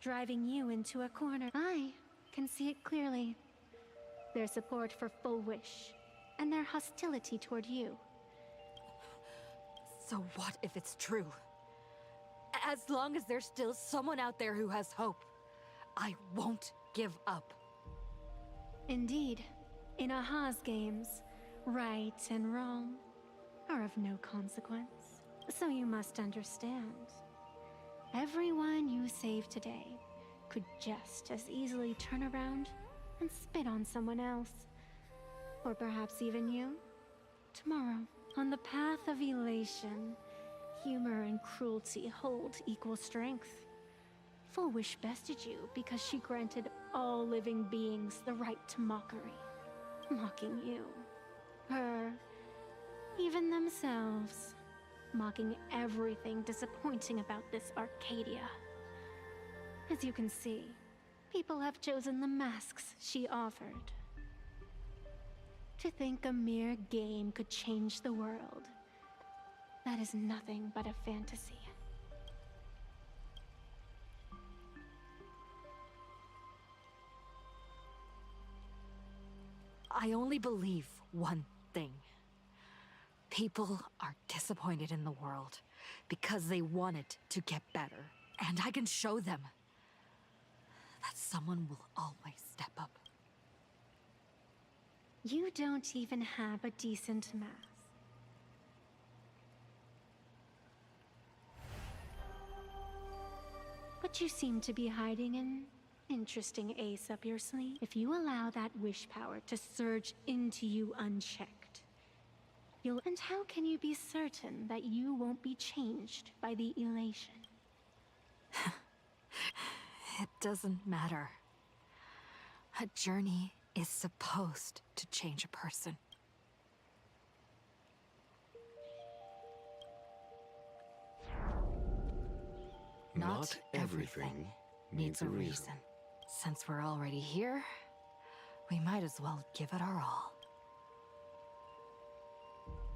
driving you into a corner. I can see it clearly. Their support for Full Wish, and their hostility toward you. So what if it's true? As long as there's still someone out there who has hope, I won't give up. Indeed, in Aha's games, right and wrong are of no consequence. So you must understand. Everyone you save today could just as easily turn around and spit on someone else. Or perhaps even you. Tomorrow, on the path of elation, humor and cruelty hold equal strength. Full Wish bested you because she granted all living beings the right to mockery. Mocking you. Her. Even themselves. Mocking everything disappointing about this Arcadia. As you can see, people have chosen the masks she offered. To think a mere game could change the world, that is nothing but a fantasy. I only believe one thing. People are disappointed in the world because they want it to get better. And I can show them that someone will always step up. You don't even have a decent mask. But you seem to be hiding an interesting ace up your sleeve. If you allow that wish power to surge into you unchecked, you'll... And how can you be certain that you won't be changed by the elation? It doesn't matter. A journey is supposed to change a person. Not everything needs a reason. Since we're already here, we might as well give it our all.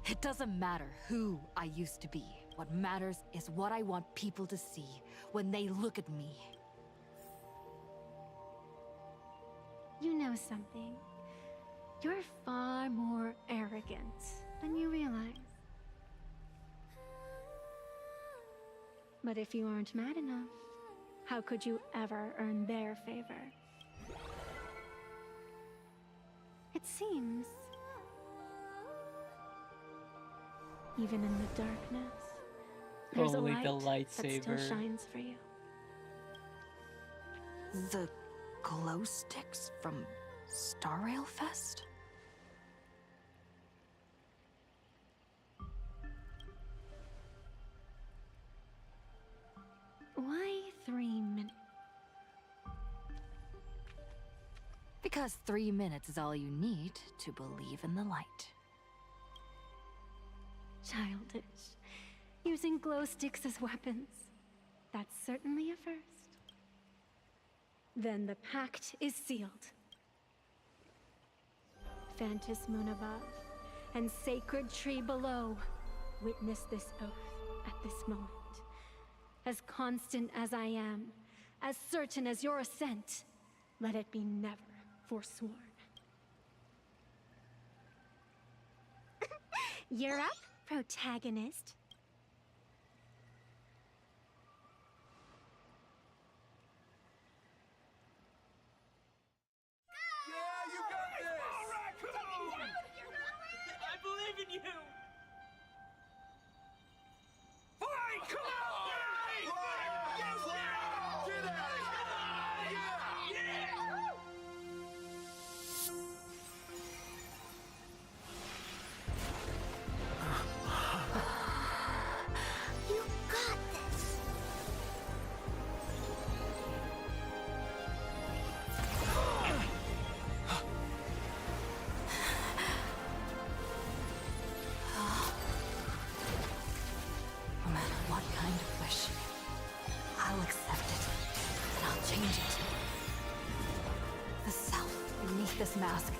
It doesn't matter who I used to be. What matters is what I want people to see when they look at me. You know something. You're far more arrogant than you realize. But if you aren't mad enough, how could you ever earn their favor? It seems, even in the darkness, there's Only a the light that still lightsaber. shines for you. The glow sticks from Star Rail Fest? Why 3 minutes? Because 3 minutes is all you need to believe in the light. Childish. Using glow sticks as weapons. That's certainly a first. Then the pact is sealed. Phantus moon above and sacred tree below, witness this oath at this moment. As constant as I am, as certain as your ascent, let it be never forsworn. You're up, protagonist. Yeah, you got this! I believe in you! Fine, come on! I'll accept it, and I'll change it. The self beneath this mask,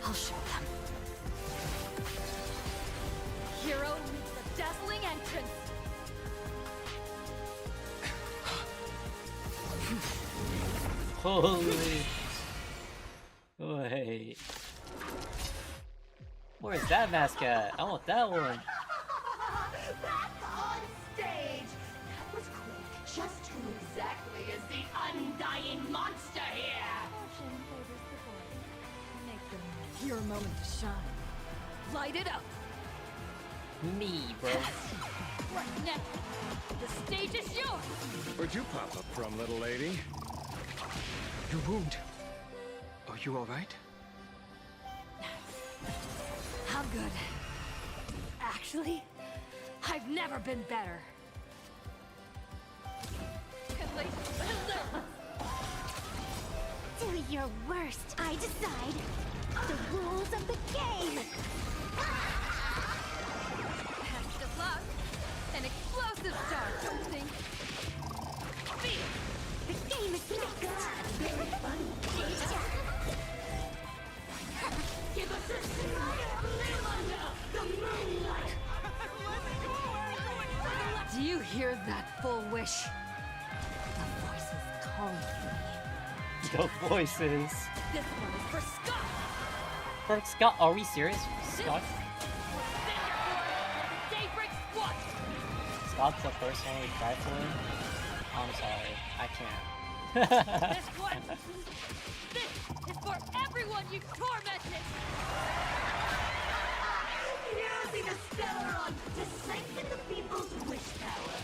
I'll show them. Hero meets the dazzling entrance. Holy. Wait. Where's that mask at? I want that one. Back on stage. That was quick. Just who exactly is the undying monster here? Make them your moment to shine. Light it up. Me, bro. Right now. The stage is yours. Where'd you pop up from, little lady? Your wound. Are you alright? I'm good. Actually, I've never been better. Do your worst. I decide. The rules of the game. Best of luck. An explosive start, don't think. Feel. The game is next. Very funny. Give us a smile. Live under the moonlight. Do you hear that full wish? The voices calling for me. The voices. This one is for Scott. For Scott, are we serious? Scott? Daybreak squad. Scott's the first one we tried for? I'm sorry, I can't. This one. This is for everyone you've tormented. Using the Stellaron to strengthen the people's wish power.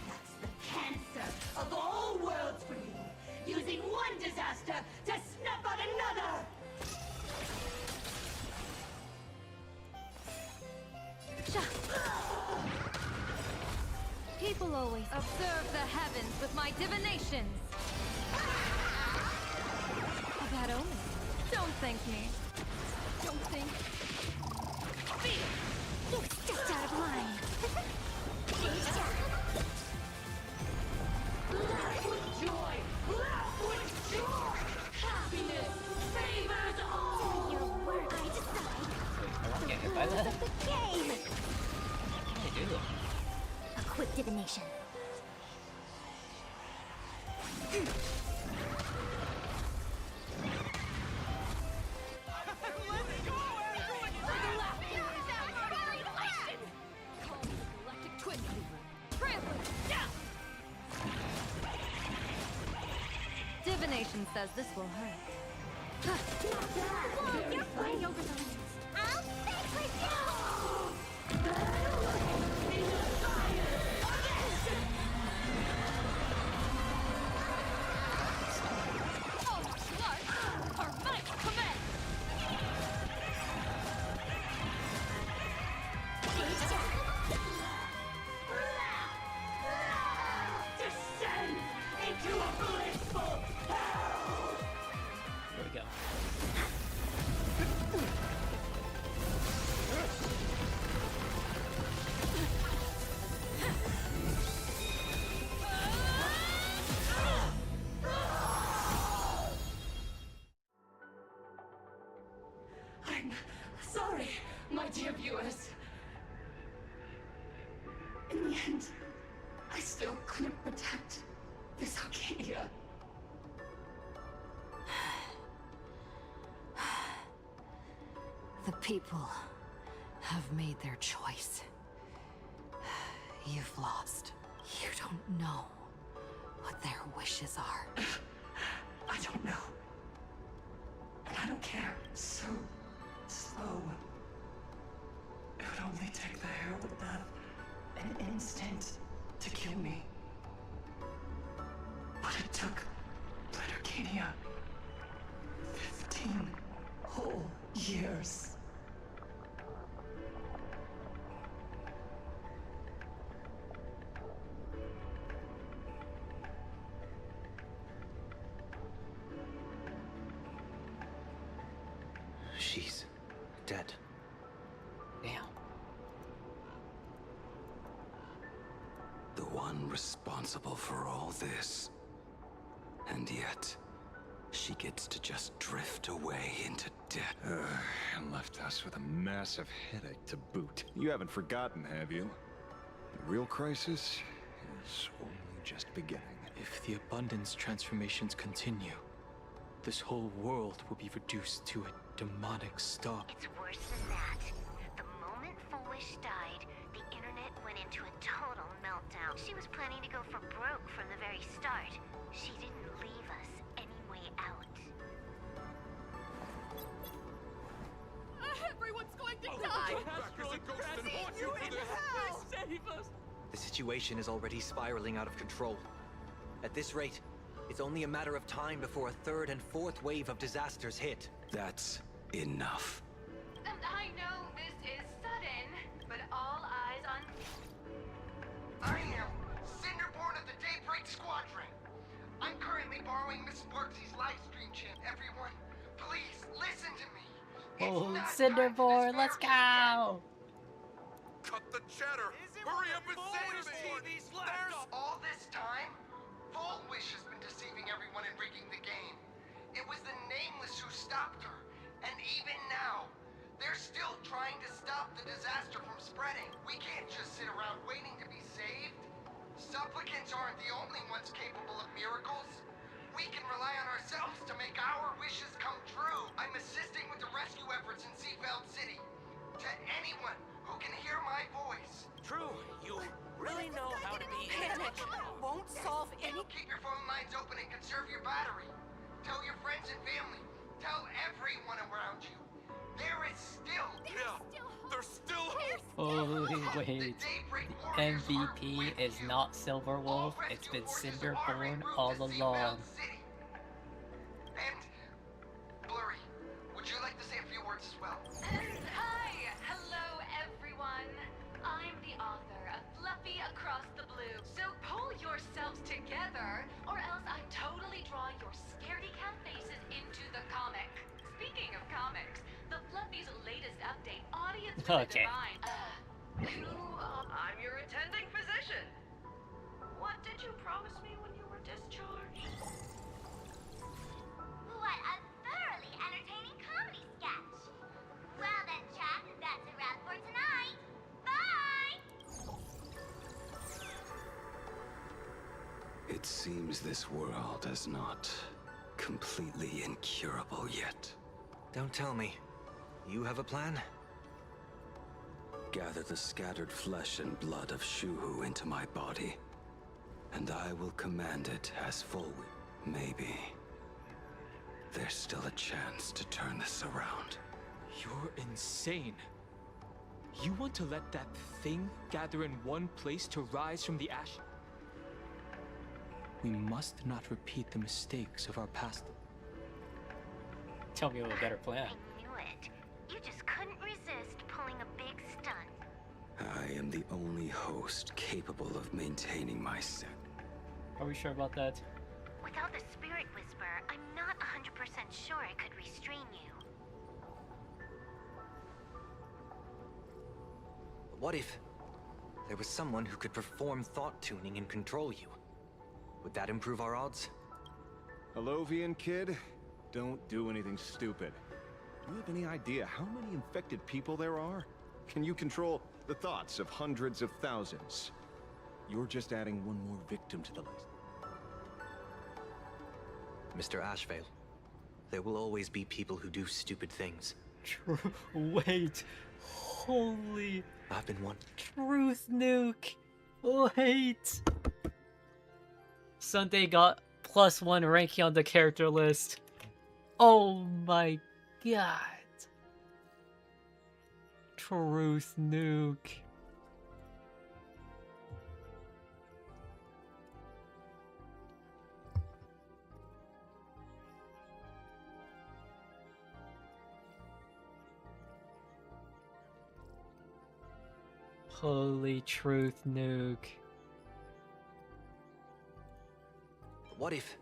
That's the cancer of all worlds for you. Using one disaster to snuff out another. People always observe the heavens with my divinations. A bad omen. Don't thank me. Don't think. Feel. You stepped out of line. Laugh with joy. Laugh with joy. Happiness favors all. Do your work. I decide. I want to get hit by Rules that. of the game. What can I do? A quick divination. Divination says this will hurt. Whoa, you're flying over the limits. I'll fix with you! Descend into a blissful hell. There we go. I'm sorry, my dear viewers. In the end, I still couldn't protect this Arcadia. The people have made their choice. You've lost. You don't know what their wishes are. I don't know. And I don't care. So slow. It would only take the herald of death an instant to kill me. But it took Blood Arcadia 15 whole years. She's dead. Damn. The one responsible for all this. And yet, she gets to just drift away into debt. And left us with a massive headache to boot. You haven't forgotten, have you? The real crisis is only just beginning. If the abundance transformations continue, this whole world will be reduced to a demonic star. It's worse than that. The moment Foolish died, the internet went into a total meltdown. She was planning to go for broke from the very start. She didn't leave us any way out. Everyone's going to die! Save us! The situation is already spiraling out of control. At this rate, it's only a matter of time before a third and fourth wave of disasters hit. That's enough. I know this is sudden, but all eyes on me. I am Cinderborn of the Daybreak Squadron. I'm currently borrowing Miss Sparksy's live stream chant. Everyone, please listen to me. Oh, Cinderborn, let's go! Cut the chatter! Hurry up and save me! There's all this time, Full Wish has been deceiving everyone and rigging the game. It was the Nameless who stopped her, and even now, they're still trying to stop the disaster from spreading. We can't just sit around waiting to be saved. Supplicants aren't the only ones capable of miracles. We can rely on ourselves to make our wishes come true. I'm assisting with the rescue efforts in Seafeld City. To anyone who can hear my voice. True, you really know how to be. Panic won't solve any. Keep your phone lines open and conserve your battery. Tell your friends and family. Tell everyone around you. There is still. There's still hope. Oh, wait. The MVP is not Silverwolf, it's been Cinderborn all along. And Blurry, would you like to say a few words as well? Hi! Hello, everyone! I'm the author of Fluffy Across the Blue. So pull yourselves together, or else I'm totally drawing your scaredy cat faces into the comic. Speaking of comics, the Fluffy's latest update, Audience for the Okay. Divine. I'm your attending physician. What did you promise me when you were discharged? What a thoroughly entertaining comedy sketch. Well then, chat, that's a wrap for tonight. Bye! It seems this world is not completely incurable yet. Don't tell me. You have a plan? Gather the scattered flesh and blood of Shuhu into my body, and I will command it as full. Maybe there's still a chance to turn this around. You're insane. You want to let that thing gather in one place to rise from the ash? We must not repeat the mistakes of our past. Tell me a better plan. I knew it. You just couldn't resist pulling a big stunt. I am the only host capable of maintaining my set. Are we sure about that? Without the Spirit Whisper, I'm not 100% sure I could restrain you. What if there was someone who could perform thought tuning and control you? Would that improve our odds? Alovian kid, don't do anything stupid. Do you have any idea how many infected people there are? Can you control the thoughts of hundreds of thousands? You're just adding one more victim to the list. Mr. Ashvale, there will always be people who do stupid things. Wait. Holy. I've been one. Truth nuke. Wait. Sunday got +1 ranking on the character list. Oh my god. Truth nuke. Holy truth nuke. What if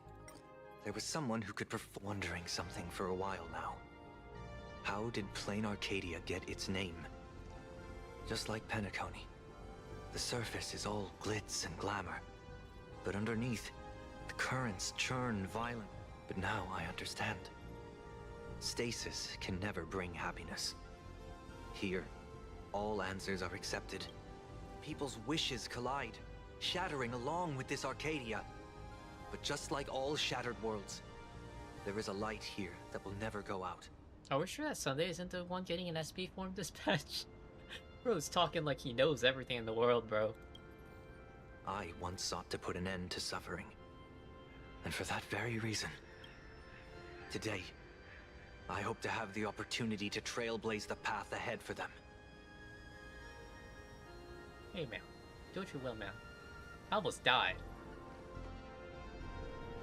there was someone who could perform wondering something for a while now? How did Plain Arcadia get its name? Just like Penacony, the surface is all glitz and glamour, but underneath, the currents churn violent. But now I understand. Stasis can never bring happiness. Here, all answers are accepted. People's wishes collide, shattering along with this Arcadia. But just like all shattered worlds, there is a light here that will never go out. Are we sure that Sunday isn't the one getting an SP form dispatch? Bro's talking like he knows everything in the world, bro. I once sought to put an end to suffering. And for that very reason, today, I hope to have the opportunity to trailblaze the path ahead for them. Hey, man. Do what you will, man. I almost died.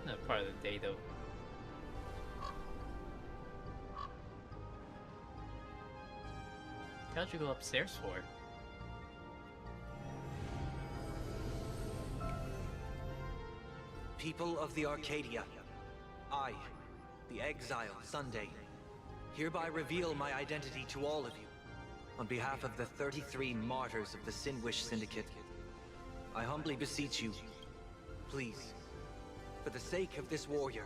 Not part of the day, though. How'd you go upstairs for? People of the Arcadia, I, the exile Sunday, hereby reveal my identity to all of you. On behalf of the 33 martyrs of the Sinwish Syndicate, I humbly beseech you, please, for the sake of this warrior,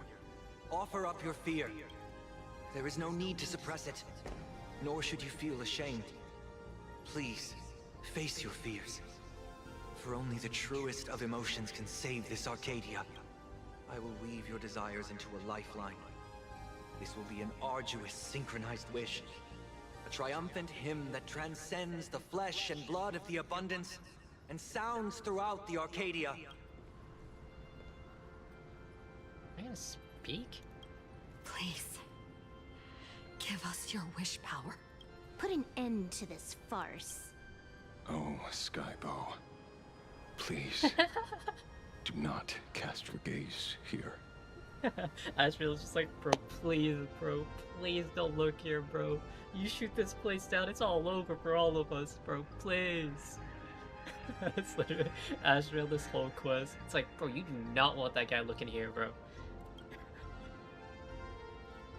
offer up your fear. There is no need to suppress it, nor should you feel ashamed. Please, face your fears. For only the truest of emotions can save this Arcadia. I will weave your desires into a lifeline. This will be an arduous, synchronized wish. A triumphant hymn that transcends the flesh and blood of the abundance and sounds throughout the Arcadia. I gotta speak? Please, give us your wish power. Put an end to this farce. Oh, Skybow. Please. Do not cast your gaze here. Ashville's just like, bro, please don't look here, bro. You shoot this place down, it's all over for all of us, bro, please. It's literally Ashville, this whole quest. It's like, bro, you do not want that guy looking here, bro.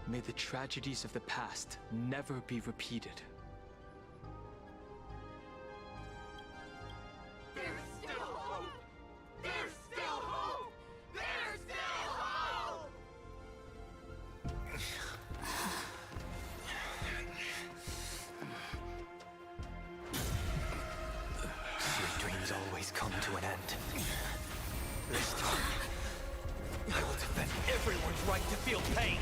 May the tragedies of the past never be repeated. There's still hope! There's still hope! There's still hope! Your dreams always come to an end. This time, I will defend everyone's right to feel pain.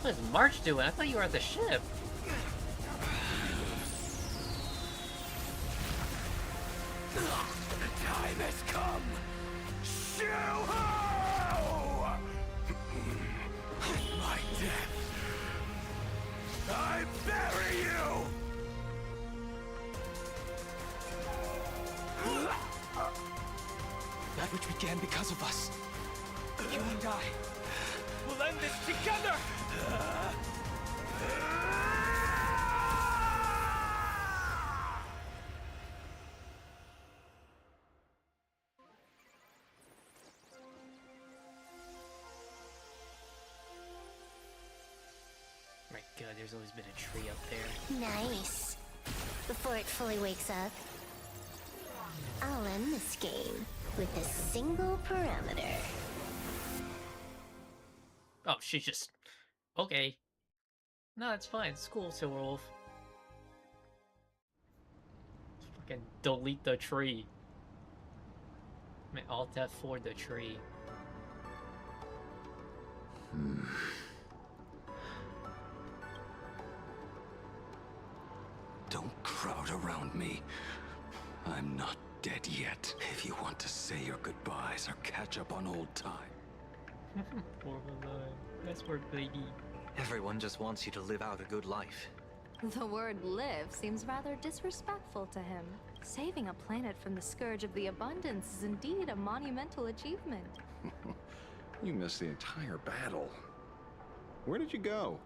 What is March doing? I thought you were at the ship. The time has come. Shoo-ho! My death. I bury you! That which began because of us. You and I will end this together! My god, there's always been a tree up there. Nice. Before it fully wakes up, I'll end this game with a single parameter. Oh, she's just... Okay. No, it's fine. It's cool, Silverwolf. Fucking delete the tree. I mean, Alt F4 the tree. Don't crowd around me. I'm not dead yet. If you want to say your goodbyes or catch up on old time. Poor Malone. Nice work, baby. Everyone just wants you to live out a good life. The word live seems rather disrespectful to him. Saving a planet from the scourge of the abundance is indeed a monumental achievement. You missed the entire battle. Where did you go?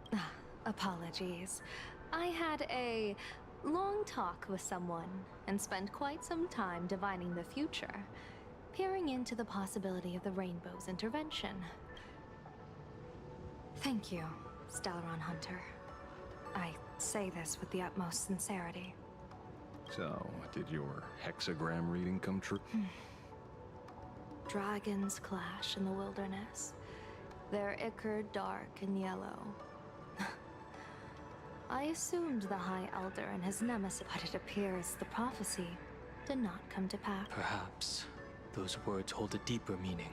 Apologies. I had a long talk with someone and spent quite some time divining the future, peering into the possibility of the Rainbow's intervention. Thank you, Stalron Hunter. I say this with the utmost sincerity. So, did your hexagram reading come true? Dragons clash in the wilderness. Their ichor dark and yellow. I assumed the High Elder and his nemesis, but it appears the prophecy did not come to pass. Perhaps those words hold a deeper meaning.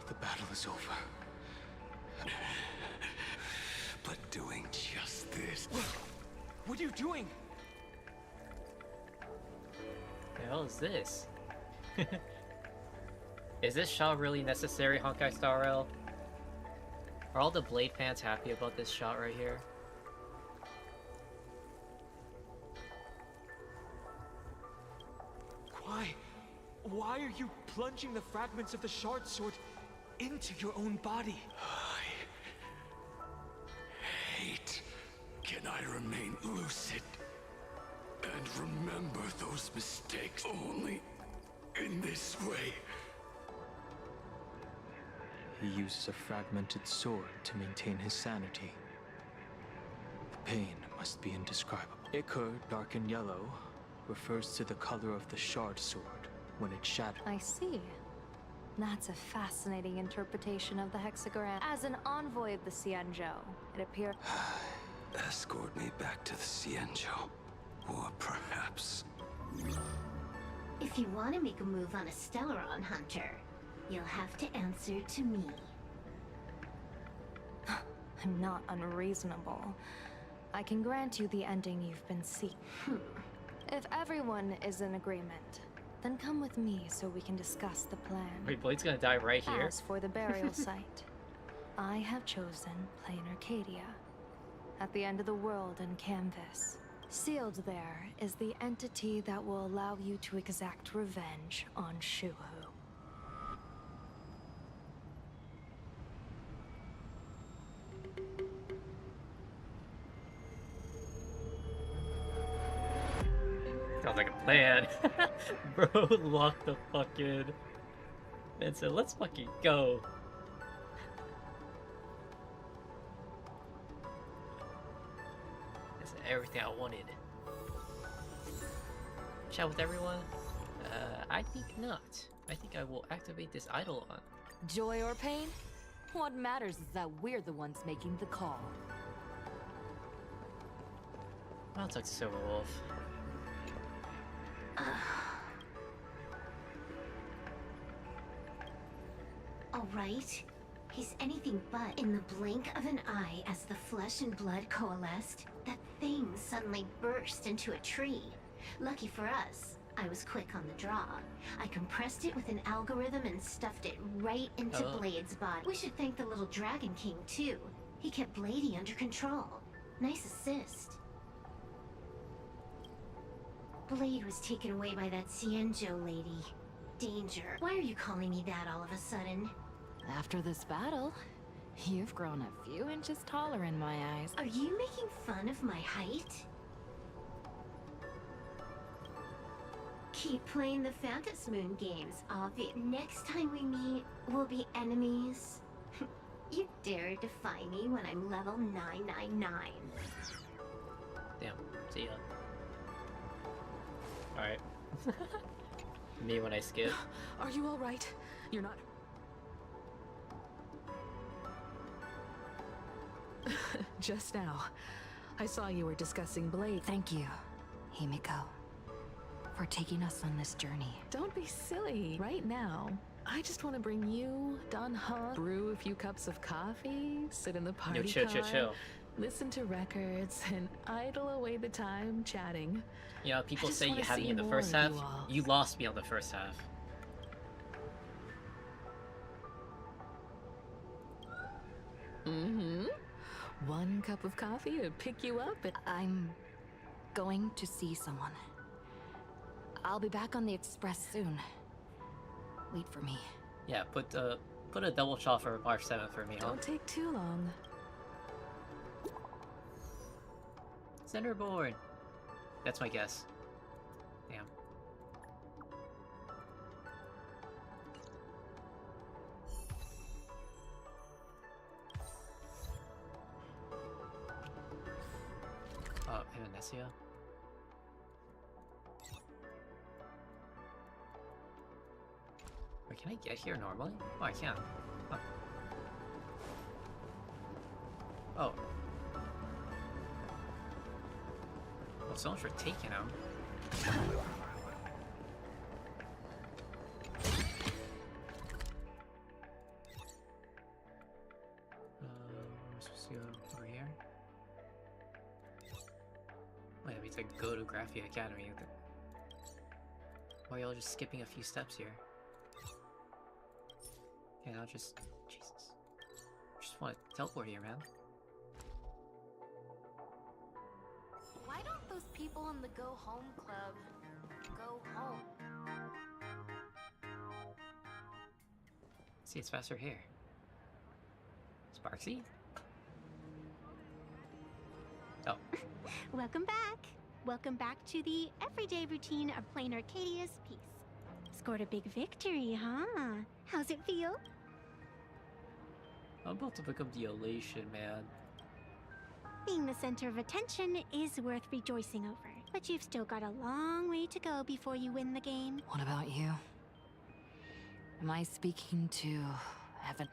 The battle is over. But doing just this... What are you doing? The hell is this? Is this shot really necessary, Honkai Star Rail? Are all the Blade fans happy about this shot right here? Why are you plunging the fragments of the shard sword into your own body? Hate. Can I remain lucid and remember those mistakes only in this way? He uses a fragmented sword to maintain his sanity. The pain must be indescribable. Ichor, dark and yellow, refers to the color of the shard sword when it shatters. I see. That's a fascinating interpretation of the hexagram. As an envoy of the Xianzhou, it appears... Escort me back to the Xianzhou. Or perhaps... If you want to make a move on a Stellaron Hunter, you'll have to answer to me. I'm not unreasonable. I can grant you the ending you've been seeking. If everyone is in agreement, then come with me so we can discuss the plan. Wait, Blade's gonna die right here? As for the burial site, I have chosen Plain Arcadia. At the end of the world in Canvas. Sealed there is the entity that will allow you to exact revenge on Shuhu. Sounds like a plan. Bro locked the fucking... and said, let's fucking go. That's everything I wanted. Chat with everyone? I think not. I think I will activate this Eidolon. Joy or pain? What matters is that we're the ones making the call. I'll talk to Silver Wolf. Alright. He's anything but. In the blink of an eye, as the flesh and blood coalesced, that thing suddenly burst into a tree. Lucky for us, I was quick on the draw. I compressed it with an algorithm and stuffed it right into Blade's body. We should thank the little Dragon King, too. He kept Bladey under control. Nice assist. Blade was taken away by that Xianzhou lady. Danger. Why are you calling me that all of a sudden? After this battle, you've grown a few inches taller in my eyes. Are you making fun of my height? Keep playing the Phantom Moon games, Avi. Next time we meet, we'll be enemies. You dare defy me when I'm level 999. Damn, see ya. Alright. Me when I skip. Are you alright? You're not... Just now, I saw you were discussing Blade. Thank you, Himiko, for taking us on this journey. Don't be silly. Right now, I just want to bring you, Dunha, brew a few cups of coffee, sit in the party car, listen to records, and idle away the time chatting. You know, people say you had me in the first half. You lost me on the first half. Mm-hmm. One cup of coffee to pick you up and... I'm going to see someone. I'll be back on the express soon. Wait for me. Yeah, put a double shot for March 7th for me, huh? Don't take too long. Centerboard. That's my guess. Damn. Evanescia. Wait, can I get here normally? Oh, I can. Huh. Oh. Well, so much for taking him. We're supposed to go over here? Wait, we have to go to Graphia Academy. Why are y'all just skipping a few steps here? Okay, I'll just... Jesus. I just want to teleport here, man. Why don't those people in the Go Home Club go home? See, it's faster here. Sparksy? Oh. Welcome back! Welcome back to the everyday routine of playing Arcadia's piece. Scored a big victory, huh? How's it feel? I'm about to become the elation, man. Being the center of attention is worth rejoicing over, but you've still got a long way to go before you win the game. What about you? Am I speaking to heaven?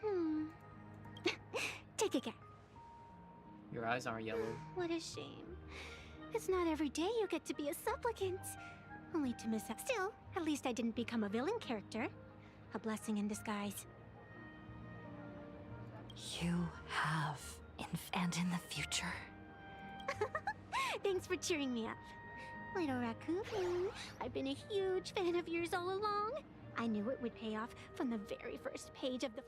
Take a guess. Your eyes aren't yellow. What a shame. It's not every day you get to be a supplicant. Only to miss out. Still, at least I didn't become a villain character. A blessing in disguise. You have, and in the future. Thanks for cheering me up. Little raccoon, I've been a huge fan of yours all along. I knew it would pay off from the very first page of the...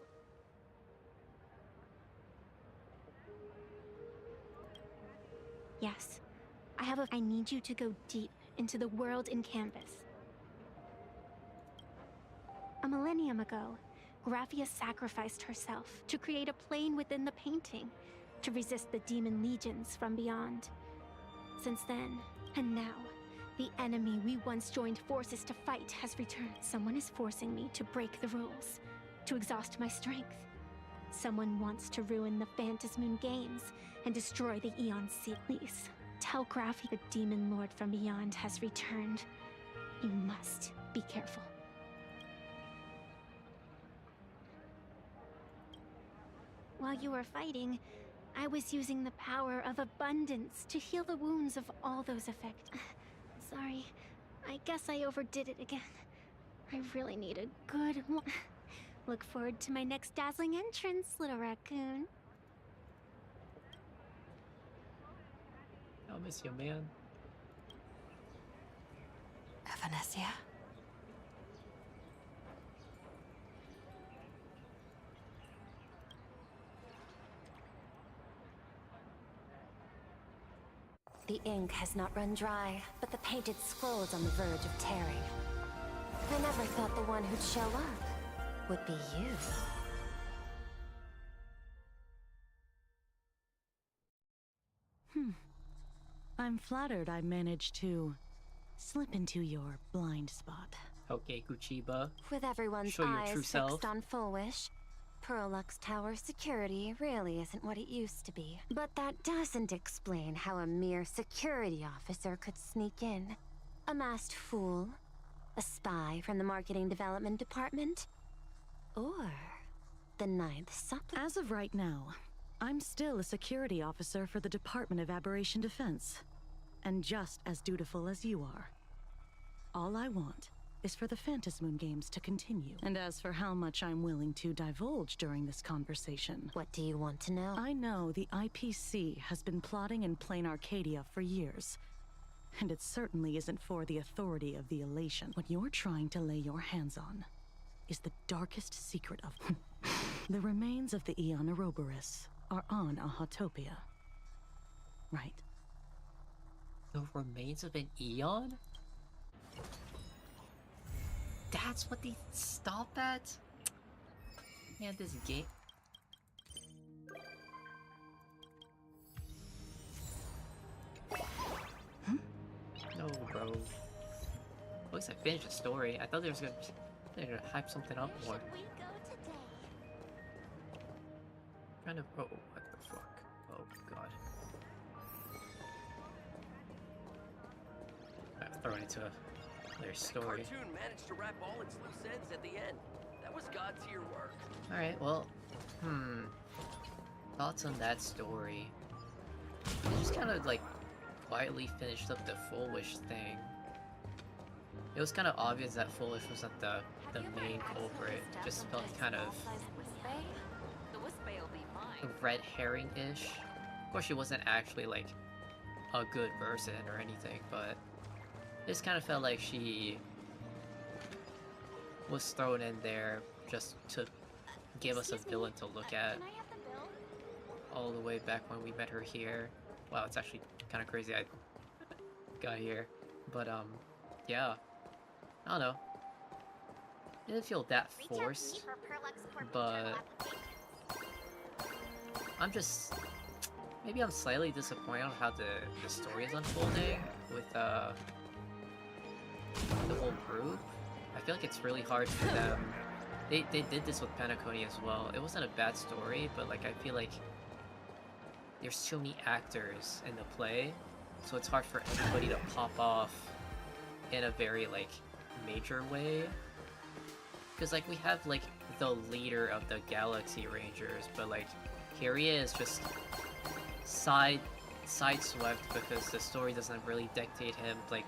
Yes, I need you to go deep into the world in Canvas. A millennium ago, Graphia sacrificed herself to create a plane within the painting, to resist the demon legions from beyond. Since then, and now, the enemy we once joined forces to fight has returned. Someone is forcing me to break the rules, to exhaust my strength. Someone wants to ruin the Phantasmoon games and destroy the Eon Sea. Please, tell Graphia the demon lord from beyond has returned. You must be careful. While you were fighting, I was using the power of abundance to heal the wounds of all those affected. Sorry, I guess I overdid it again. I really need a good one. Look forward to my next dazzling entrance, little raccoon. I'll miss you, man. Evanescia? The ink has not run dry, but the painted scroll's on the verge of tearing. I never thought the one who'd show up would be you. I'm flattered I managed to slip into your blind spot. Okay, Kuchiba. With everyone's Show your eyes true fixed self. on Full Wish, Perlux Tower security really isn't what it used to be. But that doesn't explain how a mere security officer could sneak in. A masked fool, a spy from the marketing development department, or the ninth supplement. As of right now, I'm still a security officer for the Department of Aberration Defense, and just as dutiful as you are. All I want is for the Phantasmoon games to continue. And as for how much I'm willing to divulge during this conversation... What do you want to know? I know the IPC has been plotting in Plain Arcadia for years. And it certainly isn't for the authority of the Elation. What you're trying to lay your hands on is the darkest secret of... The remains of the Eon Ouroboros are on a Hotopia. Right. The remains of an Eon? That's what they stop at? Man, this game... No, bro. At least I finished the story. I thought they were gonna hype something up more. Kind of... Oh, what the fuck? Oh, God. thrown into their story. Cartoon managed to wrap all its loose ends at the end. That was God-tier work. Alright, well, thoughts on that story? They just kind of like quietly finished up the Full Wish thing. It was kind of obvious that Full Wish wasn't the main culprit. It just felt kind of red herring-ish. Of course, she wasn't actually like a good person or anything, but it just kind of felt like she was thrown in there just to give us a villain to look at. All the way back when we met her here. Wow, it's actually kind of crazy I got here. But, yeah. I don't know. It didn't feel that forced, but I'm just... Maybe I'm slightly disappointed on how the story is unfolding with, the whole group. I feel like it's really hard for them. They did this with Penacony as well. It wasn't a bad story, but like I feel like there's too many actors in the play, so it's hard for everybody to pop off in a very like major way. Because like we have like the leader of the Galaxy Rangers, but like here he is just sideswept because the story doesn't really dictate him like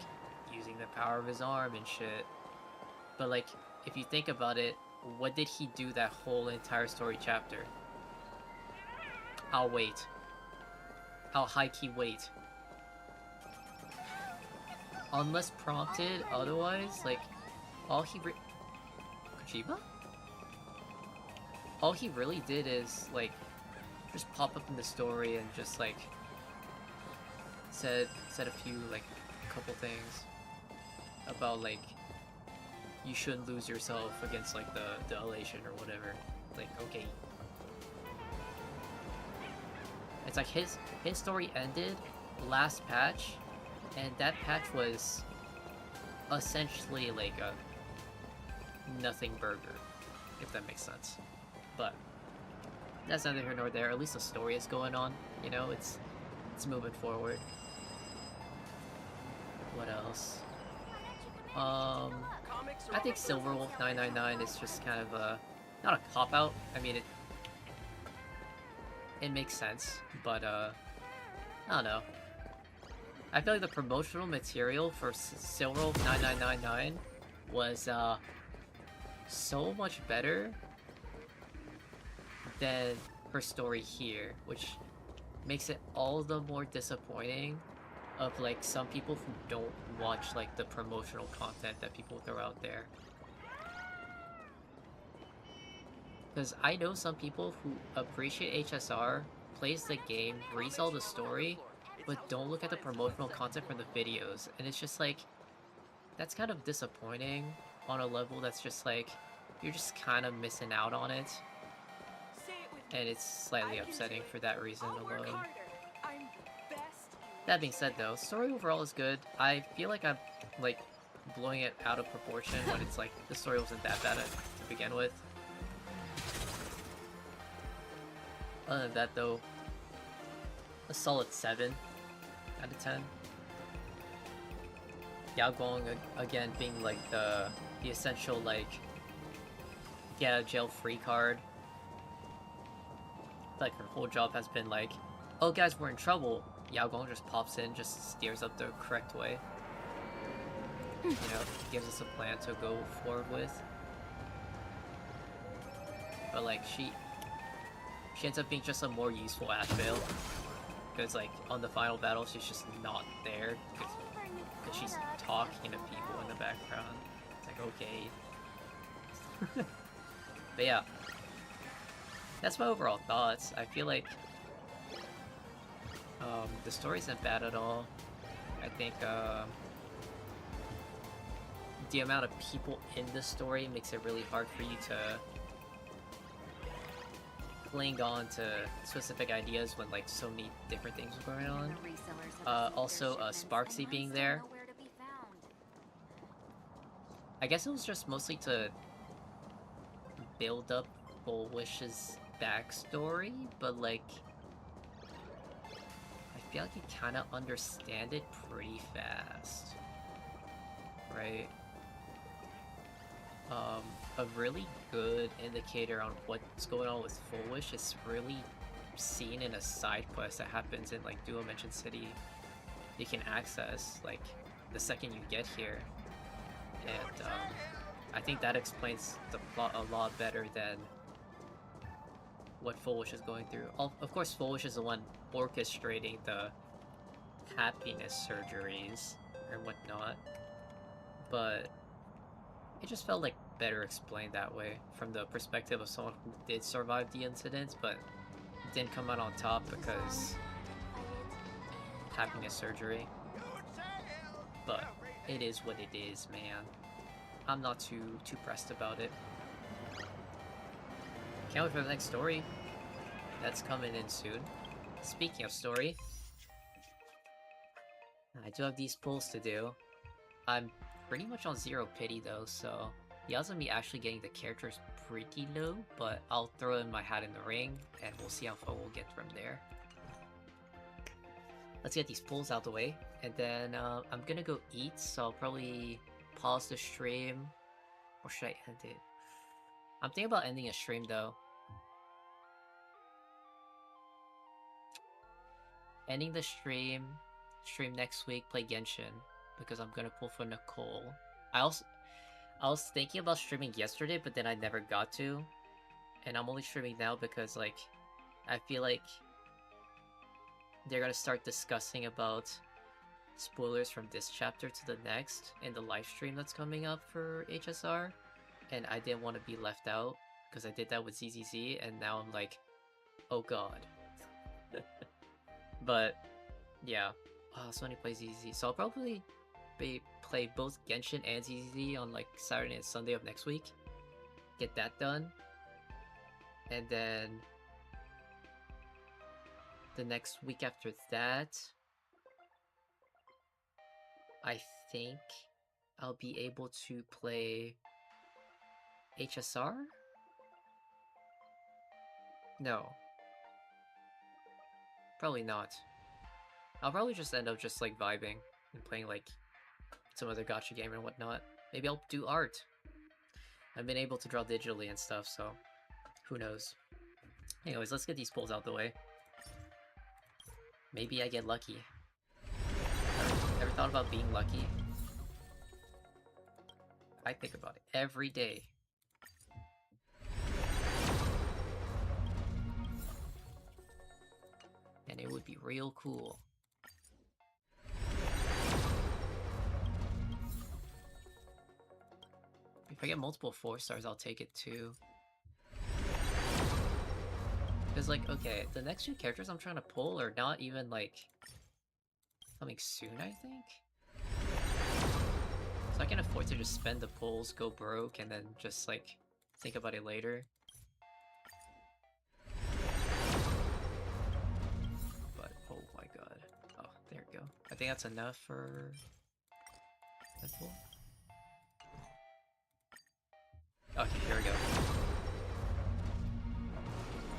using the power of his arm and shit. But like if you think about it, what did he do that whole entire story chapter? I'll wait. I'll high-key wait. Unless prompted, otherwise, like, all he Kojima? All he really did is, like, just pop up in the story and just, like, said a few, like, couple things about, like, you shouldn't lose yourself against, like, the elation or whatever. Like, okay. It's like his story ended last patch, and that patch was essentially like a nothing burger, if that makes sense. But that's neither here nor there. At least the story is going on, you know, it's moving forward. What else? I think Silverwolf 999 is just kind of a not a cop-out. I mean it makes sense, but I don't know. I feel like the promotional material for Silverwolf 9999 was so much better than her story here, which makes it all the more disappointing of like some people who don't watch like the promotional content that people throw out there. Because I know some people who appreciate HSR, plays the game, reads all the story, but don't look at the promotional content from the videos. And it's just like, that's kind of disappointing on a level that's just like, you're just kind of missing out on it. And it's slightly upsetting for that reason alone. That being said though, story overall is good. I feel like I'm like blowing it out of proportion when it's like, the story wasn't that bad to begin with. Other than that though, a solid 7 out of 10. Yao Gong again being like the essential like get out of jail free card. Like her whole job has been like, oh guys, we're in trouble. Yao Gong just pops in, just steers up the correct way. You know, gives us a plan to go forward with. But like she ends up being just a more useful Ashvale. Because like on the final battle she's just not there because she's talking to people in the background. It's like, okay. But yeah, that's my overall thoughts. I feel like the story isn't bad at all. I think the amount of people in the story makes it really hard for you to cling on to specific ideas when like so many different things were going on. Also, Sparksy being there. I guess it was just mostly to build up Bullwish's backstory, but like I feel like you kind of understand it pretty fast. right? A really good indicator on what's going on with Foolish is really seen in a side quest that happens in like Dual Dimension City. You can access like the second you get here, and I think that explains the plot a lot better than what Foolish is going through. Of course, Foolish is the one orchestrating the happiness surgeries and whatnot, but it just felt like better explained that way from the perspective of someone who did survive the incident but didn't come out on top because happiness surgery. But it is what it is, man. I'm not too pressed about it. Can't wait for the next story. That's coming in soon. Speaking of story, I do have these pulls to do. I'm pretty much on 0 pity though, so the odds of me actually getting the characters pretty low, but I'll throw in my hat in the ring and we'll see how far we'll get from there. Let's get these pulls out the way, and then I'm gonna go eat, so I'll probably pause the stream, or should I end it? I'm thinking about ending a stream though. Ending the stream next week, play Genshin, because I'm gonna pull for Nicole. I was thinking about streaming yesterday, but then I never got to, and I'm only streaming now because like I feel like they're gonna start discussing about spoilers from this chapter to the next in the live stream that's coming up for HSR, and I didn't want to be left out because I did that with ZZZ, and now I'm like, oh god. But yeah, Sony plays ZZZ, so I'll probably play both Genshin and ZZZ on like Saturday and Sunday of next week. Get that done, and then the next week after that, I think I'll be able to play HSR? No. Probably not. I'll probably just end up just like vibing and playing like some other gacha game and whatnot. Maybe I'll do art. I've been able to draw digitally and stuff, so who knows. Anyways, let's get these polls out the way. Maybe I get lucky. Ever thought about being lucky? I think about it every day. And it would be real cool. If I get multiple 4 stars, I'll take it too. Because, like, okay, the next 2 characters I'm trying to pull are not even, like, coming soon, I think? So I can afford to just spend the pulls, go broke, and then just, like, think about it later. But, oh my god. Oh, there we go. I think that's enough for that pull. Okay, here we go.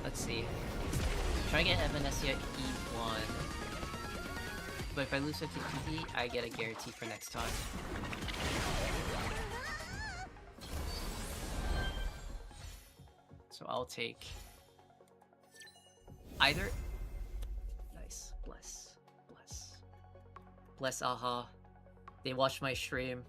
Let's see. Try to get Evanescia E1. But if I lose 50 PT, I get a guarantee for next time. So I'll take either. Nice. Bless. Bless. Bless Aha. They watched my stream.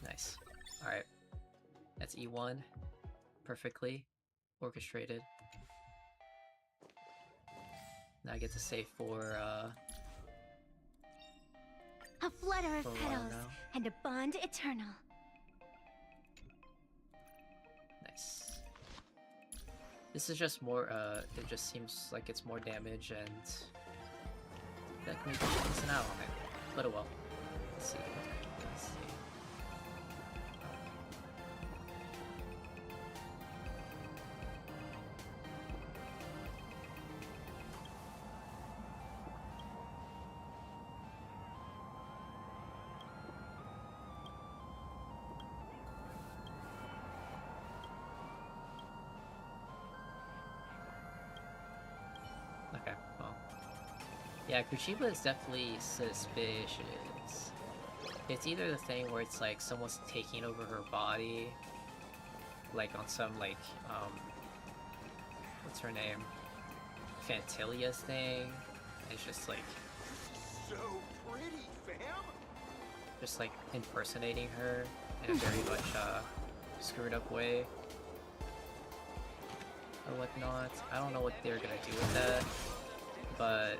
Nice. Alright. That's E1. Perfectly orchestrated. Now I get to save for, A flutter of for petals now. and a bond eternal. Nice. This is just more, it just seems like it's more damage and that can be decent out on it. But oh well. Let's see. Let's see. Yeah, Kuchiba is definitely suspicious. It's either the thing where it's like someone's taking over her body, like on some like, what's her name? Fantilia's thing. And it's just like, So pretty, fam. just like impersonating her in a very much screwed up way or whatnot. I don't know what they're gonna do with that, but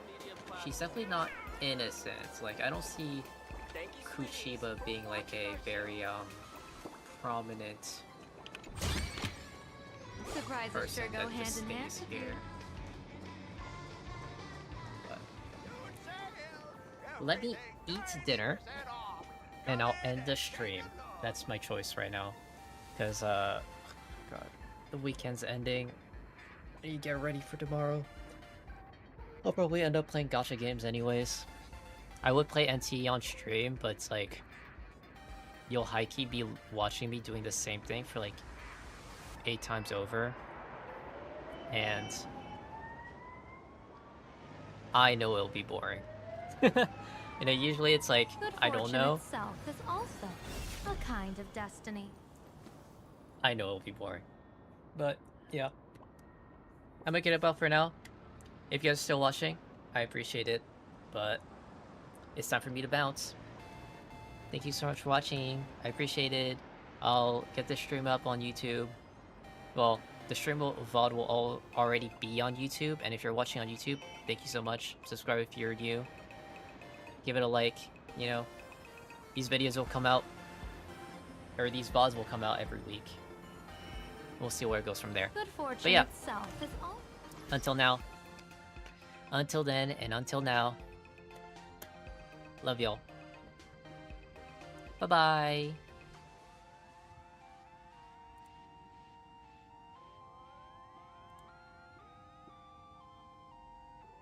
she's definitely not innocent. Like, I don't see Kuchiba being like a very prominent Surprises person sure go that hand just in hand stays with you. here. But let me eat dinner and I'll end the stream. That's my choice right now. Because, God, the weekend's ending. I need to get ready for tomorrow. I'll probably end up playing gacha games anyways. I would play NTE on stream, but it's like, you'll high-key be watching me doing the same thing for like 8 times over. And I know it'll be boring. You know, usually it's like, Good I don't fortune know. itself is also a kind of destiny. I know it'll be boring. But, yeah. I'm gonna get it up for now. If you guys are still watching, I appreciate it. But, it's time for me to bounce. Thank you so much for watching. I appreciate it. I'll get this stream up on YouTube. Well, the stream VOD will already be on YouTube. And if you're watching on YouTube, thank you so much. Subscribe if you're new. Give it a like, you know. These videos will come out, or these VODs will come out every week. We'll see where it goes from there. Good fortune But yeah, itself is all. until now, until then, and until now, love y'all. Bye-bye.